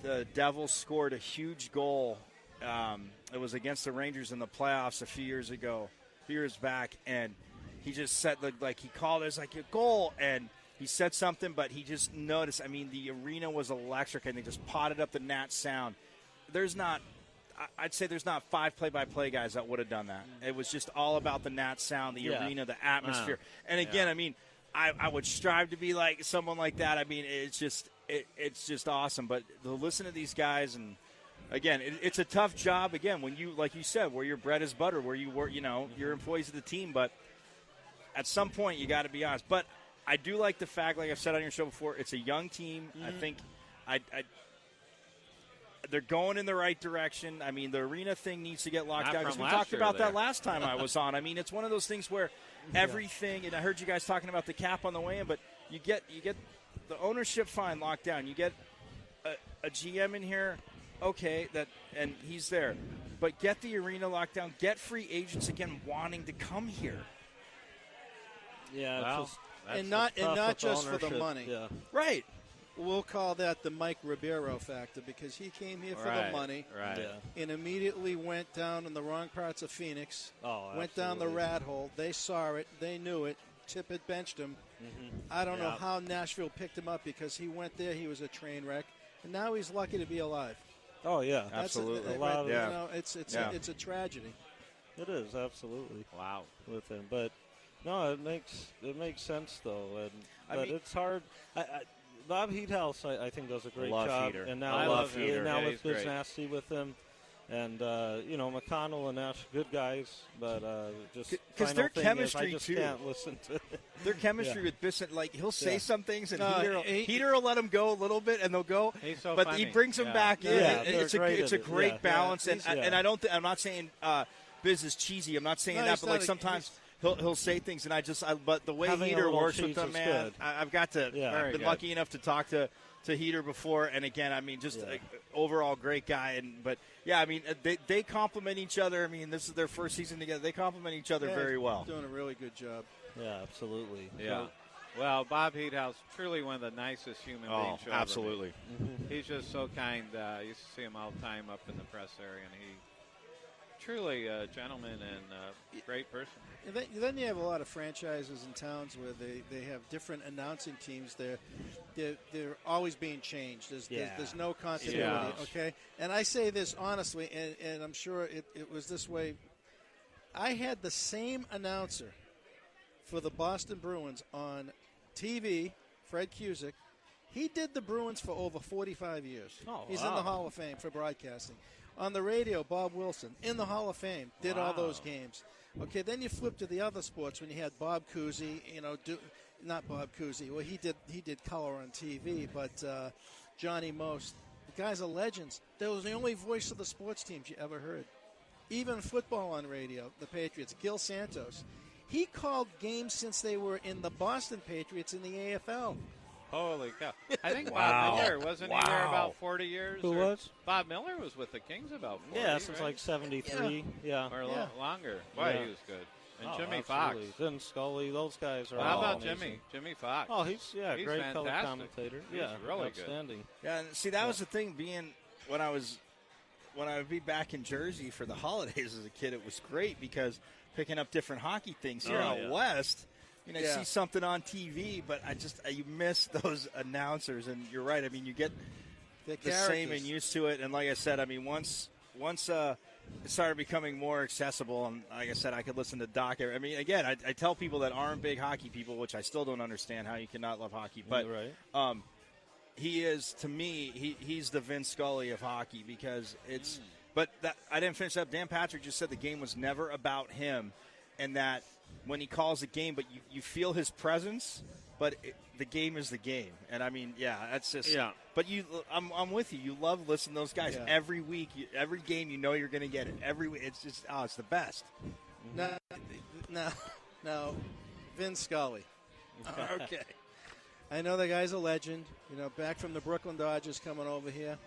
the Devils scored a huge goal. It was against the Rangers in the playoffs a few years back, and he just said, like he called it as like a goal, and he said something, but he just noticed. I mean, the arena was electric, and they just potted up the Nat sound. I'd say there's not 5 play-by-play guys that would have done that. It was just all about the Nat sound, the arena, the atmosphere. And again, I mean, I would strive to be like someone like that. I mean, it's just awesome. But to listen to these guys, and again, it's a tough job. Again, when you, like you said, where your bread is butter, where you work, you're employees of the team. But at some point, you got to be honest. But I do like the fact, like I've said on your show before, it's a young team. I think they're going in the right direction. I mean, the arena thing needs to get locked down, because we talked about that last time I was on. I mean, it's one of those things where everything, and I heard you guys talking about the cap on the way in, but you get the ownership fine locked down. You get a GM in here, okay, and he's there. But get the arena locked down. Get free agents again wanting to come here. Yeah, well, and not just for the money. Yeah. Right. We'll call that the Mike Ribeiro factor, because he came here for the money and immediately went down in the wrong parts of Phoenix, went down the rat hole. They saw it. They knew it. Tippett benched him. Mm-hmm. I don't know how Nashville picked him up, because he went there. He was a train wreck. And now he's lucky to be alive. Oh, yeah. Absolutely. It's a tragedy. It is, absolutely. Wow. With him. But, no, it makes sense, though. But it's hard. Bob Heathouse, I think, does a great job. Heater. And now I love Heater. Now with Biz Nasty with him. And, McConnell and Nash, good guys, but just because their chemistry, I just too. can't listen to their chemistry with Bissett, like, he'll say some things, and Heater will let him go a little bit, and they'll go. He's so but funny. He brings them back in. Yeah, It's a great balance. And I'm not saying Biz is cheesy. I'm not saying that, but, like, sometimes he'll say things, and but the way Heater works with them, man, I've got to. I've been lucky enough to talk to Heater before, and again, I mean, just overall great guy. But yeah, I mean, they complement each other. I mean, this is their first season together. They complement each other very well. Doing a really good job. Yeah, absolutely. Yeah. Well, Bob Heathouse, truly one of the nicest human beings. Oh, absolutely. He's just so kind. I used to see him all the time up in the press area, and he truly a gentleman and a great person. And then you have a lot of franchises and towns where they have different announcing teams. They're always being changed. There's no continuity. Okay, and I say this honestly, and I'm sure it was this way. I had the same announcer for the Boston Bruins on TV, Fred Cusick. He did the Bruins for over 45 years. He's in the Hall of Fame for broadcasting. On the radio, Bob Wilson, in the Hall of Fame, did all those games. Okay, then you flip to the other sports when you had Bob Cousy, not Bob Cousy. Well, he did color on TV, but Johnny Most. The guys are legends. They was the only voice of the sports teams you ever heard. Even football on radio, the Patriots, Gil Santos. He called games since they were in the Boston Patriots in the AFL. Holy cow. I think Bob Miller, wasn't he there about 40 years? Who was? Bob Miller was with the Kings about 40, since like 73. Yeah. Or longer. Boy, he was good. And Jimmy Fox. Vin Scully, those guys are How about amazing. Jimmy Fox? Oh, he's great fantastic. color commentator. He's really outstanding. good. Yeah, and see, that was the thing. Being when I would be back in Jersey for the holidays as a kid, it was great because picking up different hockey things here out west. You see something on TV, but you miss those announcers. And you're right. I mean, you get the same and used to it. And like I said, I mean, once it started becoming more accessible, and like I said, I could listen to Doc. I mean, again, I tell people that aren't big hockey people, which I still don't understand how you cannot love hockey. But he is, to me, he's the Vin Scully of hockey because it's – but I didn't finish up. Dan Patrick just said the game was never about him and that when he calls a game, but you feel his presence, but the game is the game. And, I mean, that's just – But I'm with you. You love listening to those guys. Yeah. Every week, every game, you know you're going to get it. Every week, it's just – it's the best. Now, Vin Scully. Okay. I know the guy's a legend, back from the Brooklyn Dodgers coming over here.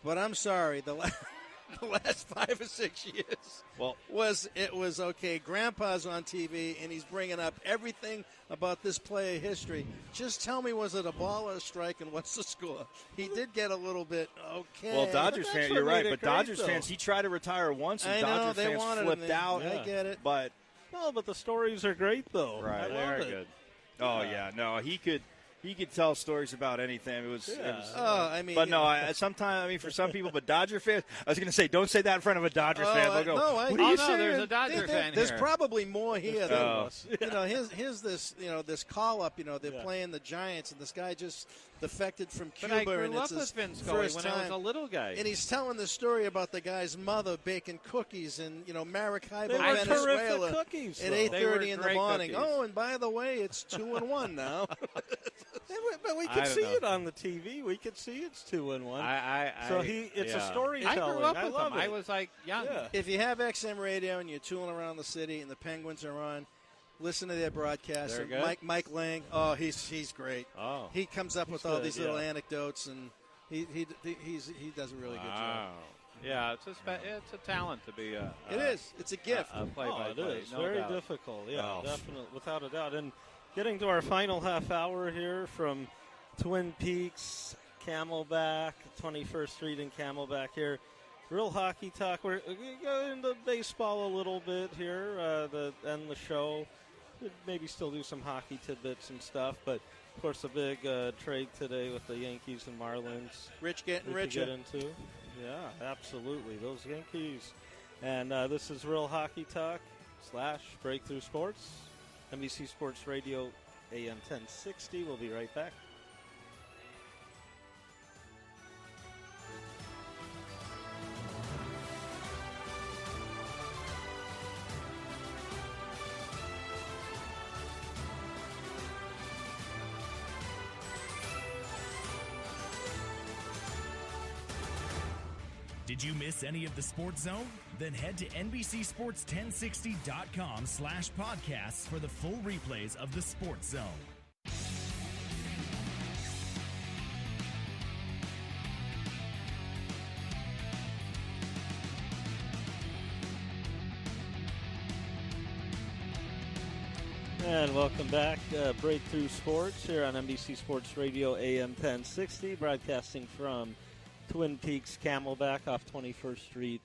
But I'm sorry, the last 5 or 6 years was okay. Grandpa's on TV, and he's bringing up everything about this player history. Just tell me, was it a ball or a strike, and what's the score? He did get a little bit okay. Well, Dodgers fans, you're right, but Dodgers fans, he tried to retire once, and Dodgers fans flipped out. I get it. But the stories are great, though. Right. They are good. Oh, yeah. No, he could tell stories about anything. It was sometimes, for some people, but Dodger fans, I was going to say, don't say that in front of a Dodger fan. They'll go, what are you saying? There's a Dodger fan There's here. probably more here than here's this, this call-up, they're playing the Giants, and this guy just defected from Cuba. But I grew and up it's with his Vin Scully first when time. I was a little guy. And he's telling the story about the guy's mother baking cookies in, Maracaibo, They were Venezuela terrific cookies, at though. 8:30 in the great morning. cookies. Oh, and by the way, it's 2-1 now. But we could see it on the TV. We could see it's 2-1. It's a storytelling. I grew up with love him. it. I was like young. Yeah. If you have XM radio and you're tooling around the city and the Penguins are on, listen to their broadcast. They're good? Mike Lang, he's great. Oh, he comes up with all these little anecdotes, and he does a really good job. Yeah, it's a talent to be a. It is. It's a gift. A play-by-play. It is. No Very doubt. difficult. Yeah, definitely, without a doubt. And getting to our final half hour here from Twin Peaks Camelback, 21st Street in Camelback here. Real hockey talk. We're going to go into baseball a little bit here to end the show. We'd maybe still do some hockey tidbits and stuff, but of course a big trade today with the Yankees and Marlins. Rich getting richer. Get into. Yeah, absolutely. Those Yankees. And this is Real Hockey Talk / Breakthrough Sports. NBC Sports Radio, AM 1060. We'll be right back. Did you miss any of the Sports Zone? Then head to NBCSports1060.com/podcasts for the full replays of the Sports Zone. And welcome back. Breakthrough Sports here on NBC Sports Radio, AM 1060, broadcasting from Twin Peaks Camelback off 21st Street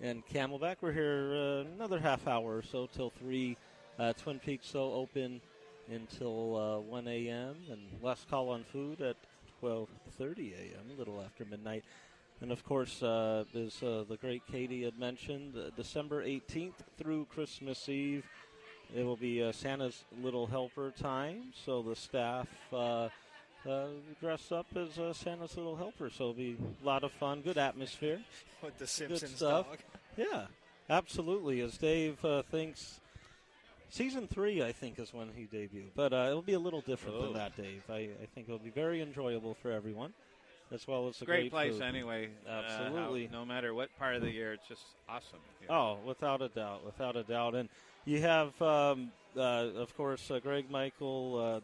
and Camelback. We're here another half hour or so till 3. Twin Peaks so open until 1 a.m. and last call on food at 12:30 a.m., a little after midnight. And, of course, as the great Katie had mentioned, December 18th through Christmas Eve, it will be Santa's Little Helper time, so the staff dress up as Santa's Little Helper. So it'll be a lot of fun, good atmosphere. With the Simpsons dog. Yeah, absolutely. As Dave thinks, season 3, I think, is when he debuted. But it'll be a little different than that, Dave. I think it'll be very enjoyable for everyone, as well as a great place food. Anyway. Absolutely. No matter what part of the year, it's just awesome. Oh, without a doubt. And you have, of course, Greg, Michael,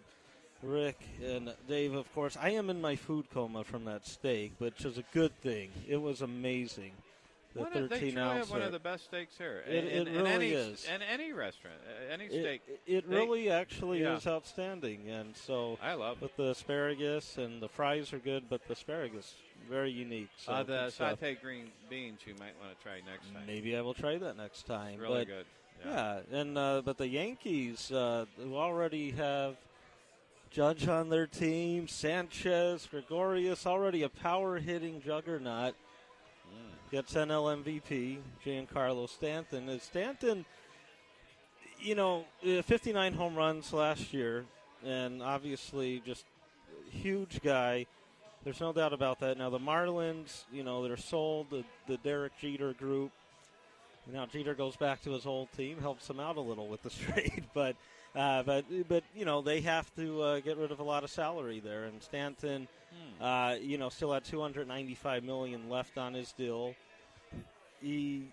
Rick, and Dave, of course. I am in my food coma from that steak, which is a good thing. It was amazing. the 13 they ounce. have one of the best steaks here. It really is. In any restaurant, any steak. It really actually is outstanding. And so I love it. With the asparagus, and the fries are good, but the asparagus, very unique. So the sauteed green beans you might want to try next time. Maybe I will try that next time. It's really good. Yeah, and but the Yankees, who already have Judge on their team, Sanchez, Gregorius, already a power-hitting juggernaut, gets NL MVP, Giancarlo Stanton. Stanton, 59 home runs last year, and obviously just a huge guy. There's no doubt about that. Now, the Marlins, they're sold, the Derek Jeter group. Now Jeter goes back to his old team, helps him out a little with the trade, but they have to get rid of a lot of salary there. And Stanton, still had $295 million left on his deal. He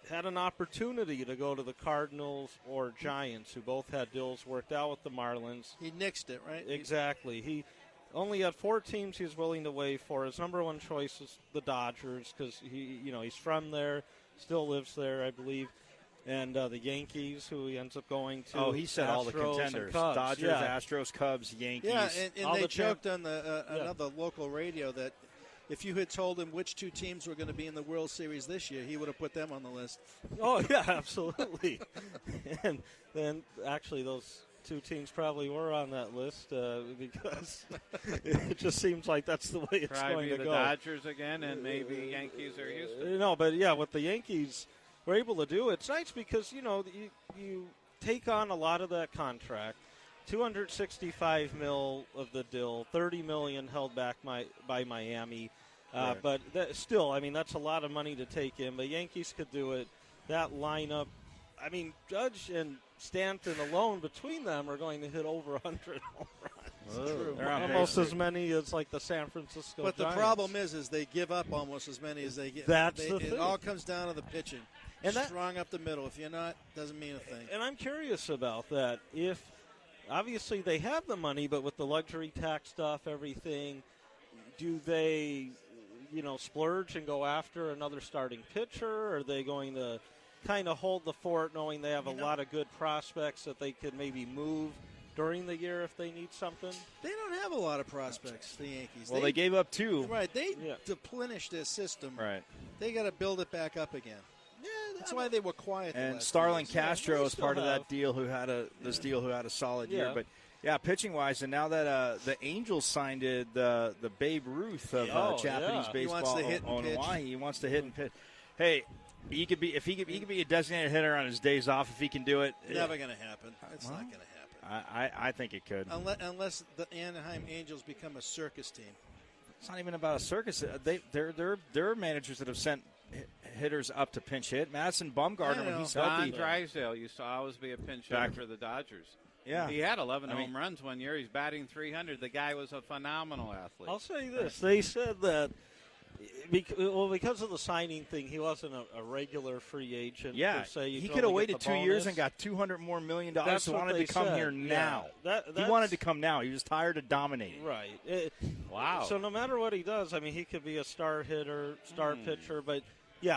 had an opportunity to go to the Cardinals or Giants, who both had deals worked out with the Marlins. He nixed it, right? Exactly. He only had 4 teams he was willing to waive for. His number one choice was the Dodgers because he's from there. Still lives there, I believe. And the Yankees, who he ends up going to. Oh, he said Astros all the contenders. Dodgers, Astros, Cubs, Yankees. Yeah, and they joked on another local radio that if you had told him which 2 teams were going to be in the World Series this year, he would have put them on the list. Oh, yeah, absolutely. And then, actually, those 2 teams probably were on that list because it just seems like that's the way it's going to go. The Dodgers again, and maybe Yankees or Houston. No, but yeah, what the Yankees were able to do, it's nice because you take on a lot of that contract. $265 million of the deal, $30 million held back by Miami. Right. But still, that's a lot of money to take in. But Yankees could do it. That lineup, Judge and Stanton alone between them are going to hit over 100 home runs. They're almost as many as like the San Francisco But Giants. the problem is they give up almost as many as they get. That's the thing. It all comes down to the pitching. And strong up the middle. If you're not, doesn't mean a thing. And I'm curious about that. If obviously they have the money, but with the luxury tax stuff, everything, do they, splurge and go after another starting pitcher? Or are they going to kind of hold the fort, knowing they have a lot of good prospects that they could maybe move during the year if they need something? They don't have a lot of prospects, the Yankees. Well, they gave up 2. Right, they deplenished their system. Right. They got to build it back up again. Yeah, that's why they were quiet. And Starlin Castro is part of that deal who had a solid year. But yeah, pitching wise, and now that the Angels signed the Babe Ruth of Japanese baseball, he wants to hit and pitch. He wants to hit and pitch. Hey, he could be a designated hitter on his days off if he can do it. Never going to happen. It's not going to happen. I think it could. Unless the Anaheim Angels become a circus team. It's not even about a circus. There are managers that have sent hitters up to pinch hit. Madison Bumgarner, when he's healthy. Don Drysdale used to always be a pinch hitter for the Dodgers. Yeah. He had 11 home runs one year. He's batting .300. The guy was a phenomenal athlete. I'll say this. They said that because of the signing thing, he wasn't a regular free agent. Yeah, per se. he could have waited 2 years and got $200 more million. He wanted to come here now. He wanted to come now. He was tired of dominating. Right. Wow. So no matter what he does, he could be a star hitter, star pitcher, but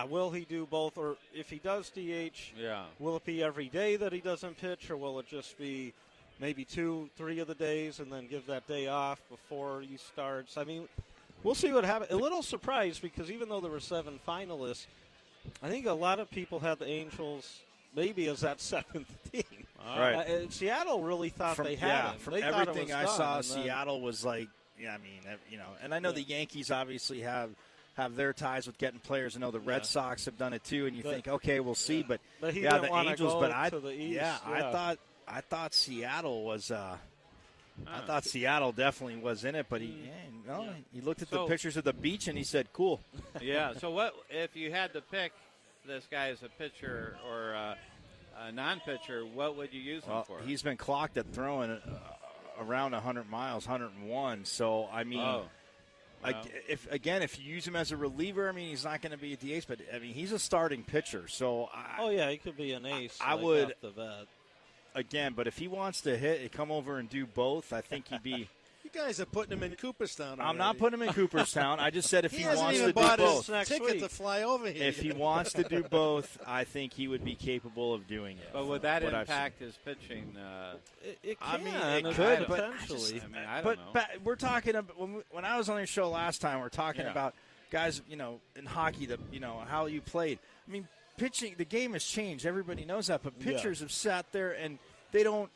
will he do both? Or if he does DH, will it be every day that he doesn't pitch, or will it just be maybe 2-3 of the days and then give that day off before he starts? We'll see what happens. A little surprised because even though there were 7 finalists, I think a lot of people had the Angels maybe as that 7th team. Right. Seattle really thought they had him. From they everything I saw, Seattle was like, and I know the Yankees obviously have their ties with getting players. I know the Red Sox have done it too, and you think, okay, we'll see. But he the didn't Angels. Go but I, to the East. I thought Seattle was. I thought Seattle definitely was in it, but he looked at the pictures of the beach and he said, "Cool." Yeah. So what if you had to pick this guy as a pitcher or a non-pitcher? What would you use him for? He's been clocked at throwing around 100 miles, 101. So if you use him as a reliever, he's not going to be a DH, but he's a starting pitcher. So he could be an ace. I would off the bat. Again, but if he wants to come over and do both, I think he'd be You guys are putting him in Cooperstown. I'm not putting him in Cooperstown. I just said if he wants to do bought both. His ticket to fly over here. If he wants to do both, I think he would be capable of doing it. But would that impact his pitching? It can. I mean, it could potentially. I don't know. But we're talking about when I was on your show last time. We're talking about guys, in hockey, how you played. I mean, pitching. The game has changed. Everybody knows that. But pitchers have sat there and they don't.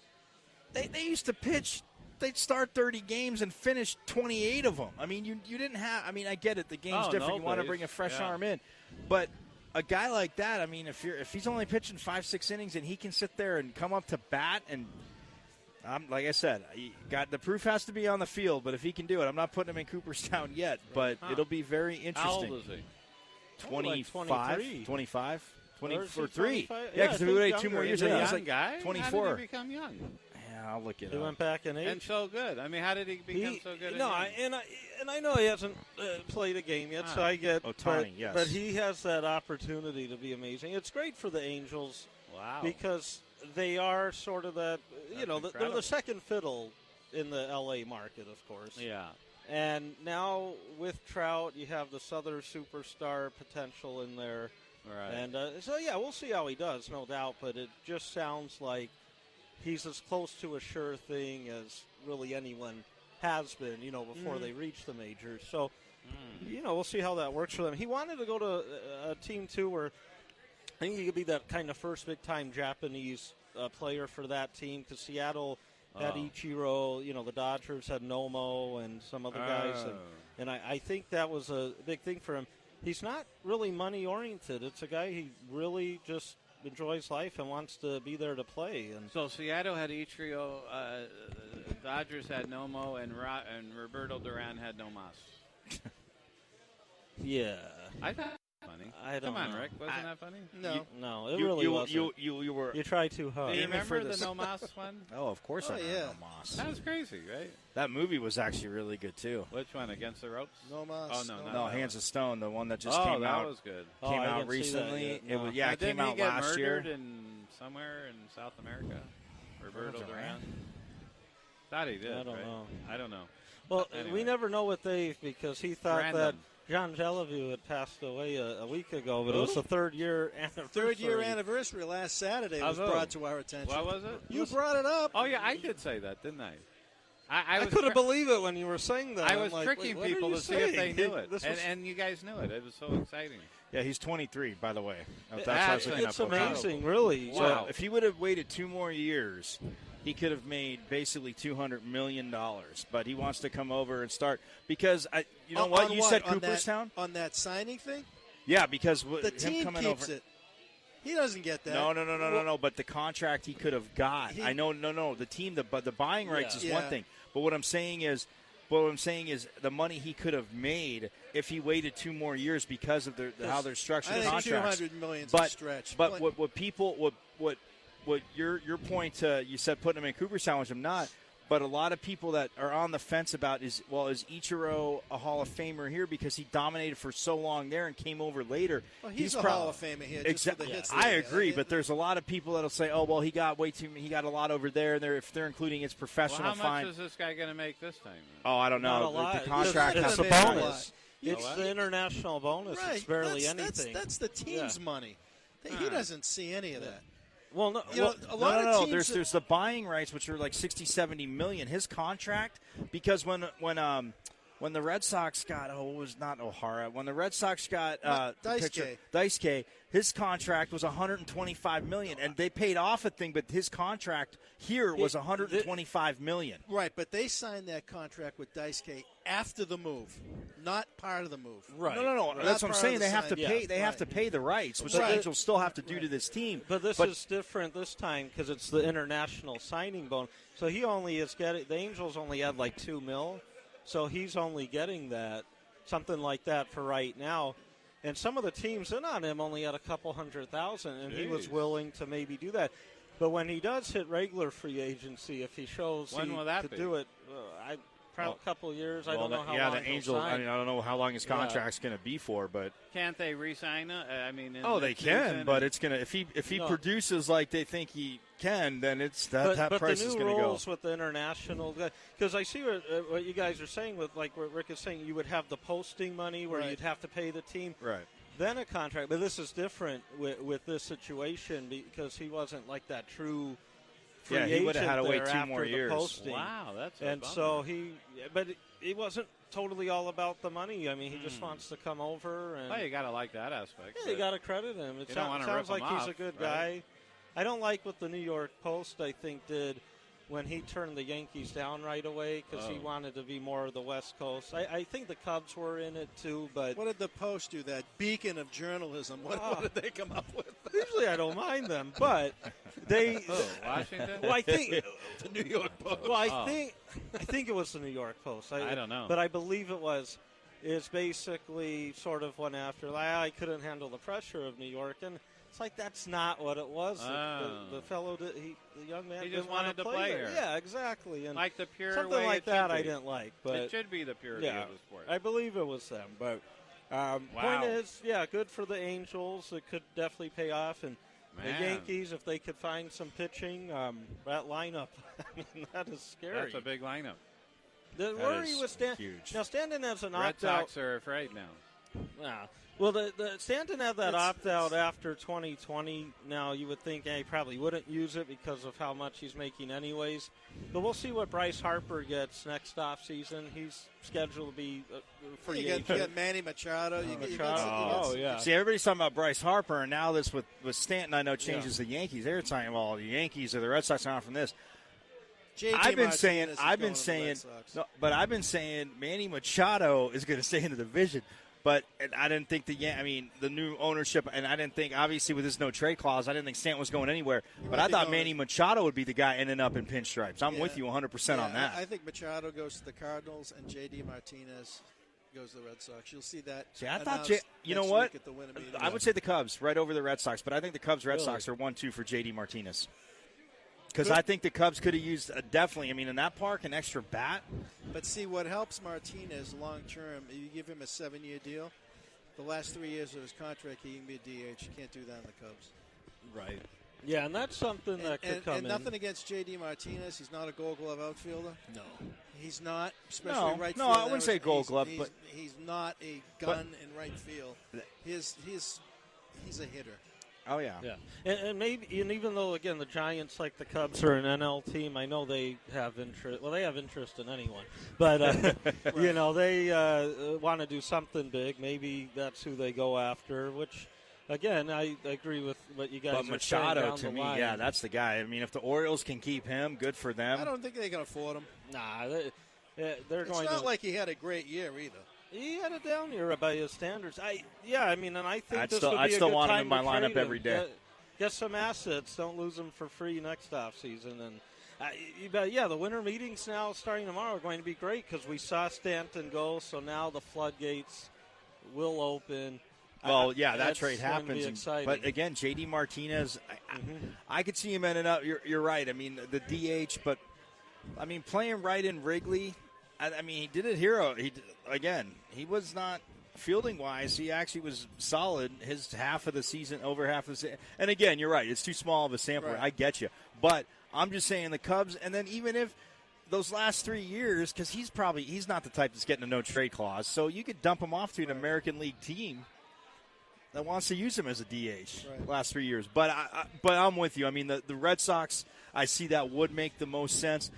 They used to pitch. They'd start 30 games and finish 28 of them. I mean, you didn't have – I mean, I get it. The game's different. You want to bring a fresh arm in. But a guy like that, I mean, if he's only pitching 5-6 innings and he can sit there and come up to bat and like I said, the proof has to be on the field, but if he can do it, I'm not putting him in Cooperstown yet, but it'll be very interesting. How old is he? 25? 25? 23. Yeah, because we we waited 2 more years. He's a He's young guy? 24. How did he become young? I'll look it up. He went back in age. And so good. I mean, how did he become so good? No, and I know he hasn't played a game yet, so I get. Ohtani, yes. But he has that opportunity to be amazing. It's great for the Angels. Wow. Because they are sort of that. That's They're the second fiddle in the L.A. market, of course. Yeah. And now with Trout, you have this other superstar potential in there. Right. And we'll see how he does, no doubt. But it just sounds like he's as close to a sure thing as really anyone has been, before they reach the majors. So, we'll see how that works for them. He wanted to go to a team, too, where I think he could be that kind of first big-time Japanese player for that team, because Seattle had Ichiro, the Dodgers had Nomo and some other guys. And I think that was a big thing for him. He's not really money-oriented. It's a guy he really just enjoys life and wants to be there to play. And so Seattle had Ichiro, Dodgers had Nomo, and Roberto Duran had Nomas. Yeah. I thought funny. I don't Come on, know. Rick. Wasn't that funny? No, it really wasn't. You were. You tried too hard. Do you remember the Nomas one? Oh, of course I remember Nomas. That was crazy, right? That movie was actually really good, too. Which one? Against the Ropes? Nomas. Oh, No, Hands of Stone, the one that just came out. that was good. Came out recently. No. It came out last year. Didn't he get murdered somewhere in South America? Roberto Duran? Thought he did, I don't know. I don't know. Well, anyway. we never know with Dave, because he thought that John Jelliveau had passed away a week ago, but it was the third-year anniversary. Third-year anniversary last Saturday was brought to our attention. What was it? You brought it up. Oh, yeah, I did say that, didn't I? I couldn't believe it when you were saying that. I was tricking people to see if they knew it, and you guys knew it. It was so exciting. Yeah, he's 23, by the way. It's amazing, really. Wow. So if he would have waited 2 more years, he could have made basically $200 million. But he wants to come over and start because you know what? You said Cooperstown on that signing thing. Yeah, because the team coming keeps over, it. He doesn't get that. No. But the contract he could have got. I know. No. The team, the buying rights is one thing. But what I'm saying is the money he could have made if he waited 2 more years because of how they're structured I think contracts. $200 million is a stretch. But what your point you said putting him in Cooperstown, which I'm not. But a lot of people that are on the fence about is Ichiro a Hall of Famer here because he dominated for so long there and came over later? Well, he's a Hall of Famer here. Exactly. I agree, but there's a lot of people that'll say, "Oh, well, he got a lot over there." And if they're including his professional how much is this guy going to make this time? Oh, I don't know. Not a lot. The contract it's has a bonus. It's the international bonus. Right. It's barely anything. That's the team's money. He doesn't see any of that. Well, no. A lot of teams there's the buying rights, which are like $60-70 million. His contract, because when the Red Sox got when the Red Sox got Daisuke, his contract was $125 million, and they paid off a thing, but his contract here was $125 million. Right, but they signed that contract with Daisuke after the move, not part of the move. Right. No. That's what I'm saying. They have to pay. They have to pay the rights, which the Angels still have to do to this team. But this is different this time because it's the international signing bonus. So he only is getting. The Angels only had like $2 million, so he's only getting something like that for right now. And some of the teams in on him only had a couple $100,000, and he was willing to maybe do that. But when he does hit regular free agency, if he shows when will that to be? do it, couple years. I don't know how long. The Angels. I don't know how long his contract's going to be for, but can't they re-sign him? They can, but it's going to if he produces like they think he can, then it's that price is going to go. But the new rules with the international, because I see what you guys are saying with like what Rick is saying, you would have the posting money where you'd have to pay the team, right? Then a contract, but this is different with this situation because he wasn't like that true. He would have had to wait 2 more years. Posting. Wow, that's and so but he wasn't totally all about the money. I mean, he just wants to come over. And you got to like that aspect. Yeah, you got to credit him. It sounds like he's a good guy. I don't like what the New York Post, I think, did when he turned the Yankees down right away because he wanted to be more of the West Coast. I think the Cubs were in it, too. But what did the Post do, that beacon of journalism? What did they come up with? Usually I don't mind them, but they Washington? Well, I think the New York Post. Well, I think it was the New York Post. I don't know. But I believe it was. It's basically sort of went after, I couldn't handle the pressure of New York. And it's like that's not what it was. The fellow, the young man, he just wanted to play here. Yeah, exactly. And like the pure something way like that, I be. didn't like. But it should be the purity of the sport. I believe it was them. But point is, good for the Angels. It could definitely pay off. And the Yankees, if they could find some pitching, that lineup, I mean, that is scary. That's a big lineup. The worry was huge. Now Stanton has an Red opt-out. Sox are afraid now. Yeah. Well, the Stanton had that opt-out after 2020. Now, you would think he probably wouldn't use it because of how much he's making anyways. But we'll see what Bryce Harper gets next offseason. He's scheduled to be free agent. You got Manny Machado. See, everybody's talking about Bryce Harper, and now this with Stanton, I know, changes the Yankees. They're talking about the Yankees or the Red Sox on from this. I've been saying Manny Machado is going to stay in the division. But I didn't think the new ownership, and I didn't think, obviously, with this no trade clause, I didn't think Stanton was going anywhere. But I thought Manny Machado would be the guy ending up in pinstripes. I'm with you 100% on that. I think Machado goes to the Cardinals, and J.D. Martinez goes to the Red Sox. You'll see that. See, I thought, you know what? I would say the Cubs right over the Red Sox, but I think the Cubs-Red Sox are 1-2 for J.D. Martinez. Because I think the Cubs could have used definitely, in that park, an extra bat. But see, what helps Martinez long-term, you give him a 7-year deal, the last 3 years of his contract, he can be a DH. You can't do that in the Cubs. Right. Yeah, and that's something that could come in. And nothing against J.D. Martinez. He's not a Gold Glove outfielder. No. He's not, especially right field. No, I wouldn't say Gold Glove. But he's not a gun in right field. He's a hitter. Oh, yeah. And even though, again, the Giants, like the Cubs, are an NL team, I know they have interest. Well, they have interest in anyone. But, they want to do something big. Maybe that's who they go after, which, again, I agree with what you guys are saying. But Machado, to me, that's the guy. If the Orioles can keep him, good for them. I don't think they can afford him. Nah, they're going to. It's not like he had a great year either. He had a down year by his standards. I think I'd this still, would be I'd a still good want him time in my to lineup trade him. every day. Get some assets. Don't lose them for free next offseason. And the winter meetings now starting tomorrow are going to be great because we saw Stanton go, so now the floodgates will open. Well, that trade happens. But again, J.D. Martinez, I could see him ending up. You're right. The DH, but playing right in Wrigley. He did it here. He was not fielding-wise. He actually was solid his half of the season, over half of the season. And, again, you're right. It's too small of a sample. Right. I get you. But I'm just saying the Cubs, and then even if those last 3 years, because he's not the type that's getting a no-trade clause, so you could dump him off to an American League team that wants to use him as a DH last 3 years. But I'm with you. The Red Sox, I see that would make the most sense.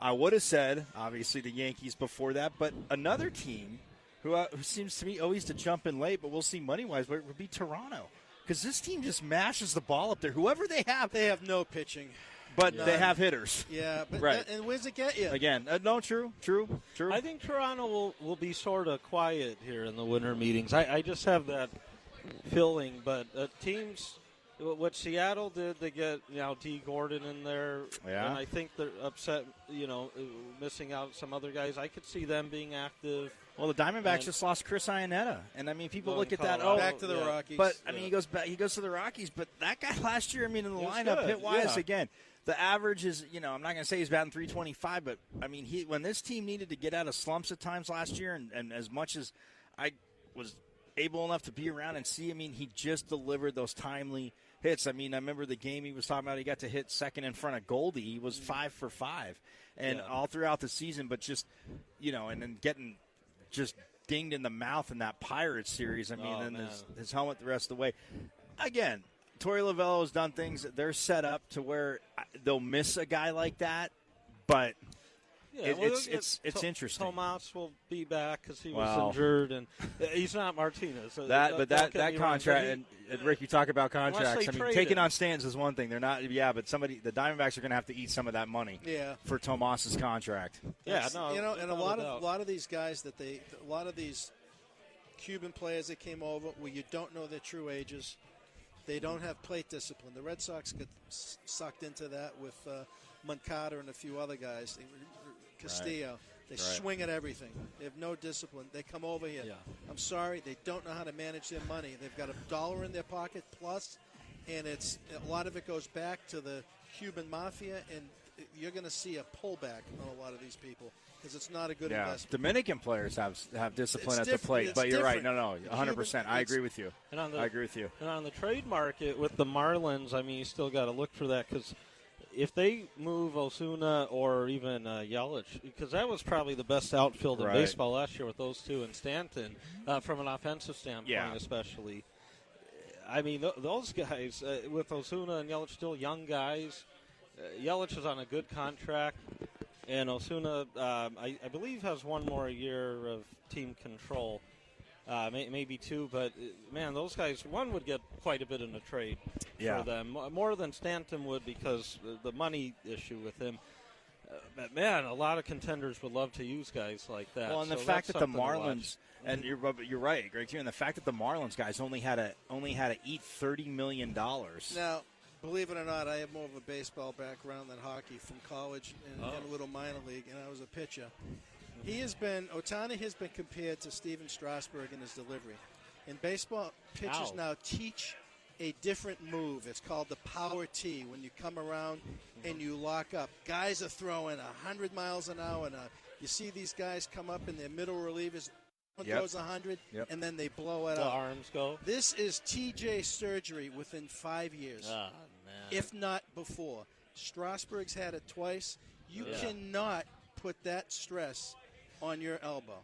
I would have said, obviously, the Yankees before that, but another team who seems to me always to jump in late, but we'll see money-wise, but it would be Toronto. Because this team just mashes the ball up there. Whoever they have no pitching. But they have hitters. Yeah, but right. And where's it get you? Again, true. I think Toronto will be sort of quiet here in the winter meetings. I just have that feeling, but teams... What Seattle did, they get D. Gordon in there, and I think they're upset, missing out some other guys. I could see them being active. Well, the Diamondbacks just lost Chris Iannetta, and people look at that. Back to the Rockies. But he goes to the Rockies. But that guy last year, in the lineup hit wise again. the average is, I'm not going to say he's batting 325, but, I mean, when this team needed to get out of slumps at times last year, and as much as I was able enough to be around and see, I mean, he just delivered those timely hits. I mean, I remember the game he was talking about, he got to hit second in front of Goldie. He was 5 for 5, and all throughout the season, but just, and then getting just dinged in the mouth in that Pirates series. I mean, his helmet the rest of the way. Again, Torey Lovullo has done things that they're set up to where they'll miss a guy like that, but it's interesting. Tomas will be back because he was injured, and he's not Martinez. That contract, and Rick, you talk about contracts. I mean, taking on Stanton is one thing. They're not, but the Diamondbacks are going to have to eat some of that money for Tomas's contract. And a lot of these guys a lot of these Cuban players that came over where you don't know their true ages. They don't have plate discipline. The Red Sox get sucked into that with Moncada and a few other guys. Castillo. They swing at everything. They have no discipline. They come over here. Yeah. I'm sorry. They don't know how to manage their money. They've got $1 in their pocket plus, and a lot of it goes back to the Cuban mafia, and you're going to see a pullback on a lot of these people because it's not a good investment. Dominican players have discipline at the plate, but you're right. No, 100%. I agree with you. I agree with you. And on the trade market with the Marlins, I mean, you still got to look for that because if they move Osuna or even Yelich, because that was probably the best outfield in baseball last year with those two and Stanton, from an offensive standpoint especially. I mean, those guys, with Osuna and Yelich, still young guys. Yelich is on a good contract, and Osuna, I believe, has one more year of team control, maybe 2. But, man, those guys, one would get quite a bit in a trade for them, more than Stanton would because the money issue with him. But, man, a lot of contenders would love to use guys like that. Well, and the fact that the Marlins, and you're right, Greg, too, and the fact that the Marlins guys only had to eat $30 million. Now, believe it or not, I have more of a baseball background than hockey from college and a little minor league, and I was a pitcher. Ohtani has been compared to Steven Strasburg in his delivery. In baseball, pitchers now teach a different move. It's called the power T when you come around and you lock up. Guys are throwing 100 miles an hour. You see these guys come up in their middle relievers. Throws 100, and then they blow it the up. Arms go. This is TJ surgery within 5 years, if not before. Strasburg's had it twice. You cannot put that stress on your elbow.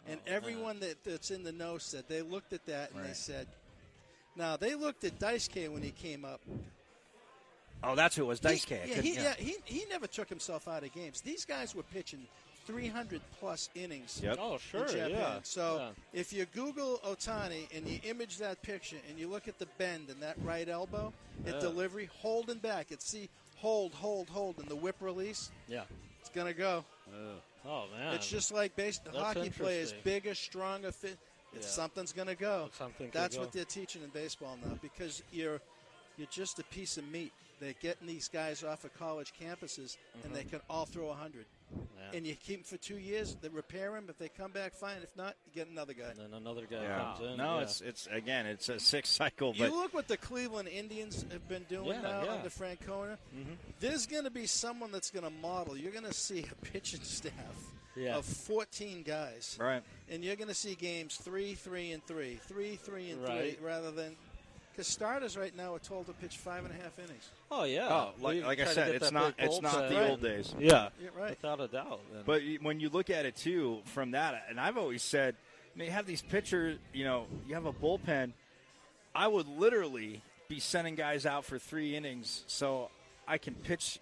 And everyone that's in the know said they looked at that and they said, now they looked at Daisuke when he came up. Oh, that's who it was, Daisuke. He never took himself out of games. These guys were pitching 300-plus innings in Japan. So if you Google Ohtani and you image that picture and you look at the bend in that right elbow at delivery, holding back, hold, and the whip release, it's going to go. Oh, man. It's just like hockey players, bigger, stronger, fit. Something's going to go. That's what they're teaching in baseball now because you're just a piece of meat. They're getting these guys off of college campuses, and they can all throw 100. Yeah. And you keep them for 2 years. They repair them. If they come back, fine. If not, you get another guy. And then another guy comes in. No, it's a 6 cycle. You look what the Cleveland Indians have been doing now under Francona. Mm-hmm. There's going to be someone that's going to model. You're going to see a pitching staff of 14 guys. Right. And you're going to see games 3-3-3, 3-3-3, rather than – because starters right now are told to pitch 5.5 innings. Oh, yeah. Oh, like I said, it's not the old days. Yeah, right. Without a doubt. But when you look at it, too, from that, and I've always said, you have these pitchers, you have a bullpen. I would literally be sending guys out for 3 innings so I can pitch.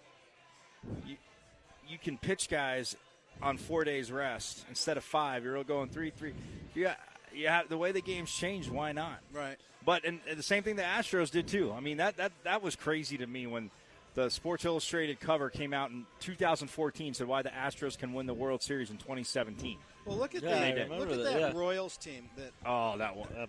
You can pitch guys on 4 days rest instead of 5. You're going 3-3. Yeah, the way the game's changed, why not? Right. But and the same thing the Astros did too. I mean that was crazy to me when the Sports Illustrated cover came out in 2014 said why the Astros can win the World Series in 2017. Well, look at that Royals team. That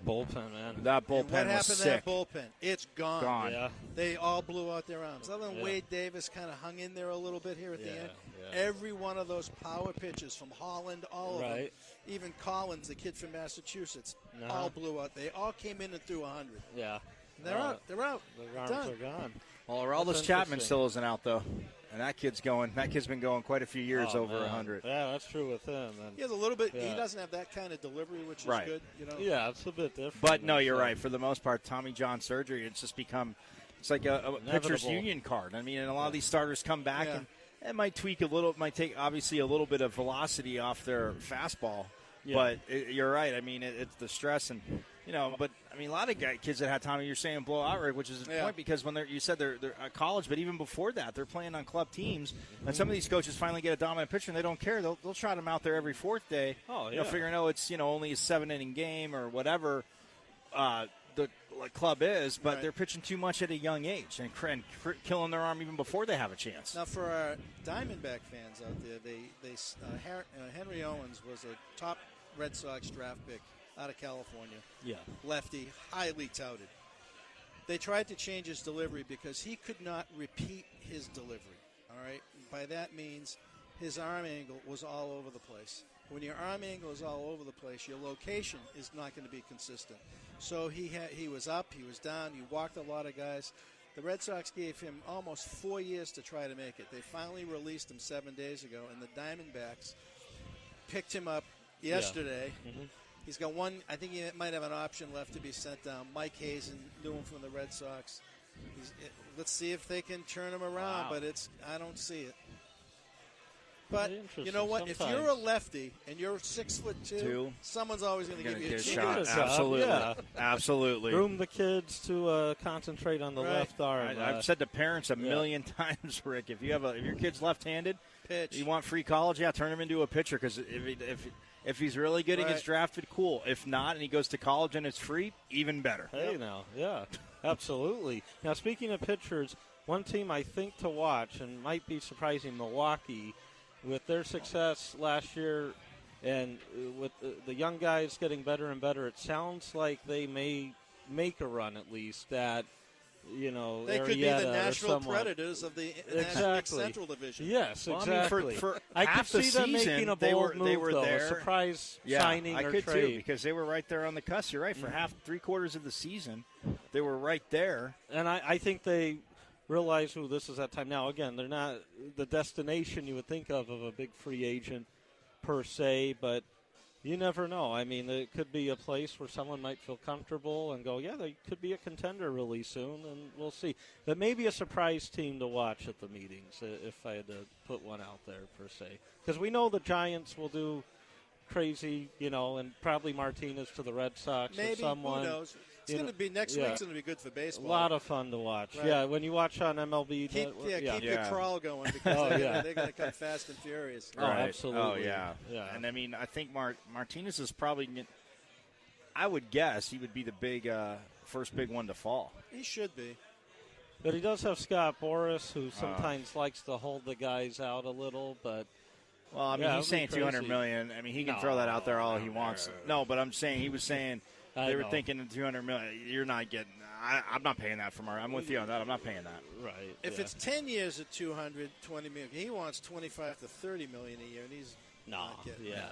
bullpen, man. That bullpen what happened was to sick. that bullpen? It's gone. Yeah. They all blew out their arms. Other than Wade Davis kind of hung in there a little bit here at the end. Yeah. Every one of those power pitches from Holland, all of them, even Collins, the kid from Massachusetts, all blew out. They all came in and threw 100. Yeah. They're out. They're out. Their arms Done. They're gone. Well, Aroldis Chapman still isn't out, though. And that kid's been going quite a few years over 100. Yeah, that's true with him. And, he has a little bit. Yeah. He doesn't have that kind of delivery, which is good. Yeah, it's a bit different. But no, you're right. For the most part, Tommy John surgery, it's just become like a pitcher's union card. I mean, and a lot of these starters come back and it might tweak a little. It might take obviously a little bit of velocity off their fastball. Yeah. But you're right. I mean, it's the stress and. But I mean, a lot of kids that had Tommy, you're saying blow out rate, which is the point because when you said they're at college, but even before that, they're playing on club teams, and some of these coaches finally get a dominant pitcher and they don't care. They'll trot them out there every fourth day. Figuring it's only a 7-inning game or whatever the club is, but they're pitching too much at a young age and killing their arm even before they have a chance. Now, for our Diamondback fans out there, Henry Owens was a top Red Sox draft pick. Out of California. Yeah. Lefty, highly touted. They tried to change his delivery because he could not repeat his delivery. All right? By that means his arm angle was all over the place. When your arm angle is all over the place, your location is not going to be consistent. So he was up, he was down, he walked a lot of guys. The Red Sox gave him almost 4 years to try to make it. They finally released him 7 days ago, and the Diamondbacks picked him up yesterday. Yeah. Mm-hmm. He's got one. I think he might have an option left to be sent down. Mike Hazen, knew him from the Red Sox. Let's see if they can turn him around, but I don't see it. But you know what? Sometimes. If you're a lefty and you're 6'2", someone's always going to give you a shot. Absolutely, absolutely. Groom the kids to concentrate on the left arm. I've said to parents a million times, Rick, if your kid's left-handed, pitch. You want free college? Yeah, turn him into a pitcher because if he's really good and gets drafted, cool. If not, and he goes to college and it's free, even better. Hey, now, yeah, absolutely. Now, speaking of pitchers, one team I think to watch and might be surprising, Milwaukee, with their success last year and with the young guys getting better and better, it sounds like they may make a run at least at they could be the Nashville Predators of the National Central Division. Yes, exactly. Well, I mean, for I half could the see them season, making a bold move, they were though, there. A surprise signing I or could trade. too, because they were right there on the cusp. You're right. For three-quarters of the season, they were right there. And I think they realize who this is that time. Now, again, they're not the destination you would think of a big free agent per se, but you never know. I mean, it could be a place where someone might feel comfortable and go, yeah, they could be a contender really soon, and we'll see. But maybe a surprise team to watch at the meetings, if I had to put one out there per se. Because we know the Giants will do crazy, and probably Martinez to the Red Sox maybe, or someone. Who knows? It's going to be next week's going to be good for baseball. A lot of fun to watch. Right. Yeah, when you watch on MLB. Keep your crawl going because they're going to come fast and furious. Oh, absolutely. Oh, yeah. And, I mean, I think Martinez is probably – I would guess he would be the first big one to fall. He should be. But he does have Scott Boras, who sometimes likes to hold the guys out a little, but – Well, I mean, he's saying $200 million. I mean, he can throw that out there all he wants. No, but I'm saying he was saying – they were thinking of $200 million. You're not getting. I'm not paying that for Mark. I'm with you on that. I'm not paying that. Right. If it's 10 years at $220 million, he wants $25 to $30 million a year, and he's not getting. Yeah.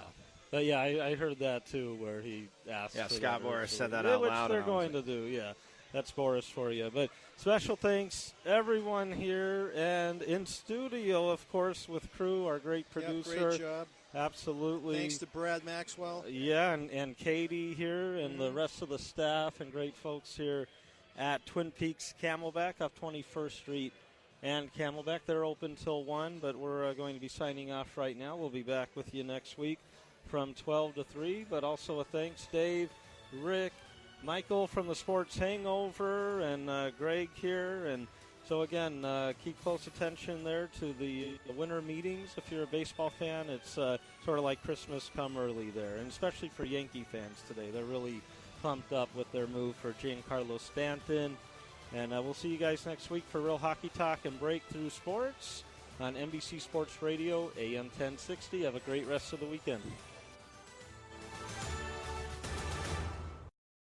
But yeah, I heard that too, where he asked. Yeah, Scott Boras said that out loud. Which they're going to do. Yeah, that's Boras for you. But special thanks everyone here and in studio, of course, with crew, our great producer. Yeah, great job. Absolutely. Thanks to Brad Maxwell. Yeah, and Katie here and the rest of the staff and great folks here at Twin Peaks Camelback off 21st Street and Camelback. They're open till 1, but we're going to be signing off right now. We'll be back with you next week from 12 to 3, but also a thanks, Dave, Rick, Michael from the Sports Hangover, and Greg here, and so, again, keep close attention there to the winter meetings. If you're a baseball fan, it's sort of like Christmas come early there, and especially for Yankee fans today. They're really pumped up with their move for Giancarlo Stanton. And we'll see you guys next week for Real Hockey Talk and Breakthrough Sports on NBC Sports Radio, AM 1060. Have a great rest of the weekend.